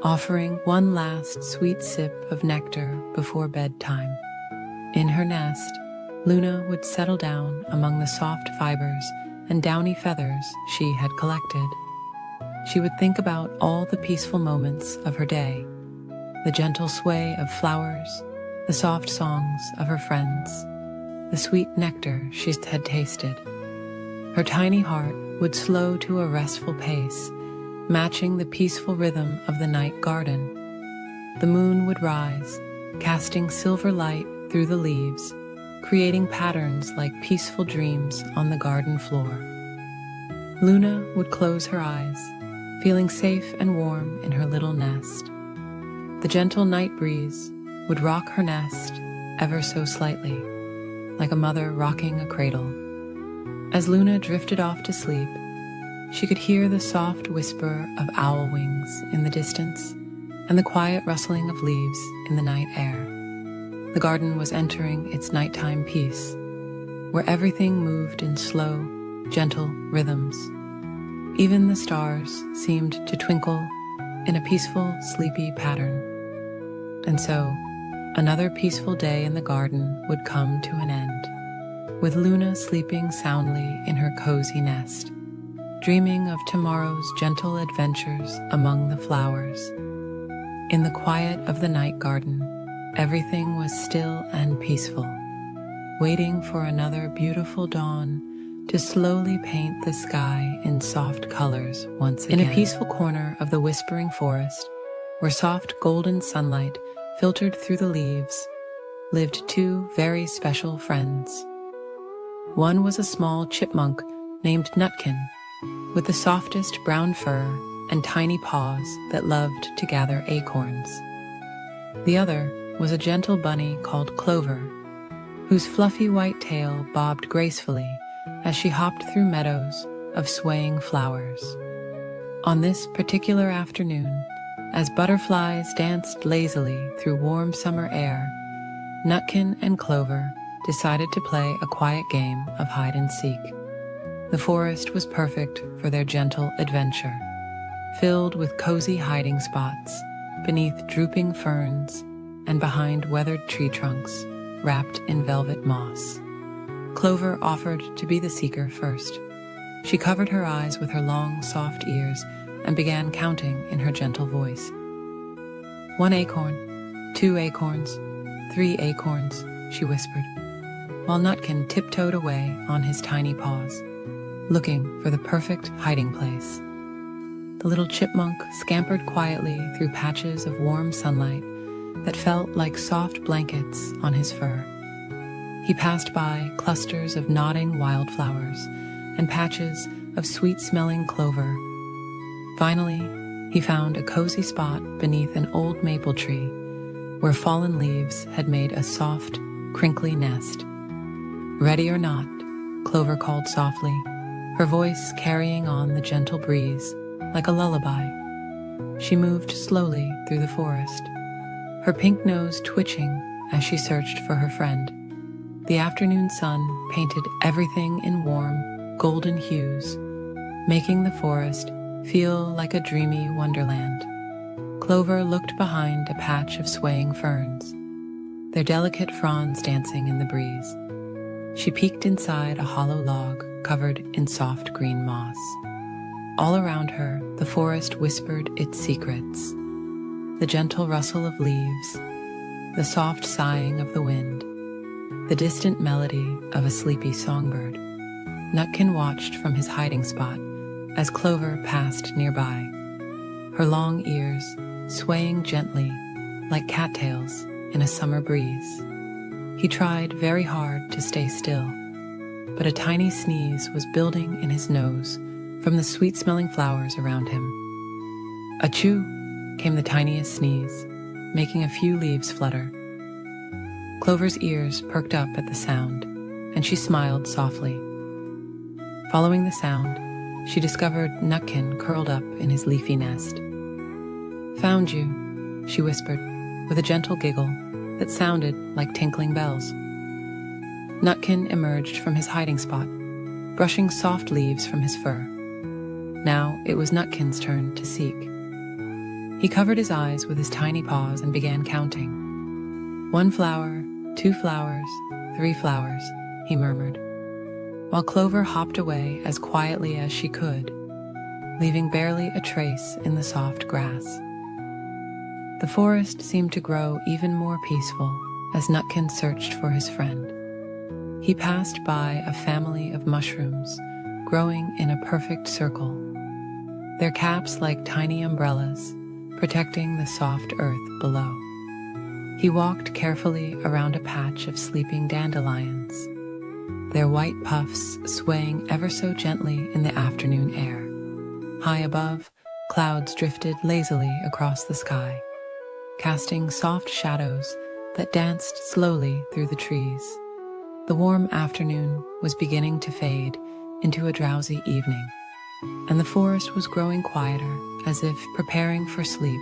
Speaker 1: offering one last sweet sip of nectar before bedtime. In her nest, Luna would settle down among the soft fibers and downy feathers she had collected. She would think about all the peaceful moments of her day, the gentle sway of flowers, the soft songs of her friends, the sweet nectar she had tasted. Her tiny heart would slow to a restful pace, matching the peaceful rhythm of the night garden. The moon would rise, casting silver light through the leaves, creating patterns like peaceful dreams on the garden floor. Luna would close her eyes, feeling safe and warm in her little nest. The gentle night breeze would rock her nest ever so slightly, like a mother rocking a cradle. As Luna drifted off to sleep, she could hear the soft whisper of owl wings in the distance and the quiet rustling of leaves in the night air. The garden was entering its nighttime peace, where everything moved in slow, gentle rhythms. Even the stars seemed to twinkle in a peaceful, sleepy pattern. And so, another peaceful day in the garden would come to an end, with Luna sleeping soundly in her cozy nest, dreaming of tomorrow's gentle adventures among the flowers. In the quiet of the night garden, everything was still and peaceful, waiting for another beautiful dawn to slowly paint the sky in soft colors once again. In a peaceful corner of the whispering forest, where soft golden sunlight filtered through the leaves, lived two very special friends. One was a small chipmunk named Nutkin, with the softest brown fur and tiny paws that loved to gather acorns. The other was a gentle bunny called Clover, whose fluffy white tail bobbed gracefully as she hopped through meadows of swaying flowers. On this particular afternoon, as butterflies danced lazily through warm summer air, Nutkin and Clover decided to play a quiet game of hide and seek. The forest was perfect for their gentle adventure, filled with cozy hiding spots beneath drooping ferns and behind weathered tree trunks wrapped in velvet moss. Clover offered to be the seeker first. She covered her eyes with her long, soft ears and began counting in her gentle voice. 1 acorn, 2 acorns, 3 acorns, she whispered, while Nutkin tiptoed away on his tiny paws, looking for the perfect hiding place. The little chipmunk scampered quietly through patches of warm sunlight that felt like soft blankets on his fur. He passed by clusters of nodding wildflowers and patches of sweet-smelling clover. Finally, he found a cozy spot beneath an old maple tree where fallen leaves had made a soft, crinkly nest. Ready or not, Clover called softly, her voice carrying on the gentle breeze like a lullaby. She moved slowly through the forest, her pink nose twitching as she searched for her friend. The afternoon sun painted everything in warm, golden hues, making the forest feel like a dreamy wonderland. Clover looked behind a patch of swaying ferns, their delicate fronds dancing in the breeze. She peeked inside a hollow log covered in soft green moss. All around her, the forest whispered its secrets. The gentle rustle of leaves, the soft sighing of the wind, the distant melody of a sleepy songbird. Nutkin watched from his hiding spot as Clover passed nearby, her long ears swaying gently like cattails in a summer breeze. He tried very hard to stay still, but a tiny sneeze was building in his nose from the sweet-smelling flowers around him. Achoo! Came the tiniest sneeze, making a few leaves flutter. Clover's ears perked up at the sound, and she smiled softly. Following the sound, she discovered Nutkin curled up in his leafy nest. "Found you," she whispered, with a gentle giggle that sounded like tinkling bells. Nutkin emerged from his hiding spot, brushing soft leaves from his fur. Now it was Nutkin's turn to seek. He covered his eyes with his tiny paws and began counting. 1 flower, 2 flowers, 3 flowers, he murmured, while Clover hopped away as quietly as she could, leaving barely a trace in the soft grass. The forest seemed to grow even more peaceful as Nutkin searched for his friend. He passed by a family of mushrooms growing in a perfect circle, their caps like tiny umbrellas, protecting the soft earth below. He walked carefully around a patch of sleeping dandelions, their white puffs swaying ever so gently in the afternoon air. High above, clouds drifted lazily across the sky, casting soft shadows that danced slowly through the trees. The warm afternoon was beginning to fade into a drowsy evening, and the forest was growing quieter, as if preparing for sleep.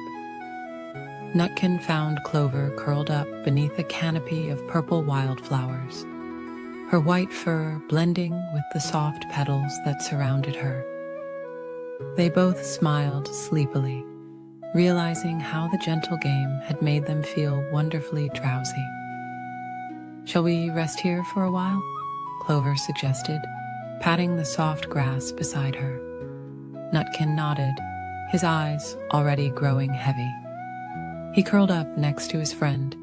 Speaker 1: Nutkin found Clover curled up beneath a canopy of purple wildflowers, her white fur blending with the soft petals that surrounded her. They both smiled sleepily, realizing how the gentle game had made them feel wonderfully drowsy. "Shall we rest here for a while?" Clover suggested, patting the soft grass beside her. Nutkin nodded, his eyes already growing heavy. He curled up next to his friend,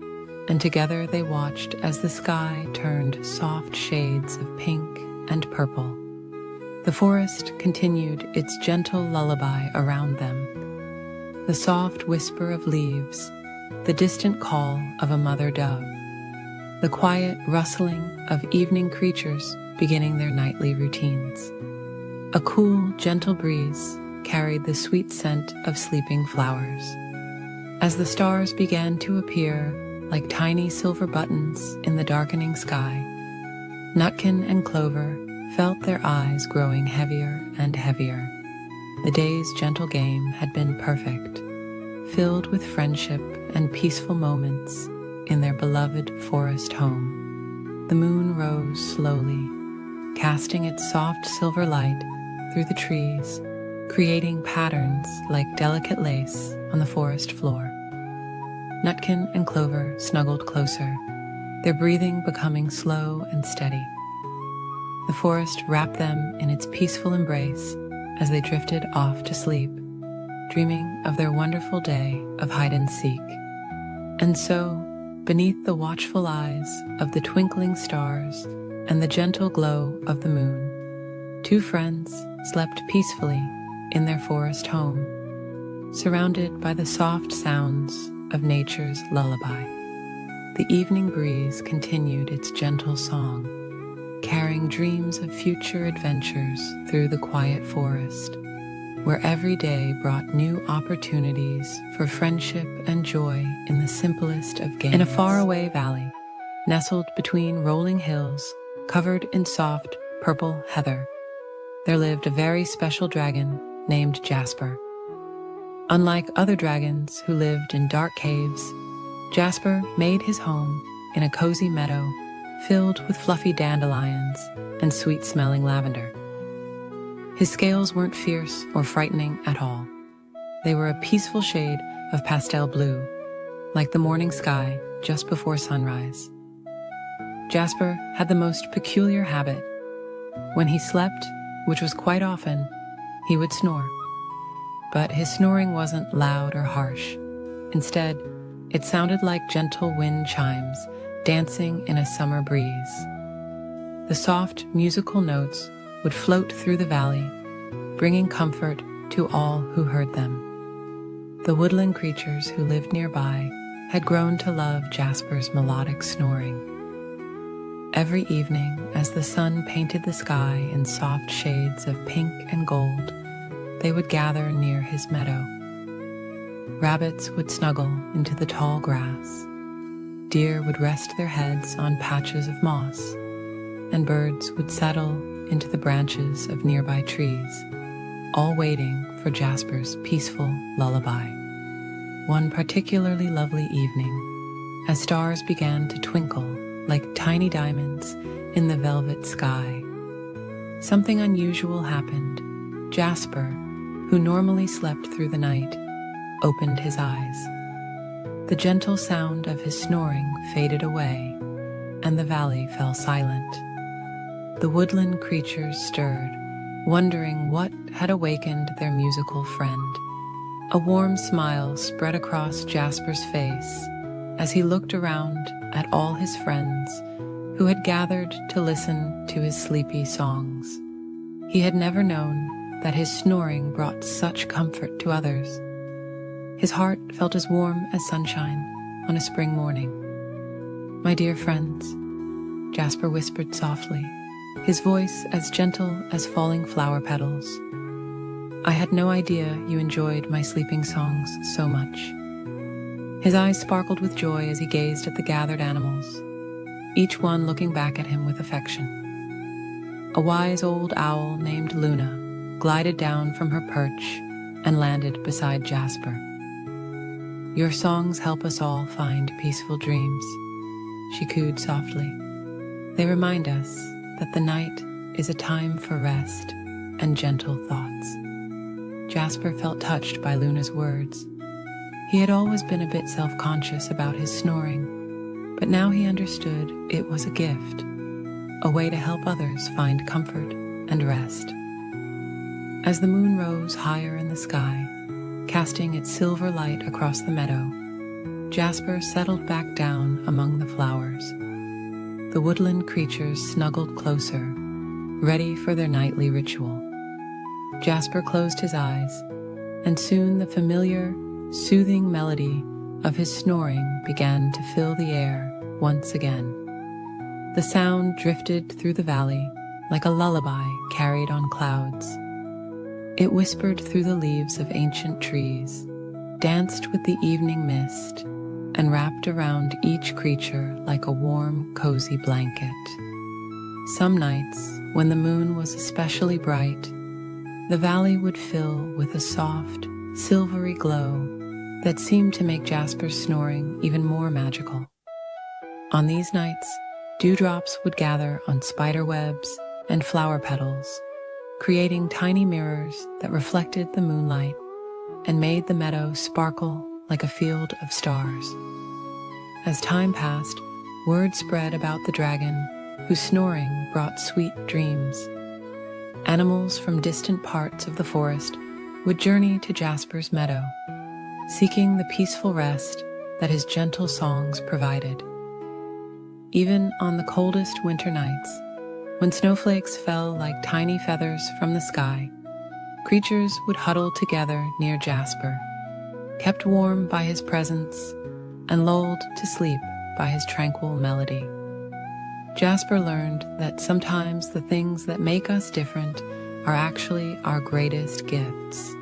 Speaker 1: and together they watched as the sky turned soft shades of pink and purple. The forest continued its gentle lullaby around them, the soft whisper of leaves, the distant call of a mother dove, the quiet rustling of evening creatures beginning their nightly routines. A cool, gentle breeze carried the sweet scent of sleeping flowers. As the stars began to appear like tiny silver buttons in the darkening sky, Nutkin and Clover felt their eyes growing heavier and heavier. The day's gentle game had been perfect, filled with friendship and peaceful moments in their beloved forest home. The moon rose slowly, casting its soft silver light through the trees, creating patterns like delicate lace on the forest floor. Nutkin and Clover snuggled closer, their breathing becoming slow and steady. The forest wrapped them in its peaceful embrace as they drifted off to sleep, dreaming of their wonderful day of hide-and-seek. And so, beneath the watchful eyes of the twinkling stars and the gentle glow of the moon, two friends slept peacefully in their forest home, surrounded by the soft sounds of nature's lullaby. The evening breeze continued its gentle song, carrying dreams of future adventures through the quiet forest, where every day brought new opportunities for friendship and joy in the simplest of games. In a faraway valley, nestled between rolling hills covered in soft purple heather, there lived a very special dragon named Jasper. Unlike other dragons who lived in dark caves, Jasper made his home in a cozy meadow filled with fluffy dandelions and sweet-smelling lavender. His scales weren't fierce or frightening at all. They were a peaceful shade of pastel blue, like the morning sky just before sunrise. Jasper had the most peculiar habit. When he slept, which was quite often, he would snore. But his snoring wasn't loud or harsh. Instead, it sounded like gentle wind chimes dancing in a summer breeze. The soft musical notes would float through the valley, bringing comfort to all who heard them. The woodland creatures who lived nearby had grown to love Jasper's melodic snoring. Every evening, as the sun painted the sky in soft shades of pink and gold, they would gather near his meadow. Rabbits would snuggle into the tall grass. Deer would rest their heads on patches of moss, and birds would settle into the branches of nearby trees. all waiting for Jasper's peaceful lullaby. One particularly lovely evening, as stars began to twinkle like tiny diamonds in the velvet sky, something unusual happened. Jasper, who normally slept through the night, opened his eyes. The gentle sound of his snoring faded away, and the valley fell silent. The woodland creatures stirred, wondering what had awakened their musical friend. A warm smile spread across Jasper's face as he looked around at all his friends who had gathered to listen to his sleepy songs. He had never known that his snoring brought such comfort to others. His heart felt as warm as sunshine on a spring morning. "My dear friends," Jasper whispered softly, his voice as gentle as falling flower petals. "I had no idea you enjoyed my sleeping songs so much." His eyes sparkled with joy as he gazed at the gathered animals, each one looking back at him with affection. A wise old owl named Luna glided down from her perch and landed beside Jasper. "Your songs help us all find peaceful dreams," she cooed softly. "They remind us that the night is a time for rest and gentle thoughts." Jasper felt touched by Luna's words. He had always been a bit self-conscious about his snoring, but now he understood it was a gift, a way to help others find comfort and rest. As the moon rose higher in the sky, casting its silver light across the meadow, Jasper settled back down among the flowers. The woodland creatures snuggled closer, ready for their nightly ritual. Jasper closed his eyes, and soon the familiar, soothing melody of his snoring began to fill the air once again. The sound drifted through the valley like a lullaby carried on clouds. It whispered through the leaves of ancient trees, danced with the evening mist, and wrapped around each creature like a warm, cozy blanket. Some nights, when the moon was especially bright, the valley would fill with a soft, silvery glow that seemed to make Jasper's snoring even more magical. On these nights, dewdrops would gather on spider webs and flower petals, creating tiny mirrors that reflected the moonlight and made the meadow sparkle like a field of stars. As time passed, word spread about the dragon, whose snoring brought sweet dreams. Animals from distant parts of the forest would journey to Jasper's meadow, seeking the peaceful rest that his gentle songs provided. Even on the coldest winter nights, when snowflakes fell like tiny feathers from the sky, creatures would huddle together near Jasper, kept warm by his presence and lulled to sleep by his tranquil melody. Jasper learned that sometimes the things that make us different are actually our greatest gifts.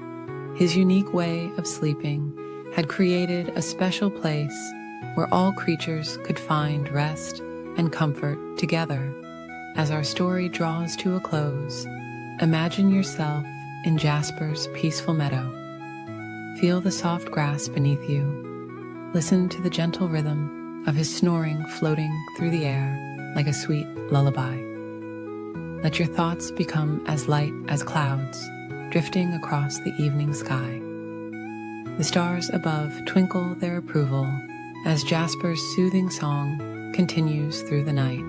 Speaker 1: His unique way of sleeping had created a special place where all creatures could find rest and comfort together. As our story draws to a close, imagine yourself in Jasper's peaceful meadow. Feel the soft grass beneath you. Listen to the gentle rhythm of his snoring floating through the air like a sweet lullaby. Let your thoughts become as light as clouds, drifting across the evening sky. The stars above twinkle their approval as Jasper's soothing song continues through the night,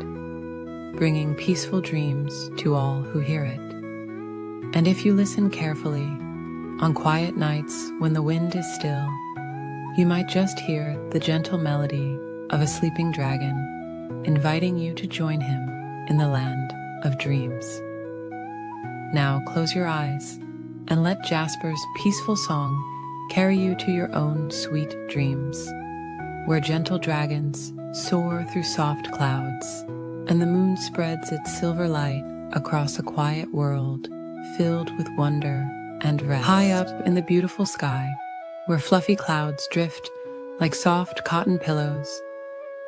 Speaker 1: bringing peaceful dreams to all who hear it. And if you listen carefully, on quiet nights when the wind is still, you might just hear the gentle melody of a sleeping dragon, inviting you to join him in the land of dreams. Now close your eyes and let Jasper's peaceful song carry you to your own sweet dreams, where gentle dragons soar through soft clouds, and the moon spreads its silver light across a quiet world filled with wonder and rest. High up in the beautiful sky, where fluffy clouds drift like soft cotton pillows,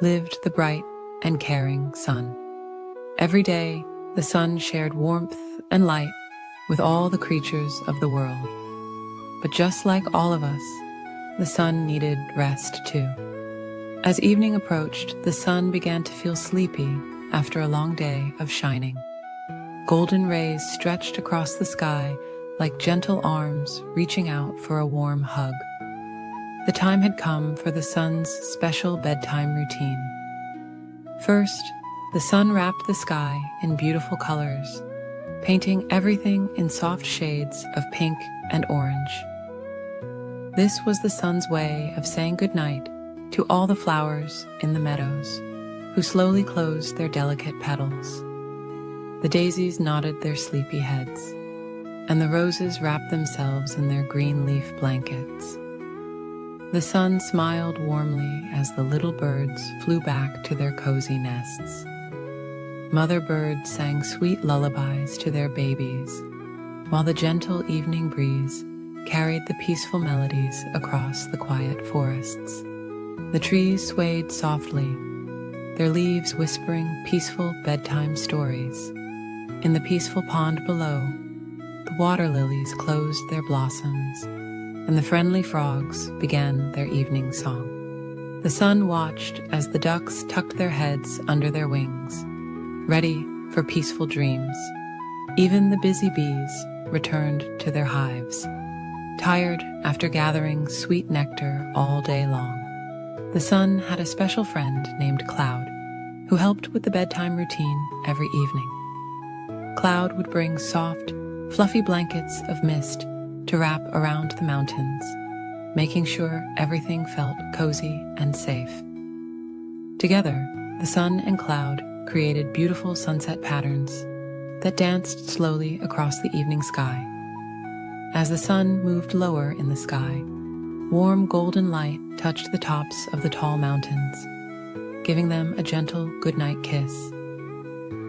Speaker 1: lived the bright and caring sun. Every day, the sun shared warmth and light, with all the creatures of the world. But just like all of us, the sun needed rest too. As evening approached, the sun began to feel sleepy after a long day of shining. Golden rays stretched across the sky like gentle arms reaching out for a warm hug. The time had come for the sun's special bedtime routine. First, the sun wrapped the sky in beautiful colors, painting everything in soft shades of pink and orange. This was the sun's way of saying goodnight to all the flowers in the meadows, who slowly closed their delicate petals. The daisies nodded their sleepy heads, and the roses wrapped themselves in their green leaf blankets. The sun smiled warmly as the little birds flew back to their cozy nests. Mother birds sang sweet lullabies to their babies, while the gentle evening breeze carried the peaceful melodies across the quiet forests. The trees swayed softly, their leaves whispering peaceful bedtime stories. In the peaceful pond below, the water lilies closed their blossoms, and the friendly frogs began their evening song. The sun watched as the ducks tucked their heads under their wings, ready for peaceful dreams. Even the busy bees returned to their hives, tired after gathering sweet nectar all day long. The sun had a special friend named Cloud, who helped with the bedtime routine every evening. Cloud would bring soft, fluffy blankets of mist to wrap around the mountains, making sure everything felt cozy and safe. Together, the sun and Cloud created beautiful sunset patterns that danced slowly across the evening sky. As the sun moved lower in the sky, warm golden light touched the tops of the tall mountains, giving them a gentle goodnight kiss.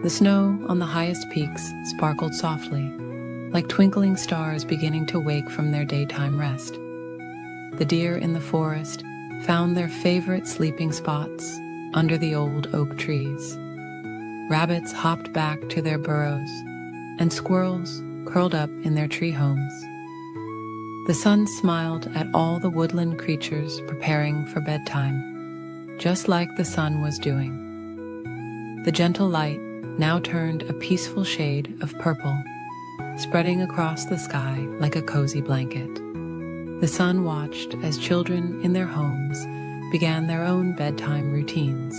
Speaker 1: The snow on the highest peaks sparkled softly, like twinkling stars beginning to wake from their daytime rest. The deer in the forest found their favorite sleeping spots under the old oak trees. Rabbits hopped back to their burrows, and squirrels curled up in their tree homes. The sun smiled at all the woodland creatures preparing for bedtime, just like the sun was doing. The gentle light now turned a peaceful shade of purple, spreading across the sky like a cozy blanket. The sun watched as children in their homes began their own bedtime routines,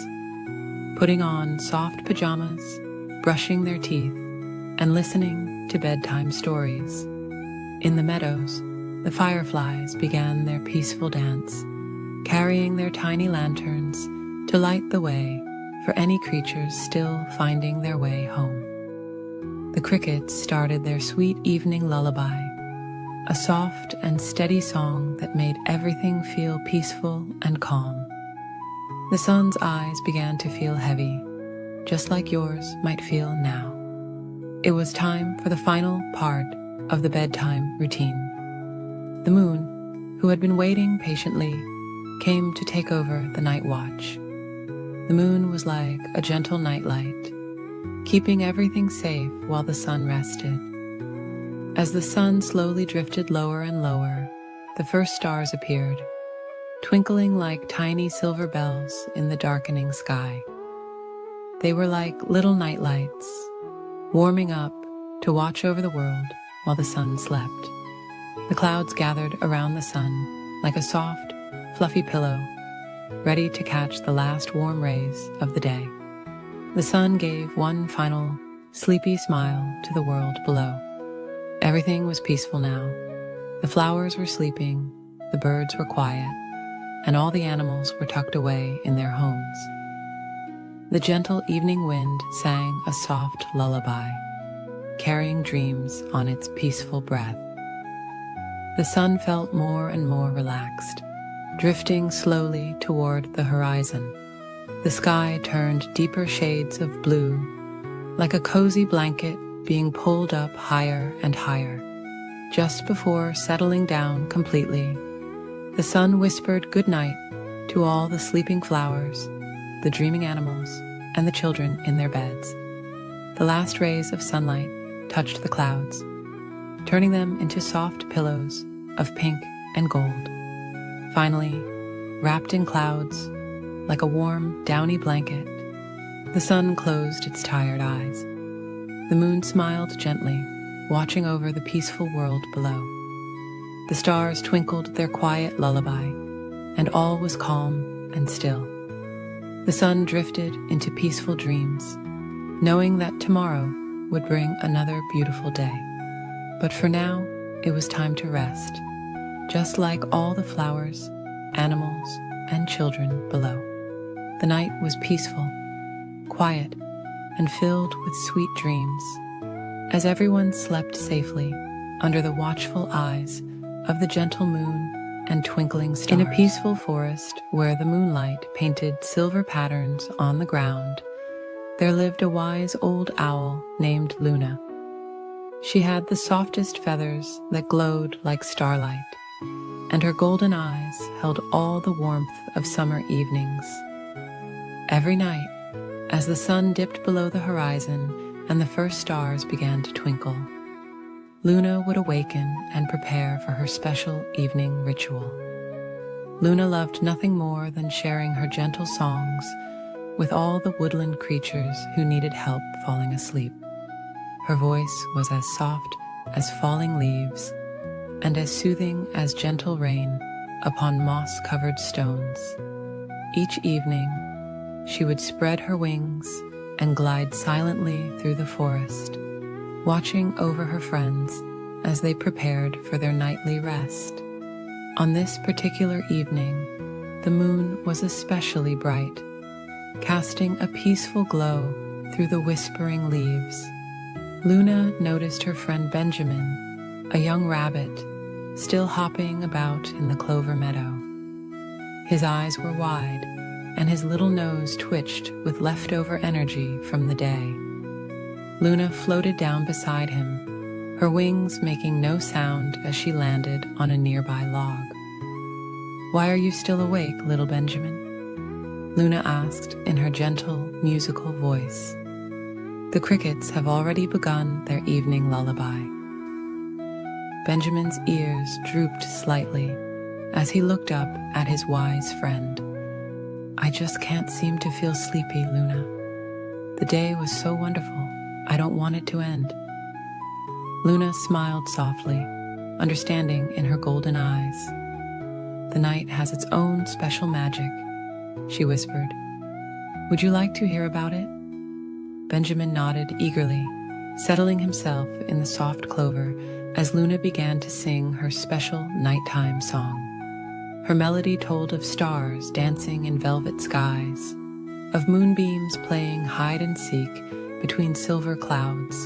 Speaker 1: putting on soft pajamas, brushing their teeth, and listening to bedtime stories. In the meadows, the fireflies began their peaceful dance, carrying their tiny lanterns to light the way for any creatures still finding their way home. The crickets started their sweet evening lullaby, a soft and steady song that made everything feel peaceful and calm. The sun's eyes began to feel heavy, just like yours might feel now. It was time for the final part of the bedtime routine. The moon, who had been waiting patiently, came to take over the night watch. The moon was like a gentle nightlight, keeping everything safe while the sun rested. As the sun slowly drifted lower and lower, the first stars appeared, twinkling like tiny silver bells in the darkening sky. They were like little nightlights, warming up to watch over the world while the sun slept. The clouds gathered around the sun like a soft, fluffy pillow, ready to catch the last warm rays of the day. The sun gave one final, sleepy smile to the world below. Everything was peaceful now. The flowers were sleeping, the birds were quiet, and all the animals were tucked away in their homes. The gentle evening wind sang a soft lullaby, carrying dreams on its peaceful breath. The sun felt more and more relaxed, drifting slowly toward the horizon. The sky turned deeper shades of blue, like a cozy blanket being pulled up higher and higher. Just before settling down completely, the sun whispered goodnight to all the sleeping flowers, the dreaming animals, and the children in their beds. The last rays of sunlight touched the clouds, turning them into soft pillows of pink and gold. Finally, wrapped in clouds, like a warm, downy blanket, the sun closed its tired eyes. The moon smiled gently, watching over the peaceful world below. The stars twinkled their quiet lullaby, and all was calm and still. The sun drifted into peaceful dreams, knowing that tomorrow would bring another beautiful day. But for now, it was time to rest, just like all the flowers, animals, and children below. The night was peaceful, quiet, and filled with sweet dreams, as everyone slept safely under the watchful eyes of the gentle moon and twinkling stars. In a peaceful forest where the moonlight painted silver patterns on the ground, there lived a wise old owl named Luna. She had the softest feathers that glowed like starlight, and her golden eyes held all the warmth of summer evenings. Every night, as the sun dipped below the horizon and the first stars began to twinkle, Luna would awaken and prepare for her special evening ritual. Luna loved nothing more than sharing her gentle songs with all the woodland creatures who needed help falling asleep. Her voice was as soft as falling leaves and as soothing as gentle rain upon moss-covered stones. Each evening, she would spread her wings and glide silently through the forest, watching over her friends as they prepared for their nightly rest. On this particular evening, the moon was especially bright, casting a peaceful glow through the whispering leaves. Luna noticed her friend Benjamin, a young rabbit, still hopping about in the clover meadow. His eyes were wide, and his little nose twitched with leftover energy from the day. Luna floated down beside him, her wings making no sound as she landed on a nearby log. "Why are you still awake, little Benjamin?" Luna asked in her gentle, musical voice. "The crickets have already begun their evening lullaby." Benjamin's ears drooped slightly as he looked up at his wise friend. "I just can't seem to feel sleepy, Luna. The day was so wonderful. I don't want it to end." Luna smiled softly, understanding in her golden eyes. "The night has its own special magic," she whispered. "Would you like to hear about it?" Benjamin nodded eagerly, settling himself in the soft clover as Luna began to sing her special nighttime song. Her melody told of stars dancing in velvet skies, of moonbeams playing hide and seek between silver clouds,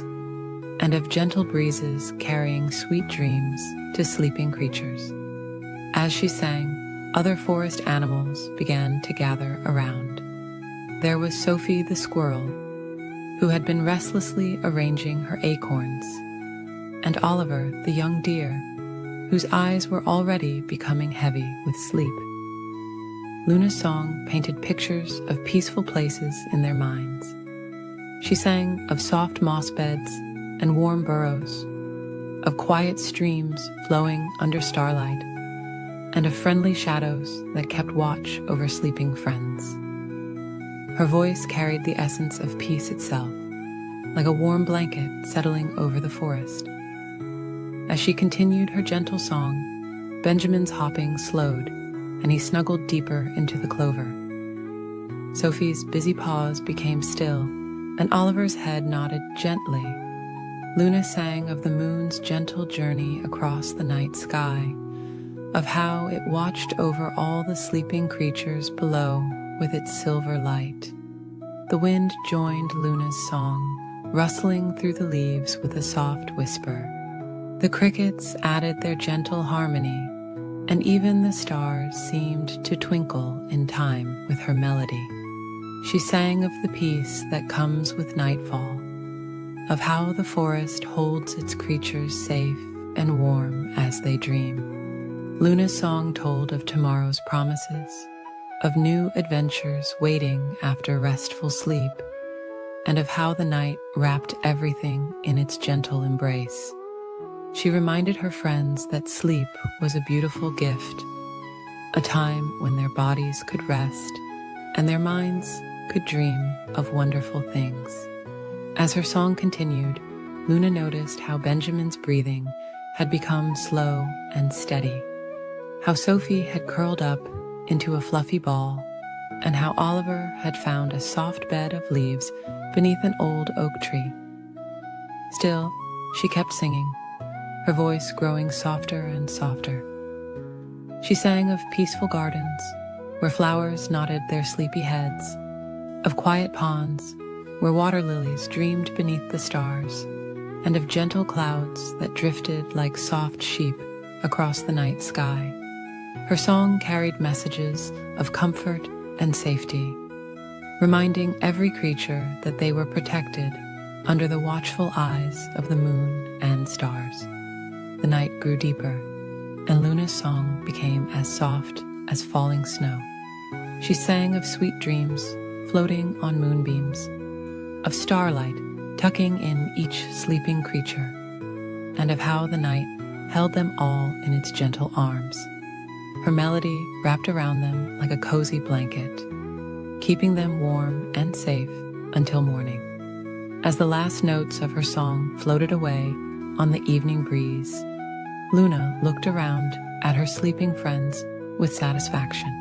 Speaker 1: and of gentle breezes carrying sweet dreams to sleeping creatures. As she sang, other forest animals began to gather around. There was Sophie the squirrel, who had been restlessly arranging her acorns, and Oliver the young deer, whose eyes were already becoming heavy with sleep. Luna's song painted pictures of peaceful places in their minds. She sang of soft moss beds and warm burrows, of quiet streams flowing under starlight, and of friendly shadows that kept watch over sleeping friends. Her voice carried the essence of peace itself, like a warm blanket settling over the forest. As she continued her gentle song, Benjamin's hopping slowed, and he snuggled deeper into the clover. Sophie's busy paws became still, and Oliver's head nodded gently. Luna sang of the moon's gentle journey across the night sky, of how it watched over all the sleeping creatures below with its silver light. The wind joined Luna's song, rustling through the leaves with a soft whisper. The crickets added their gentle harmony, and even the stars seemed to twinkle in time with her melody. She sang of the peace that comes with nightfall, of how the forest holds its creatures safe and warm as they dream. Luna's song told of tomorrow's promises, of new adventures waiting after restful sleep, and of how the night wrapped everything in its gentle embrace. she reminded her friends that sleep was a beautiful gift, a time when their bodies could rest and their minds could dream of wonderful things. As her song continued, Luna noticed how Benjamin's breathing had become slow and steady, how Sophie had curled up into a fluffy ball, and how Oliver had found a soft bed of leaves beneath an old oak tree. Still, she kept singing, her voice growing softer and softer. She sang of peaceful gardens, where flowers nodded their sleepy heads, of quiet ponds, where water lilies dreamed beneath the stars, and of gentle clouds that drifted like soft sheep across the night sky. Her song carried messages of comfort and safety, reminding every creature that they were protected under the watchful eyes of the moon and stars. The night grew deeper, and Luna's song became as soft as falling snow. She sang of sweet dreams floating on moonbeams, of starlight tucking in each sleeping creature, and of how the night held them all in its gentle arms. Her melody wrapped around them like a cozy blanket, keeping them warm and safe until morning. As the last notes of her song floated away on the evening breeze, Luna looked around at her sleeping friends with satisfaction.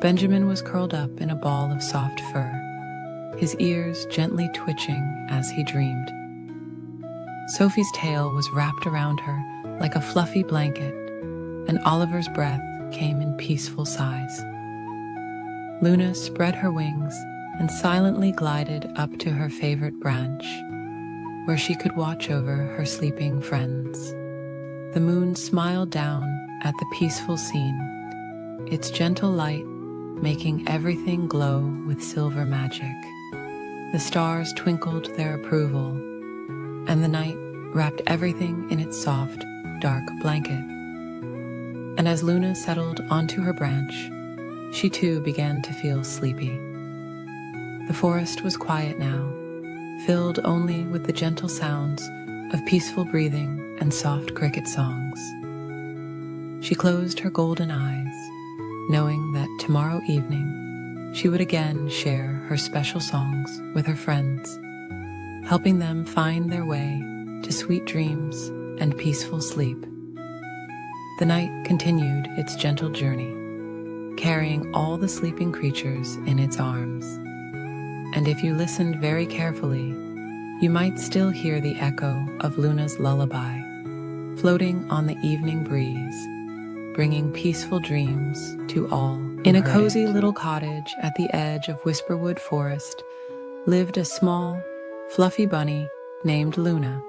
Speaker 1: Benjamin was curled up in a ball of soft fur, his ears gently twitching as he dreamed. Sophie's tail was wrapped around her like a fluffy blanket, and Oliver's breath came in peaceful sighs. Luna spread her wings and silently glided up to her favorite branch, where she could watch over her sleeping friends. The moon smiled down at the peaceful scene, its gentle light making everything glow with silver magic. The stars twinkled their approval, and the night wrapped everything in its soft, dark blanket. And as Luna settled onto her branch, she too began to feel sleepy. The forest was quiet now, filled only with the gentle sounds of peaceful breathing and soft cricket songs. She closed her golden eyes, knowing that tomorrow evening she would again share her special songs with her friends, helping them find their way to sweet dreams and peaceful sleep. The night continued its gentle journey, carrying all the sleeping creatures in its arms. And if you listened very carefully, you might still hear the echo of Luna's lullaby, floating on the evening breeze, bringing peaceful dreams to all. In a cozy little cottage at the edge of Whisperwood Forest lived a small, fluffy bunny named Luna.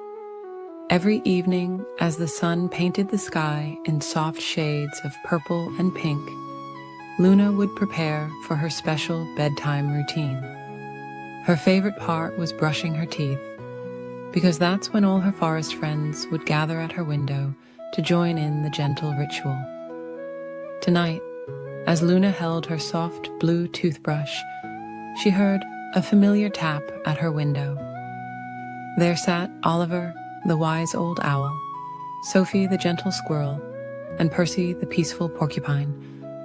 Speaker 1: Every evening, as the sun painted the sky in soft shades of purple and pink, Luna would prepare for her special bedtime routine. Her favorite part was brushing her teeth, because that's when all her forest friends would gather at her window to join in the gentle ritual. Tonight, as Luna held her soft blue toothbrush, she heard a familiar tap at her window. There sat Oliver, the wise old owl, Sophie, the gentle squirrel, and Percy, the peaceful porcupine,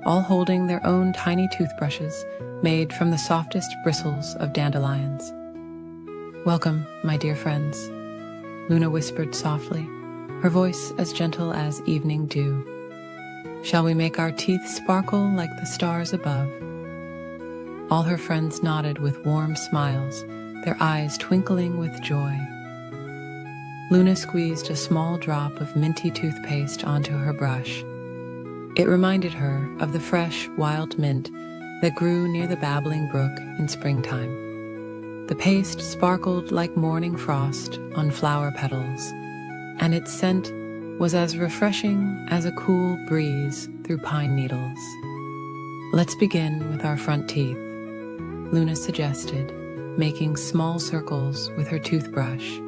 Speaker 1: all holding their own tiny toothbrushes made from the softest bristles of dandelions. "Welcome, my dear friends," Luna whispered softly, her voice as gentle as evening dew. "Shall we make our teeth sparkle like the stars above?" All her friends nodded with warm smiles, their eyes twinkling with joy. Luna squeezed a small drop of minty toothpaste onto her brush. It reminded her of the fresh, wild mint that grew near the babbling brook in springtime. The paste sparkled like morning frost on flower petals, and its scent was as refreshing as a cool breeze through pine needles. "Let's begin with our front teeth," Luna suggested, making small circles with her toothbrush.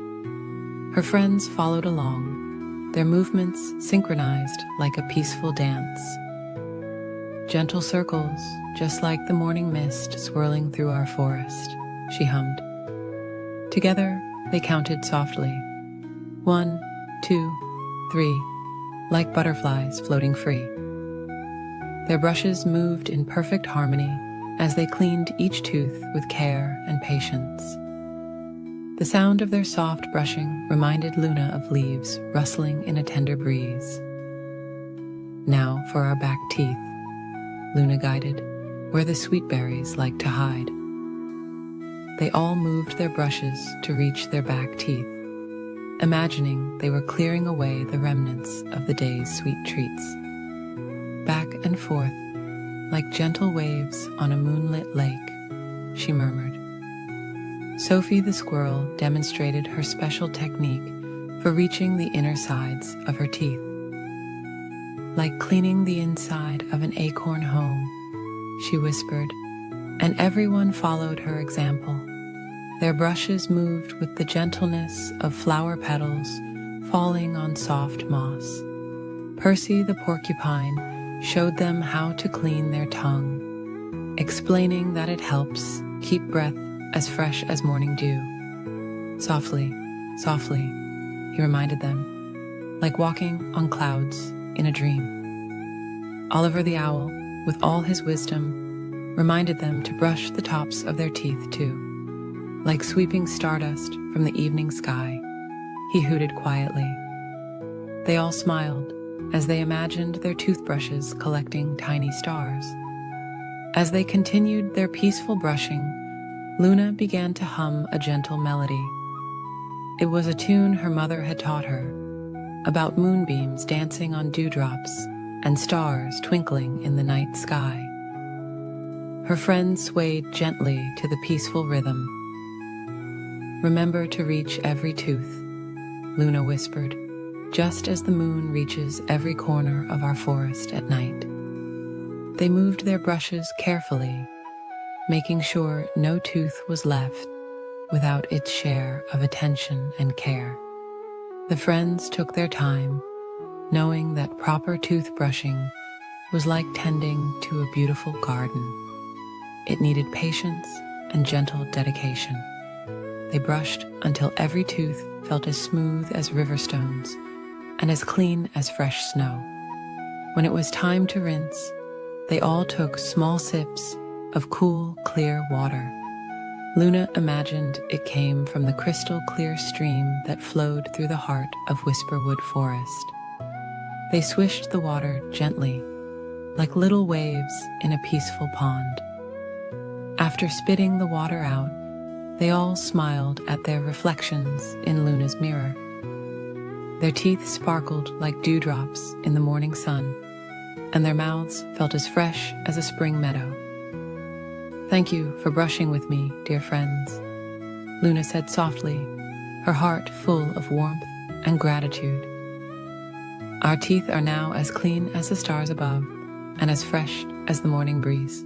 Speaker 1: Her friends followed along, their movements synchronized like a peaceful dance. "Gentle circles, just like the morning mist swirling through our forest," she hummed. Together, they counted softly. 1, 2, 3. Like butterflies floating free. Their brushes moved in perfect harmony as they cleaned each tooth with care and patience. The sound of their soft brushing reminded Luna of leaves rustling in a tender breeze. Now for our back teeth, Luna guided, where the sweet berries like to hide. They all moved their brushes to reach their back teeth, imagining they were clearing away the remnants of the day's sweet treats. Back and forth, like gentle waves on a moonlit lake, she murmured. Sophie the squirrel demonstrated her special technique for reaching the inner sides of her teeth. Like cleaning the inside of an acorn home, she whispered, and everyone followed her example. Their brushes moved with the gentleness of flower petals falling on soft moss. Percy the porcupine showed them how to clean their tongue, explaining that it helps keep breath as fresh as morning dew. Softly, softly, he reminded them, like walking on clouds in a dream. Oliver the owl, with all his wisdom, reminded them to brush the tops of their teeth too. Like sweeping stardust from the evening sky, he hooted quietly. They all smiled as they imagined their toothbrushes collecting tiny stars. As they continued their peaceful brushing, Luna began to hum a gentle melody. It was a tune her mother had taught her, about moonbeams dancing on dewdrops and stars twinkling in the night sky. Her friends swayed gently to the peaceful rhythm. Remember to reach every tooth, Luna whispered, just as the moon reaches every corner of our forest at night. They moved their brushes carefully, making sure no tooth was left without its share of attention and care. The friends took their time, knowing that proper toothbrushing was like tending to a beautiful garden. It needed patience and gentle dedication. They brushed until every tooth felt as smooth as river stones and as clean as fresh snow. When it was time to rinse, they all took small sips of cool, clear water. Luna imagined it came from the crystal clear stream that flowed through the heart of Whisperwood Forest. They swished the water gently, like little waves in a peaceful pond. After spitting the water out, they all smiled at their reflections in Luna's mirror. Their teeth sparkled like dewdrops in the morning sun, and their mouths felt as fresh as a spring meadow. "Thank you for brushing with me, dear friends," Luna said softly, her heart full of warmth and gratitude. "Our teeth are now as clean as the stars above and as fresh as the morning breeze."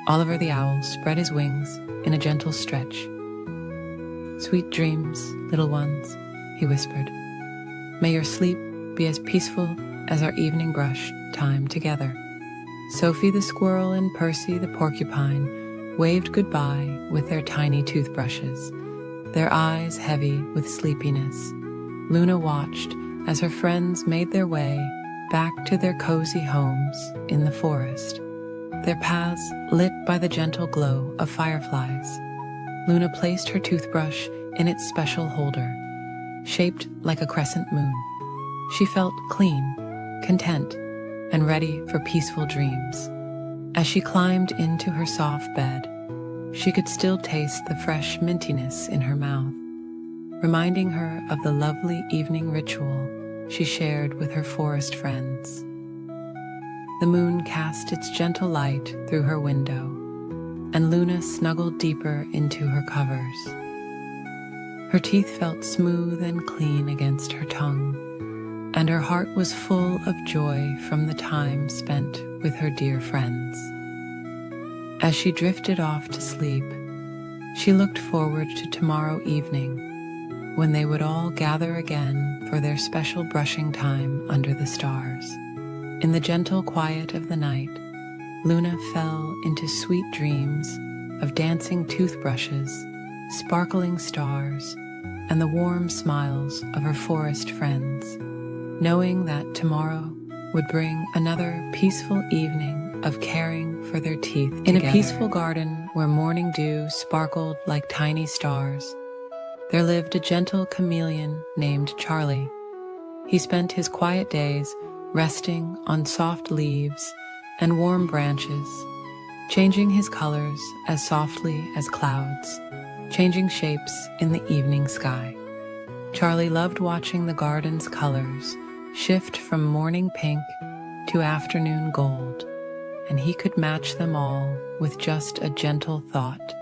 Speaker 1: Oliver the owl spread his wings in a gentle stretch. "Sweet dreams, little ones," he whispered. "May your sleep be as peaceful as our evening brush time together." Sophie the squirrel and Percy the porcupine waved goodbye with their tiny toothbrushes, their eyes heavy with sleepiness. Luna watched as her friends made their way back to their cozy homes in the forest, their paths lit by the gentle glow of fireflies. Luna placed her toothbrush in its special holder, shaped like a crescent moon. She felt clean, content, and ready for peaceful dreams. As she climbed into her soft bed, she could still taste the fresh mintiness in her mouth, reminding her of the lovely evening ritual she shared with her forest friends. The moon cast its gentle light through her window, and Luna snuggled deeper into her covers. Her teeth felt smooth and clean against her tongue, and her heart was full of joy from the time spent with her dear friends. As she drifted off to sleep, she looked forward to tomorrow evening, when they would all gather again for their special brushing time under the stars. In the gentle quiet of the night, Luna fell into sweet dreams of dancing toothbrushes, sparkling stars, and the warm smiles of her forest friends. knowing that tomorrow would bring another peaceful evening of caring for their teeth together. In a peaceful garden where morning dew sparkled like tiny stars, there lived a gentle chameleon named Charlie. He spent his quiet days resting on soft leaves and warm branches, changing his colors as softly as clouds, changing shapes in the evening sky. Charlie loved watching the garden's colors shift from morning pink to afternoon gold, and he could match them all with just a gentle thought.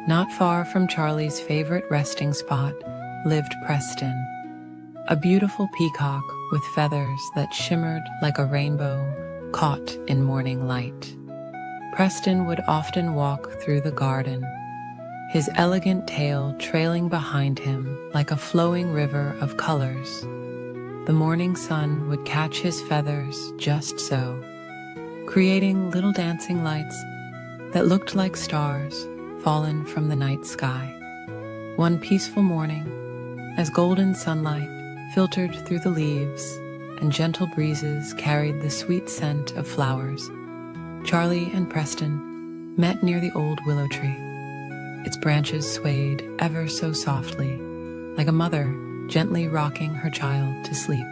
Speaker 1: Not far from Charlie's favorite resting spot lived Preston, a beautiful peacock with feathers that shimmered like a rainbow caught in morning light. Preston would often walk through the garden, his elegant tail trailing behind him like a flowing river of colors. The morning sun would catch his feathers just so, creating little dancing lights that looked like stars fallen from the night sky. One peaceful morning, as golden sunlight filtered through the leaves and gentle breezes carried the sweet scent of flowers, Charlie and Preston met near the old willow tree. Its branches swayed ever so softly, like a mother gently rocking her child to sleep.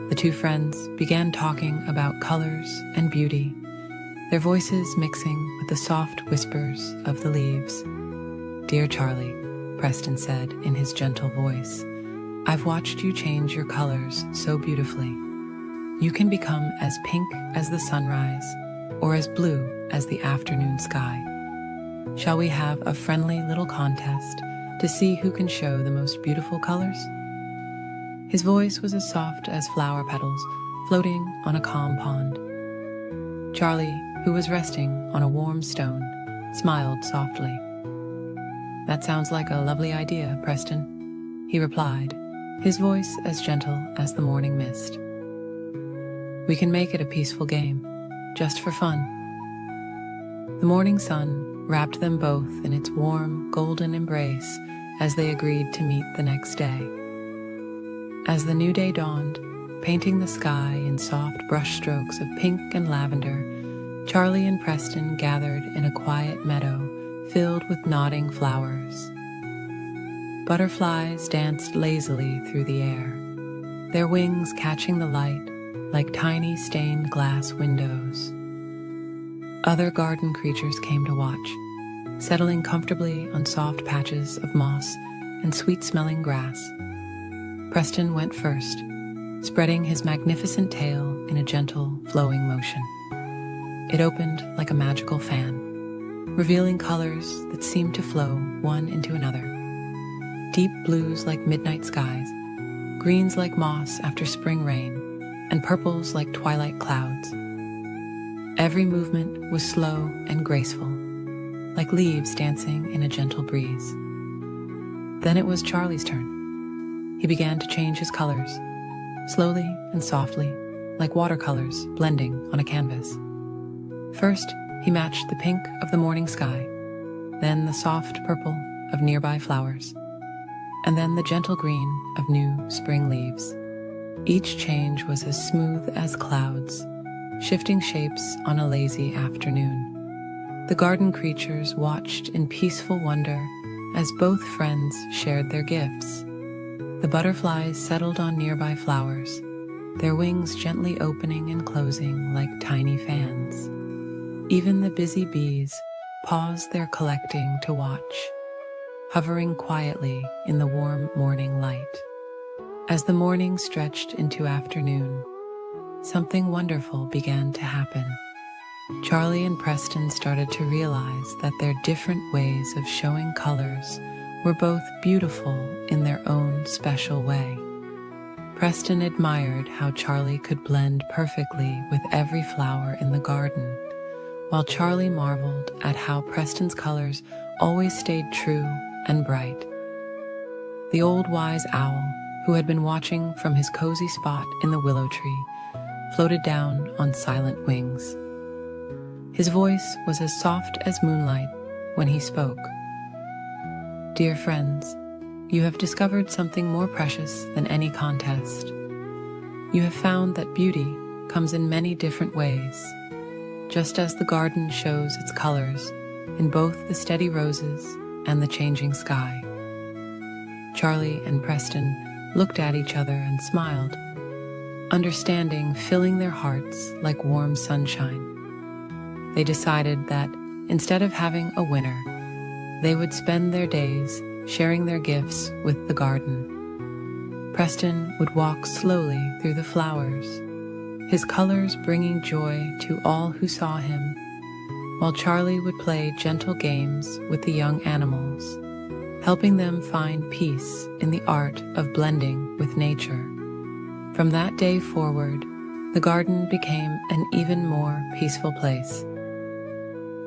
Speaker 1: The two friends began talking about colors and beauty, their voices mixing with the soft whispers of the leaves. "Dear Charlie," Preston said in his gentle voice, "I've watched you change your colors so beautifully. You can become as pink as the sunrise or as blue as the afternoon sky. Shall we have a friendly little contest to see who can show the most beautiful colors?" His voice was as soft as flower petals floating on a calm pond. Charlie, who was resting on a warm stone, smiled softly. "That sounds like a lovely idea, Preston," he replied, his voice as gentle as the morning mist. "We can make it a peaceful game, just for fun." The morning sun wrapped them both in its warm, golden embrace as they agreed to meet the next day. As the new day dawned, painting the sky in soft brushstrokes of pink and lavender, Charlie and Preston gathered in a quiet meadow filled with nodding flowers. Butterflies danced lazily through the air, their wings catching the light like tiny stained glass windows. Other garden creatures came to watch, settling comfortably on soft patches of moss and sweet-smelling grass. Preston went first, spreading his magnificent tail in a gentle, flowing motion. It opened like a magical fan, revealing colors that seemed to flow one into another. Deep blues like midnight skies, greens like moss after spring rain, and purples like twilight clouds. Every movement was slow and graceful, like leaves dancing in a gentle breeze. Then it was Charlie's turn. He began to change his colors, slowly and softly, like watercolors blending on a canvas. First, he matched the pink of the morning sky, then the soft purple of nearby flowers, and then the gentle green of new spring leaves. Each change was as smooth as clouds, shifting shapes on a lazy afternoon. The garden creatures watched in peaceful wonder as both friends shared their gifts. The butterflies settled on nearby flowers, their wings gently opening and closing like tiny fans. Even the busy bees paused their collecting to watch, hovering quietly in the warm morning light. As the morning stretched into afternoon, something wonderful began to happen. Charlie and Preston started to realize that their different ways of showing colors were both beautiful in their own special way. Preston admired how Charlie could blend perfectly with every flower in the garden, while Charlie marveled at how Preston's colors always stayed true and bright. The old wise owl, who had been watching from his cozy spot in the willow tree, floated down on silent wings. His voice was as soft as moonlight when he spoke. "Dear friends, you have discovered something more precious than any contest. You have found that beauty comes in many different ways, just as the garden shows its colors in both the steady roses and the changing sky. Charlie and Preston looked at each other and smiled, understanding filling their hearts like warm sunshine. They decided that instead of having a winner, they would spend their days sharing their gifts with the garden. Preston would walk slowly through the flowers, his colors bringing joy to all who saw him, while Charlie would play gentle games with the young animals, helping them find peace in the art of blending with nature. From that day forward, the garden became an even more peaceful place.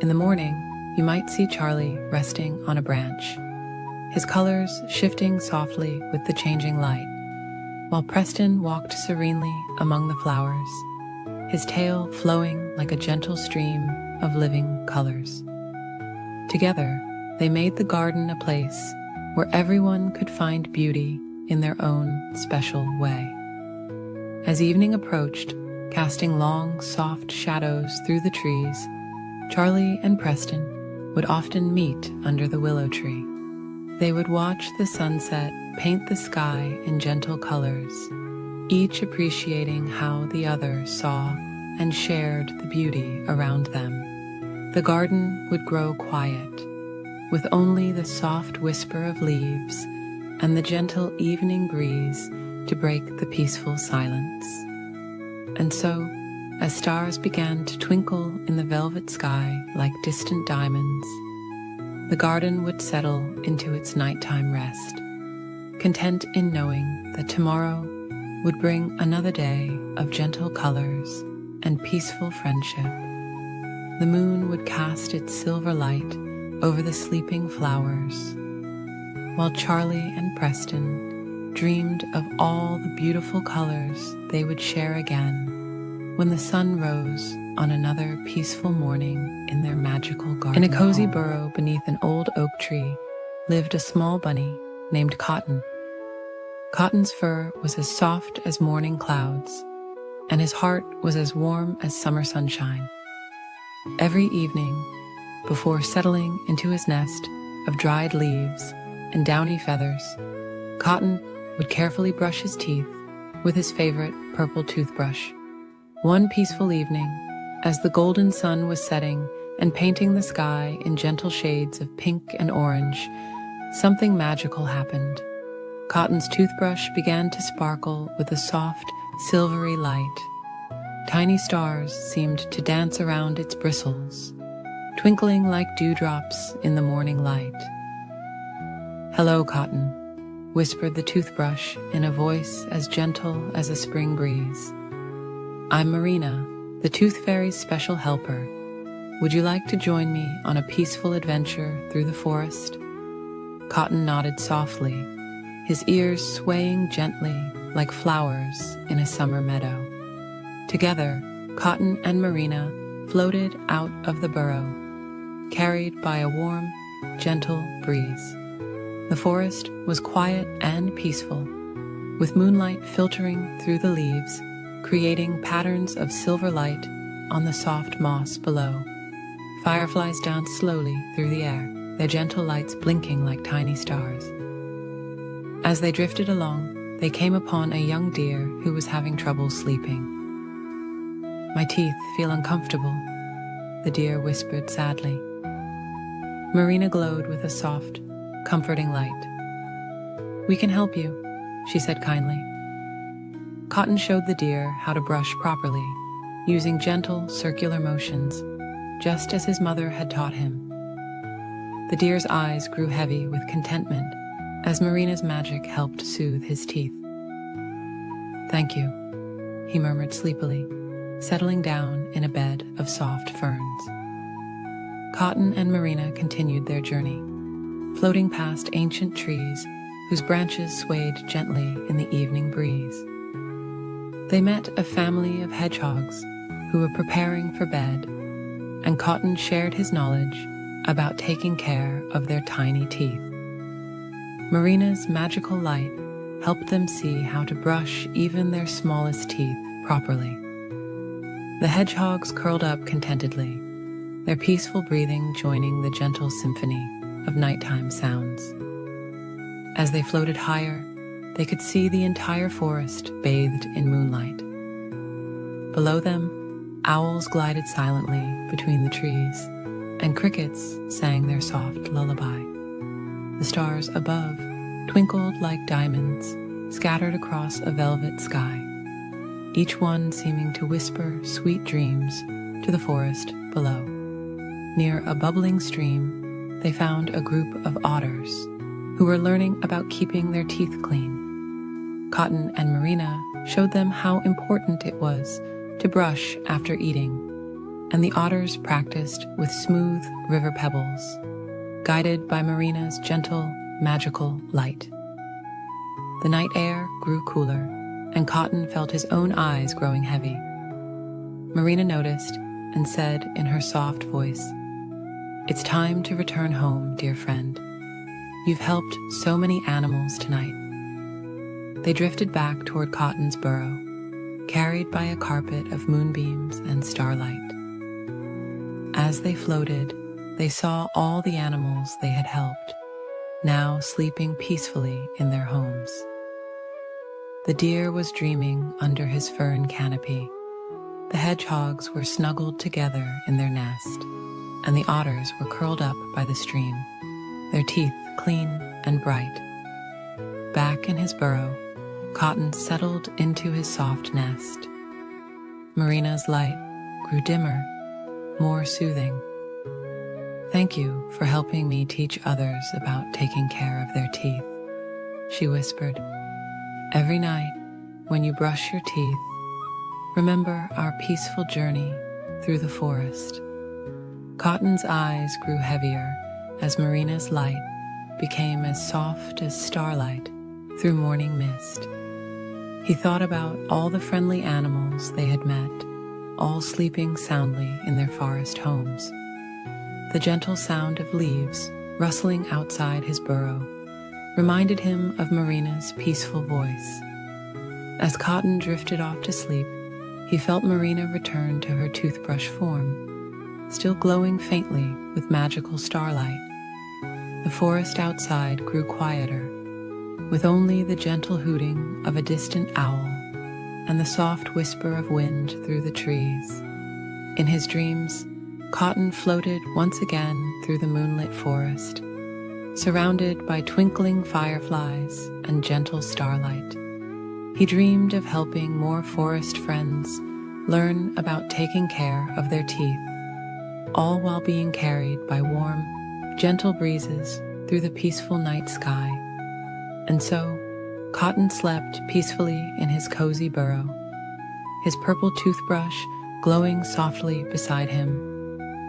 Speaker 1: In the morning, you might see Charlie resting on a branch, his colors shifting softly with the changing light, while Preston walked serenely among the flowers, his tail flowing like a gentle stream of living colors. Together, they made the garden a place where everyone could find beauty in their own special way. As evening approached, casting long, soft shadows through the trees, Charlie and Preston would often meet under the willow tree. They would watch the sunset paint the sky in gentle colors, each appreciating how the other saw and shared the beauty around them. The garden would grow quiet, with only the soft whisper of leaves and the gentle evening breeze to break the peaceful silence. And so, as stars began to twinkle in the velvet sky like distant diamonds, the garden would settle into its nighttime rest, content in knowing that tomorrow would bring another day of gentle colors and peaceful friendship. The moon would cast its silver light over the sleeping flowers, while Charlie and Preston dreamed of all the beautiful colors they would share again when the sun rose on another peaceful morning in their magical garden. In a cozy burrow beneath an old oak tree lived a small bunny named Cotton. Cotton's fur was as soft as morning clouds, and his heart was as warm as summer sunshine. Every evening, before settling into his nest of dried leaves and downy feathers, Cotton would carefully brush his teeth with his favorite purple toothbrush. One peaceful evening, as the golden sun was setting and painting the sky in gentle shades of pink and orange, something magical happened. Cotton's toothbrush began to sparkle with a soft, silvery light. Tiny stars seemed to dance around its bristles, twinkling like dewdrops in the morning light. "Hello, Cotton," whispered the toothbrush in a voice as gentle as a spring breeze. "I'm Marina, the Tooth Fairy's special helper. Would you like to join me on a peaceful adventure through the forest?" Cotton nodded softly, his ears swaying gently like flowers in a summer meadow. Together, Cotton and Marina floated out of the burrow, carried by a warm, gentle breeze. The forest was quiet and peaceful, with moonlight filtering through the leaves, creating patterns of silver light on the soft moss below. Fireflies danced slowly through the air, their gentle lights blinking like tiny stars. As they drifted along, they came upon a young deer who was having trouble sleeping. "My teeth feel uncomfortable," the deer whispered sadly. Marina glowed with a soft, comforting light. "We can help you," she said kindly. Cotton showed the deer how to brush properly, using gentle, circular motions, just as his mother had taught him. The deer's eyes grew heavy with contentment as Marina's magic helped soothe his teeth. "Thank you," he murmured sleepily, settling down in a bed of soft ferns. Cotton and Marina continued their journey, floating past ancient trees whose branches swayed gently in the evening breeze. They met a family of hedgehogs who were preparing for bed, and Cotton shared his knowledge about taking care of their tiny teeth. Marina's magical light helped them see how to brush even their smallest teeth properly. The hedgehogs curled up contentedly, their peaceful breathing joining the gentle symphony of nighttime sounds. As they floated higher, they could see the entire forest bathed in moonlight. Below them, owls glided silently between the trees, and crickets sang their soft lullaby. The stars above twinkled like diamonds scattered across a velvet sky, each one seeming to whisper sweet dreams to the forest below. Near a bubbling stream, they found a group of otters who were learning about keeping their teeth clean. Cotton and Marina showed them how important it was to brush after eating, and the otters practiced with smooth river pebbles, guided by Marina's gentle, magical light. The night air grew cooler, and Cotton felt his own eyes growing heavy. Marina noticed and said in her soft voice, "It's time to return home, dear friend. You've helped so many animals tonight." They drifted back toward Cotton's burrow, carried by a carpet of moonbeams and starlight. As they floated, they saw all the animals they had helped, now sleeping peacefully in their homes. The deer was dreaming under his fern canopy. The hedgehogs were snuggled together in their nest, and the otters were curled up by the stream, their teeth clean and bright. Back in his burrow, Cotton settled into his soft nest. Marina's light grew dimmer, more soothing. "Thank you for helping me teach others about taking care of their teeth," she whispered. "Every night, when you brush your teeth, remember our peaceful journey through the forest." Cotton's eyes grew heavier as Marina's light became as soft as starlight through morning mist. He thought about all the friendly animals they had met, all sleeping soundly in their forest homes. The gentle sound of leaves rustling outside his burrow reminded him of Marina's peaceful voice. As Cotton drifted off to sleep, he felt Marina return to her toothbrush form, still glowing faintly with magical starlight. The forest outside grew quieter, with only the gentle hooting of a distant owl and the soft whisper of wind through the trees. In his dreams, Cotton floated once again through the moonlit forest, surrounded by twinkling fireflies and gentle starlight. He dreamed of helping more forest friends learn about taking care of their teeth, all while being carried by warm, gentle breezes through the peaceful night sky. And so, Cotton slept peacefully in his cozy burrow, his purple toothbrush glowing softly beside him,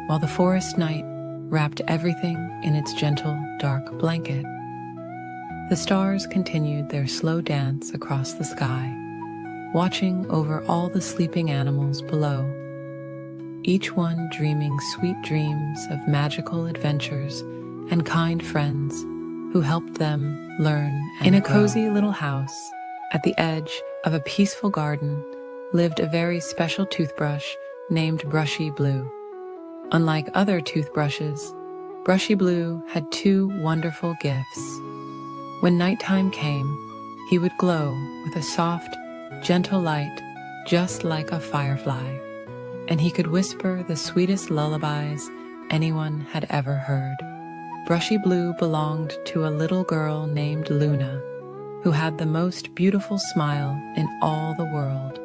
Speaker 1: while the forest night wrapped everything in its gentle, dark blanket. The stars continued their slow dance across the sky, watching over all the sleeping animals below, each one dreaming sweet dreams of magical adventures and kind friends who helped them learn and In a cozy little house at the edge of a peaceful garden lived a very special toothbrush named Brushy Blue. Unlike other toothbrushes, Brushy Blue had two wonderful gifts. When nighttime came, he would glow with a soft, gentle light just like a firefly, and he could whisper the sweetest lullabies anyone had ever heard. Brushy Blue belonged to a little girl named Luna, who had the most beautiful smile in all the world.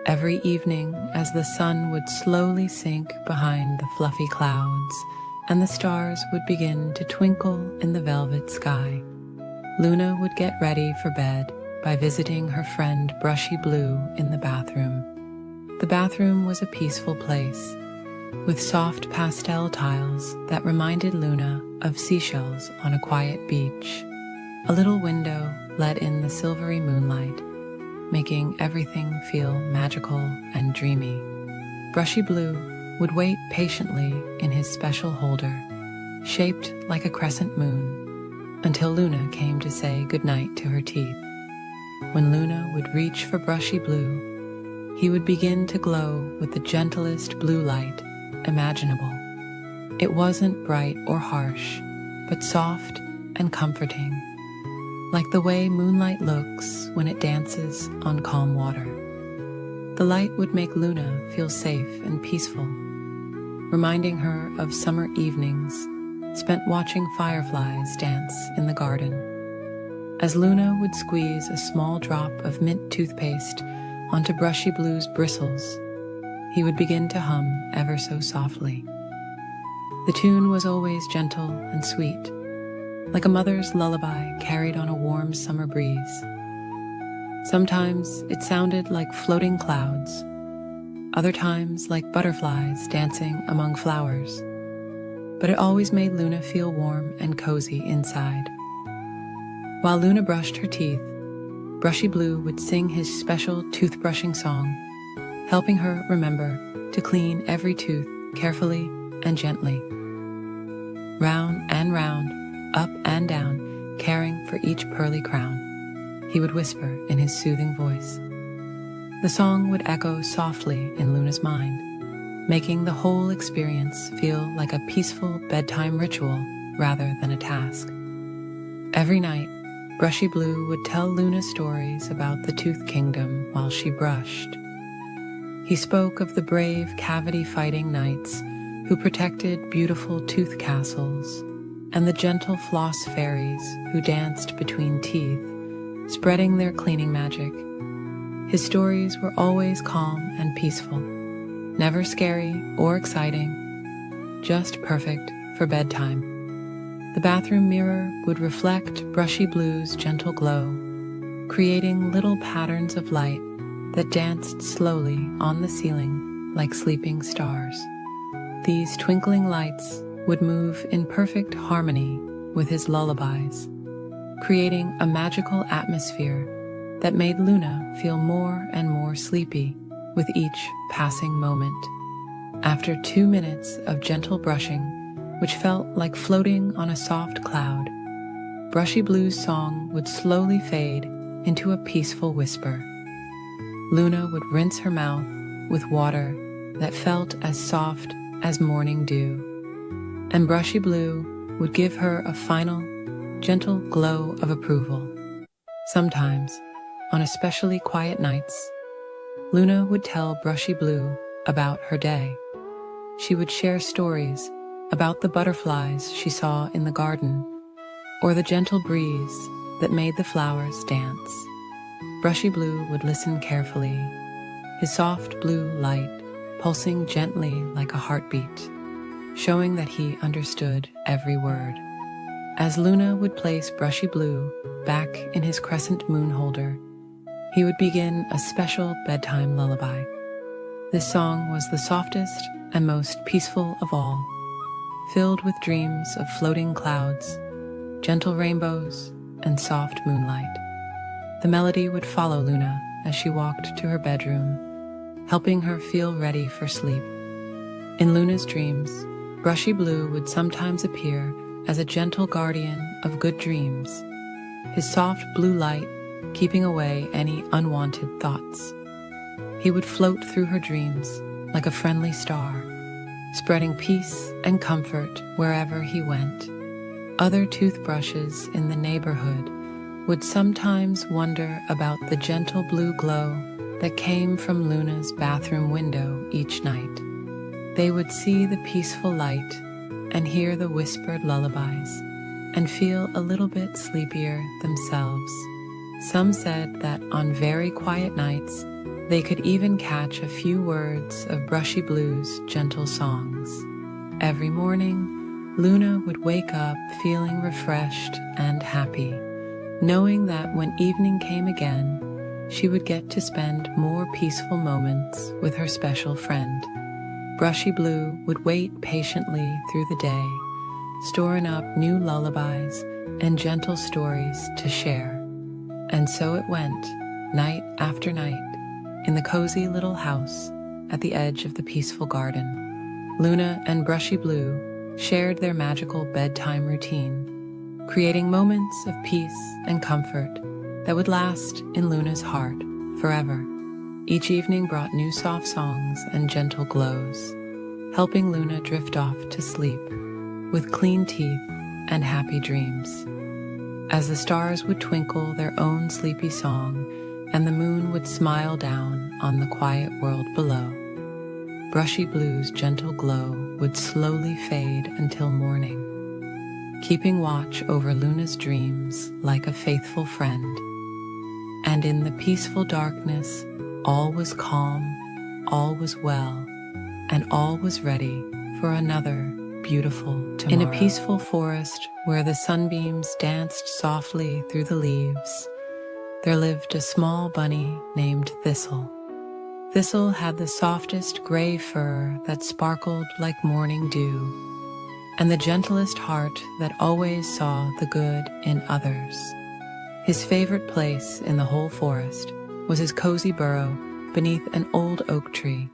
Speaker 1: Every evening, as the sun would slowly sink behind the fluffy clouds and the stars would begin to twinkle in the velvet sky, Luna would get ready for bed by visiting her friend Brushy Blue in the bathroom. The bathroom was a peaceful place, with soft pastel tiles that reminded Luna of seashells on a quiet beach. A little window let in the silvery moonlight, making everything feel magical and dreamy. Brushy Blue would wait patiently in his special holder, shaped like a crescent moon, until Luna came to say goodnight to her teeth. when Luna would reach for Brushy Blue, he would begin to glow with the gentlest blue light imaginable. It wasn't bright or harsh, but soft and comforting, like the way moonlight looks when it dances on calm water. The light would make Luna feel safe and peaceful, reminding her of summer evenings spent watching fireflies dance in the garden. As Luna would squeeze a small drop of mint toothpaste onto Brushy Blue's bristles, he would begin to hum ever so softly. The tune was always gentle and sweet, like a mother's lullaby carried on a warm summer breeze. Sometimes it sounded like floating clouds, other times like butterflies dancing among flowers, but it always made Luna feel warm and cozy inside. While Luna brushed her teeth, Brushy Blue would sing his special toothbrushing song, helping her remember to clean every tooth carefully and gently. Round and round, up and down, caring for each pearly crown, he would whisper in his soothing voice. The song would echo softly in Luna's mind, making the whole experience feel like a peaceful bedtime ritual rather than a task. Every night, Brushy Blue would tell Luna stories about the Tooth Kingdom while she brushed. He spoke of the brave cavity-fighting knights who protected beautiful tooth castles, and the gentle floss fairies who danced between teeth, spreading their cleaning magic. His stories were always calm and peaceful, never scary or exciting, just perfect for bedtime. The bathroom mirror would reflect Brushy Blue's gentle glow, creating little patterns of light that danced slowly on the ceiling like sleeping stars. These twinkling lights would move in perfect harmony with his lullabies, creating a magical atmosphere that made Luna feel more and more sleepy with each passing moment. After 2 minutes of gentle brushing, which felt like floating on a soft cloud, Brushy Blue's song would slowly fade into a peaceful whisper. Luna would rinse her mouth with water that felt as soft as morning dew, and Brushy Blue would give her a final, gentle glow of approval. Sometimes, on especially quiet nights, Luna would tell Brushy Blue about her day. She would share stories about the butterflies she saw in the garden, or the gentle breeze that made the flowers dance. Brushy Blue would listen carefully, his soft blue light pulsing gently like a heartbeat, showing that he understood every word. As Luna would place Brushy Blue back in his crescent moon holder, he would begin a special bedtime lullaby. This song was the softest and most peaceful of all, filled with dreams of floating clouds, gentle rainbows, and soft moonlight. The melody would follow Luna as she walked to her bedroom, helping her feel ready for sleep. In Luna's dreams, Brushy Blue would sometimes appear as a gentle guardian of good dreams, his soft blue light keeping away any unwanted thoughts. He would float through her dreams like a friendly star, spreading peace and comfort wherever he went. Other toothbrushes in the neighborhood would sometimes wonder about the gentle blue glow that came from Luna's bathroom window each night. They would see the peaceful light and hear the whispered lullabies and feel a little bit sleepier themselves. Some said that on very quiet nights, they could even catch a few words of Brushy Blue's gentle songs. Every morning, Luna would wake up feeling refreshed and happy, knowing that when evening came again, she would get to spend more peaceful moments with her special friend. Brushy Blue would wait patiently through the day, storing up new lullabies and gentle stories to share. And so it went, night after night, in the cozy little house at the edge of the peaceful garden. Luna and Brushy Blue shared their magical bedtime routine, creating moments of peace and comfort that would last in Luna's heart forever. Each evening brought new soft songs and gentle glows, helping Luna drift off to sleep with clean teeth and happy dreams. As the stars would twinkle their own sleepy song and the moon would smile down on the quiet world below, Brushy Blue's gentle glow would slowly fade until morning, keeping watch over Luna's dreams like a faithful friend. And in the peaceful darkness, all was calm, all was well, and all was ready for another beautiful tomorrow. In a peaceful forest where the sunbeams danced softly through the leaves, there lived a small bunny named Thistle. Thistle had the softest gray fur that sparkled like morning dew, and the gentlest heart that always saw the good in others. His favorite place in the whole forest was his cozy burrow beneath an old oak tree,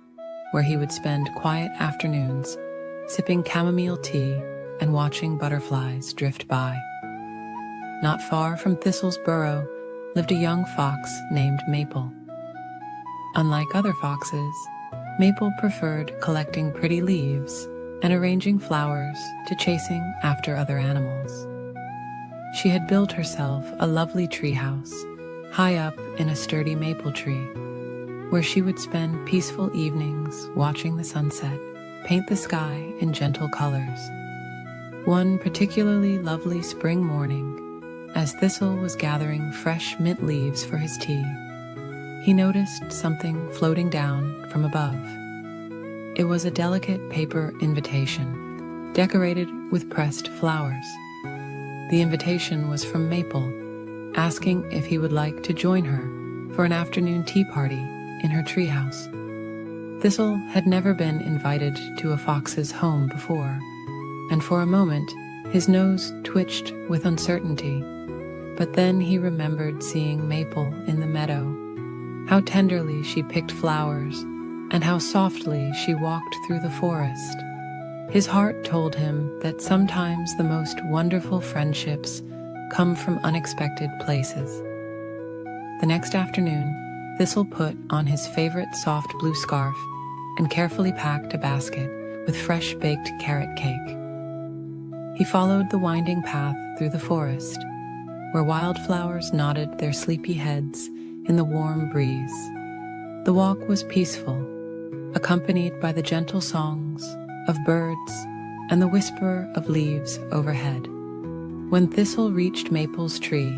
Speaker 1: where he would spend quiet afternoons sipping chamomile tea and watching butterflies drift by. Not far from Thistle's burrow lived a young fox named Maple. Unlike other foxes, Maple preferred collecting pretty leaves and arranging flowers to chasing after other animals. She had built herself a lovely treehouse high up in a sturdy maple tree, where she would spend peaceful evenings watching the sunset paint the sky in gentle colors. One particularly lovely spring morning, as Thistle was gathering fresh mint leaves for his tea, he noticed something floating down from above. It was a delicate paper invitation, decorated with pressed flowers. The invitation was from Maple, asking if he would like to join her for an afternoon tea party in her treehouse. Thistle had never been invited to a fox's home before, and for a moment his nose twitched with uncertainty. But then he remembered seeing Maple in the meadow, how tenderly she picked flowers, and how softly she walked through the forest. His heart told him that sometimes the most wonderful friendships come from unexpected places. The next afternoon, Thistle put on his favorite soft blue scarf and carefully packed a basket with fresh baked carrot cake. He followed the winding path through the forest, where wildflowers nodded their sleepy heads in the warm breeze. The walk was peaceful, accompanied by the gentle songs of birds and the whisper of leaves overhead. When Thistle reached Maple's tree,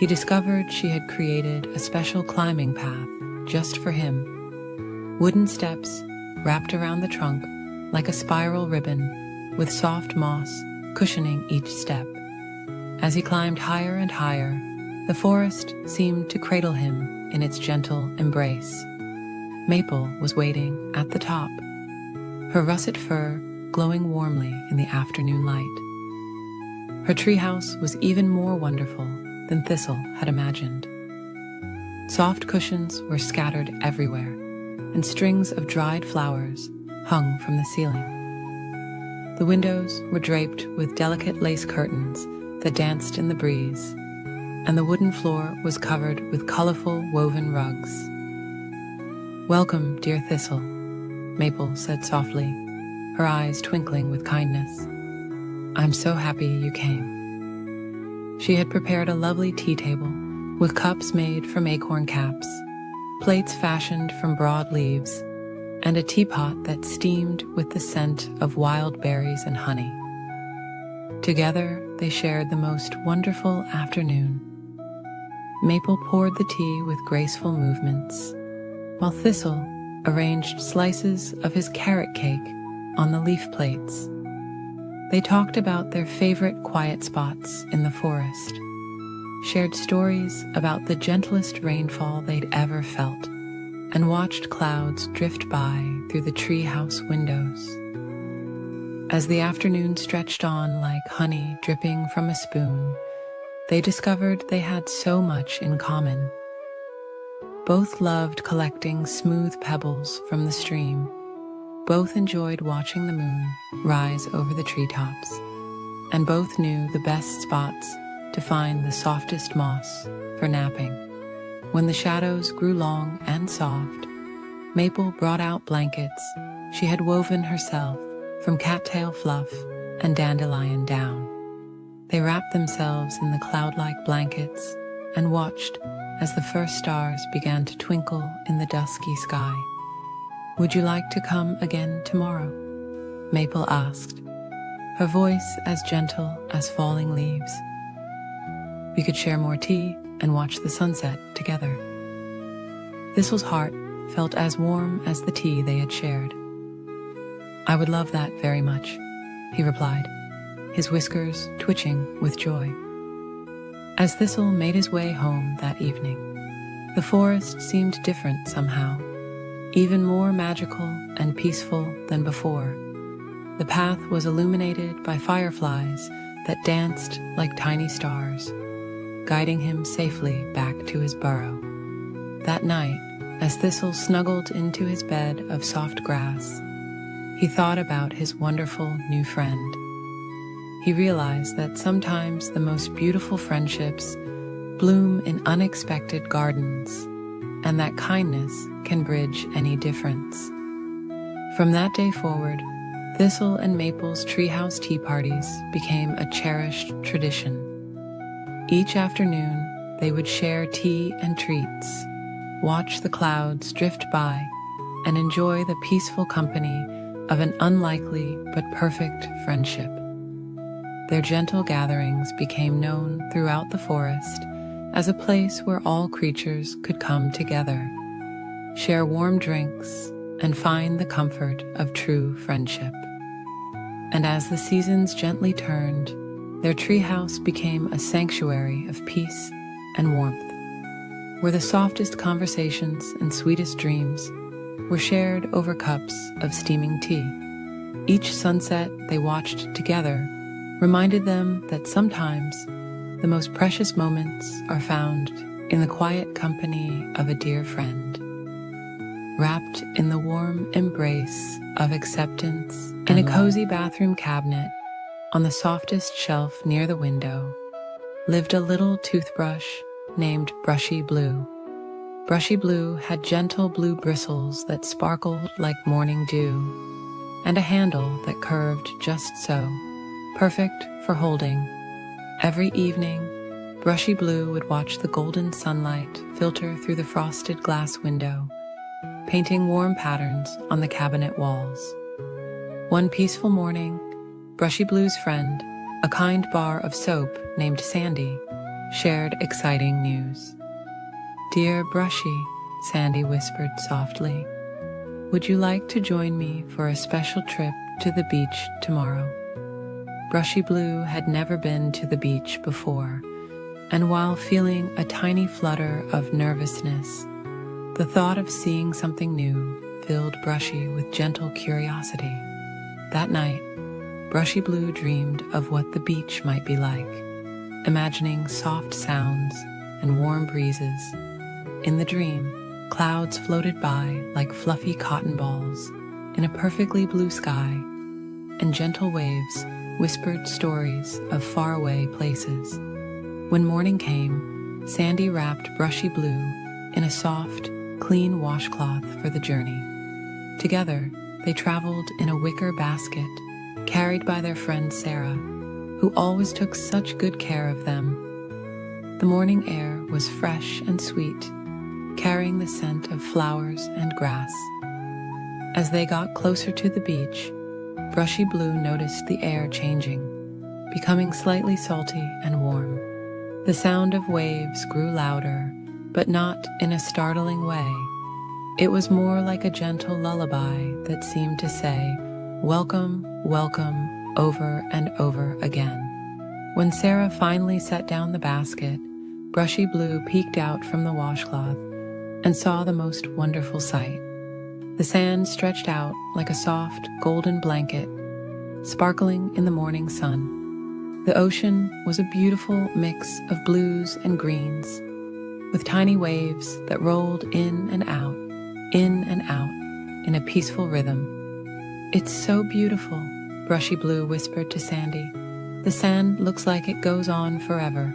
Speaker 1: he discovered she had created a special climbing path just for him. Wooden steps wrapped around the trunk like a spiral ribbon, with soft moss cushioning each step. As he climbed higher and higher, the forest seemed to cradle him in its gentle embrace. Maple was waiting at the top, her russet fur glowing warmly in the afternoon light. Her treehouse was even more wonderful than Thistle had imagined. Soft cushions were scattered everywhere, and strings of dried flowers hung from the ceiling. The windows were draped with delicate lace curtains that danced in the breeze, and the wooden floor was covered with colorful woven rugs. "Welcome, dear Thistle," Maple said softly, her eyes twinkling with kindness. "I'm so happy you came." She had prepared a lovely tea table with cups made from acorn caps, plates fashioned from broad leaves, and a teapot that steamed with the scent of wild berries and honey. Together, they shared the most wonderful afternoon. Maple poured the tea with graceful movements, while Thistle arranged slices of his carrot cake on the leaf plates. They talked about their favorite quiet spots in the forest, shared stories about the gentlest rainfall they'd ever felt, and watched clouds drift by through the treehouse windows. As the afternoon stretched on like honey dripping from a spoon, they discovered they had so much in common. Both loved collecting smooth pebbles from the stream. Both enjoyed watching the moon rise over the treetops, and both knew the best spots to find the softest moss for napping. When the shadows grew long and soft, Maple brought out blankets she had woven herself from cattail fluff and dandelion down. They wrapped themselves in the cloud-like blankets and watched as the first stars began to twinkle in the dusky sky. "Would you like to come again tomorrow?" Maple asked, her voice as gentle as falling leaves. "We could share more tea and watch the sunset together." Thistle's heart felt as warm as the tea they had shared. "I would love that very much," he replied, his whiskers twitching with joy. As Thistle made his way home that evening, the forest seemed different somehow, even more magical and peaceful than before. The path was illuminated by fireflies that danced like tiny stars, guiding him safely back to his burrow. That night, as Thistle snuggled into his bed of soft grass, he thought about his wonderful new friend. He realized that sometimes the most beautiful friendships bloom in unexpected gardens, and that kindness can bridge any difference. From that day forward, Thistle and Maple's treehouse tea parties became a cherished tradition. Each afternoon, they would share tea and treats, watch the clouds drift by, and enjoy the peaceful company of an unlikely but perfect friendship. Their gentle gatherings became known throughout the forest as a place where all creatures could come together, share warm drinks, and find the comfort of true friendship. And as the seasons gently turned, their treehouse became a sanctuary of peace and warmth, where the softest conversations and sweetest dreams were shared over cups of steaming tea. Each sunset they watched together reminded them that sometimes the most precious moments are found in the quiet company of a dear friend, wrapped in the warm embrace of acceptance. In a cozy bathroom cabinet on the softest shelf near the window lived a little toothbrush named Brushy Blue. Brushy Blue had gentle blue bristles that sparkled like morning dew, and a handle that curved just so, perfect for holding. Every evening, Brushy Blue would watch the golden sunlight filter through the frosted glass window, painting warm patterns on the cabinet walls. One peaceful morning, Brushy Blue's friend, a kind bar of soap named Sandy, shared exciting news. "Dear Brushy," Sandy whispered softly, "would you like to join me for a special trip to the beach tomorrow?" Brushy Blue had never been to the beach before, and while feeling a tiny flutter of nervousness, the thought of seeing something new filled Brushy with gentle curiosity. That night, Brushy Blue dreamed of what the beach might be like, imagining soft sounds and warm breezes. In the dream, clouds floated by like fluffy cotton balls in a perfectly blue sky, and gentle waves whispered stories of faraway places. When morning came, Sandy wrapped Brushy Blue in a soft, clean washcloth for the journey. Together, they traveled in a wicker basket carried by their friend Sarah, who always took such good care of them. The morning air was fresh and sweet, carrying the scent of flowers and grass. As they got closer to the beach, Brushy Blue noticed the air changing, becoming slightly salty and warm. The sound of waves grew louder, but not in a startling way. It was more like a gentle lullaby that seemed to say, "Welcome, welcome," over and over again. When Sarah finally set down the basket, Brushy Blue peeked out from the washcloth and saw the most wonderful sight. The sand stretched out like a soft, golden blanket, sparkling in the morning sun. The ocean was a beautiful mix of blues and greens, with tiny waves that rolled in and out in a peaceful rhythm. "It's so beautiful," Brushy Blue whispered to Sandy. "The sand looks like it goes on forever."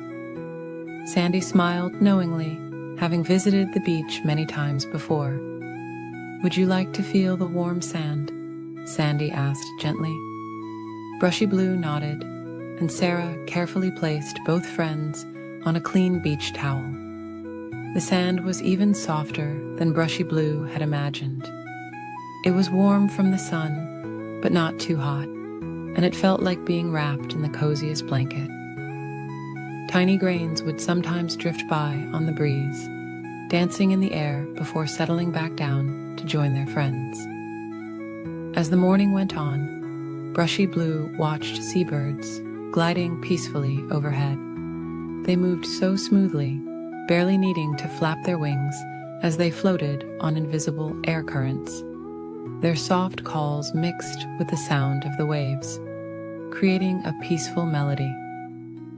Speaker 1: Sandy smiled knowingly, having visited the beach many times before. "Would you like to feel the warm sand?" Sandy asked gently. Brushy Blue nodded, and Sarah carefully placed both friends on a clean beach towel. The sand was even softer than Brushy Blue had imagined. It was warm from the sun, but not too hot, and it felt like being wrapped in the coziest blanket. Tiny grains would sometimes drift by on the breeze, dancing in the air before settling back down to join their friends. As the morning went on, Brushy Blue watched seabirds gliding peacefully overhead. They moved so smoothly, barely needing to flap their wings as they floated on invisible air currents. Their soft calls mixed with the sound of the waves, creating a peaceful melody.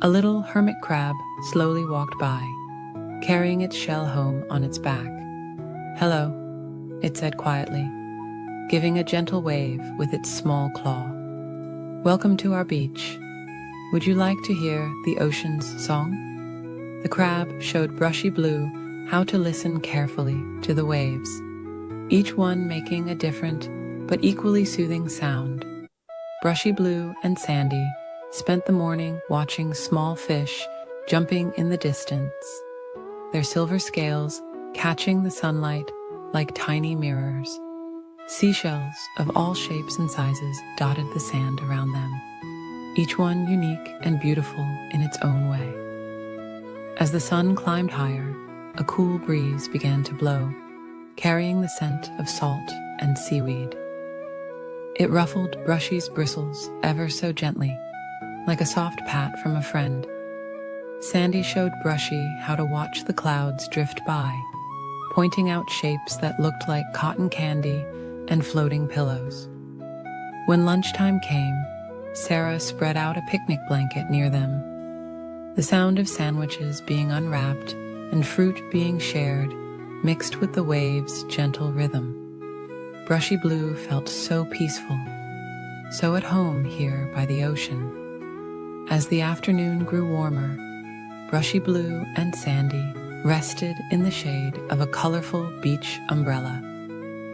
Speaker 1: A little hermit crab slowly walked by, carrying its shell home on its back. "Hello," it said quietly, giving a gentle wave with its small claw. "Welcome to our beach. Would you like to hear the ocean's song?" The crab showed Brushy Blue how to listen carefully to the waves, each one making a different but equally soothing sound. Brushy Blue and Sandy spent the morning watching small fish jumping in the distance, their silver scales catching the sunlight like tiny mirrors. Seashells of all shapes and sizes dotted the sand around them, each one unique and beautiful in its own way. As the sun climbed higher, a cool breeze began to blow, carrying the scent of salt and seaweed. It ruffled Brushy's bristles ever so gently, like a soft pat from a friend. Sandy showed Brushy how to watch the clouds drift by, pointing out shapes that looked like cotton candy and floating pillows. When lunchtime came, Sarah spread out a picnic blanket near them. The sound of sandwiches being unwrapped and fruit being shared mixed with the waves' gentle rhythm. Brushy Blue felt so peaceful, so at home here by the ocean. As the afternoon grew warmer, Brushy Blue and Sandy rested in the shade of a colorful beach umbrella.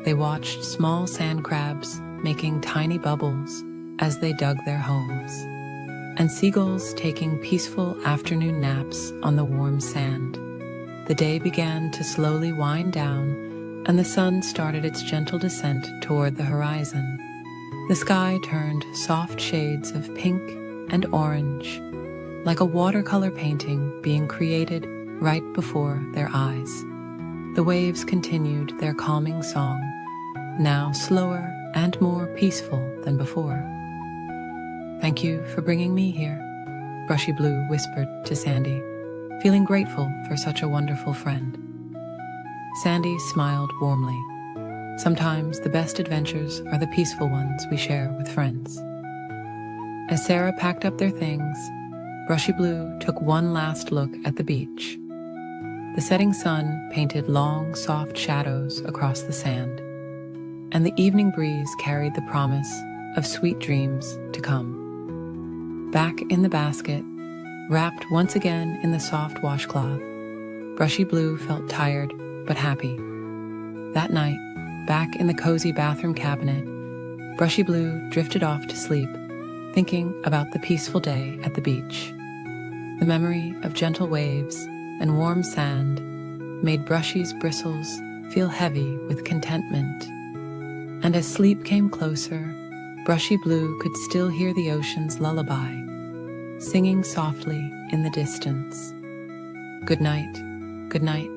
Speaker 1: They watched small sand crabs making tiny bubbles as they dug their homes, and seagulls taking peaceful afternoon naps on the warm sand. The day began to slowly wind down, and the sun started its gentle descent toward the horizon. The sky turned soft shades of pink and orange, like a watercolor painting being created right before their eyes. The waves continued their calming song, now slower and more peaceful than before. "Thank you for bringing me here," Brushy Blue whispered to Sandy, feeling grateful for such a wonderful friend. Sandy smiled warmly. Sometimes the best adventures are the peaceful ones we share with friends. As Sarah packed up their things, Brushy Blue took one last look at the beach. The setting sun painted long, soft shadows across the sand, and the evening breeze carried the promise of sweet dreams to come. Back in the basket, wrapped once again in the soft washcloth, Brushy Blue felt tired but happy. That night, back in the cozy bathroom cabinet, Brushy Blue drifted off to sleep, thinking about the peaceful day at the beach. The memory of gentle waves and warm sand made Brushy's bristles feel heavy with contentment. And as sleep came closer, Brushy Blue could still hear the ocean's lullaby, singing softly in the distance. Good night, good night.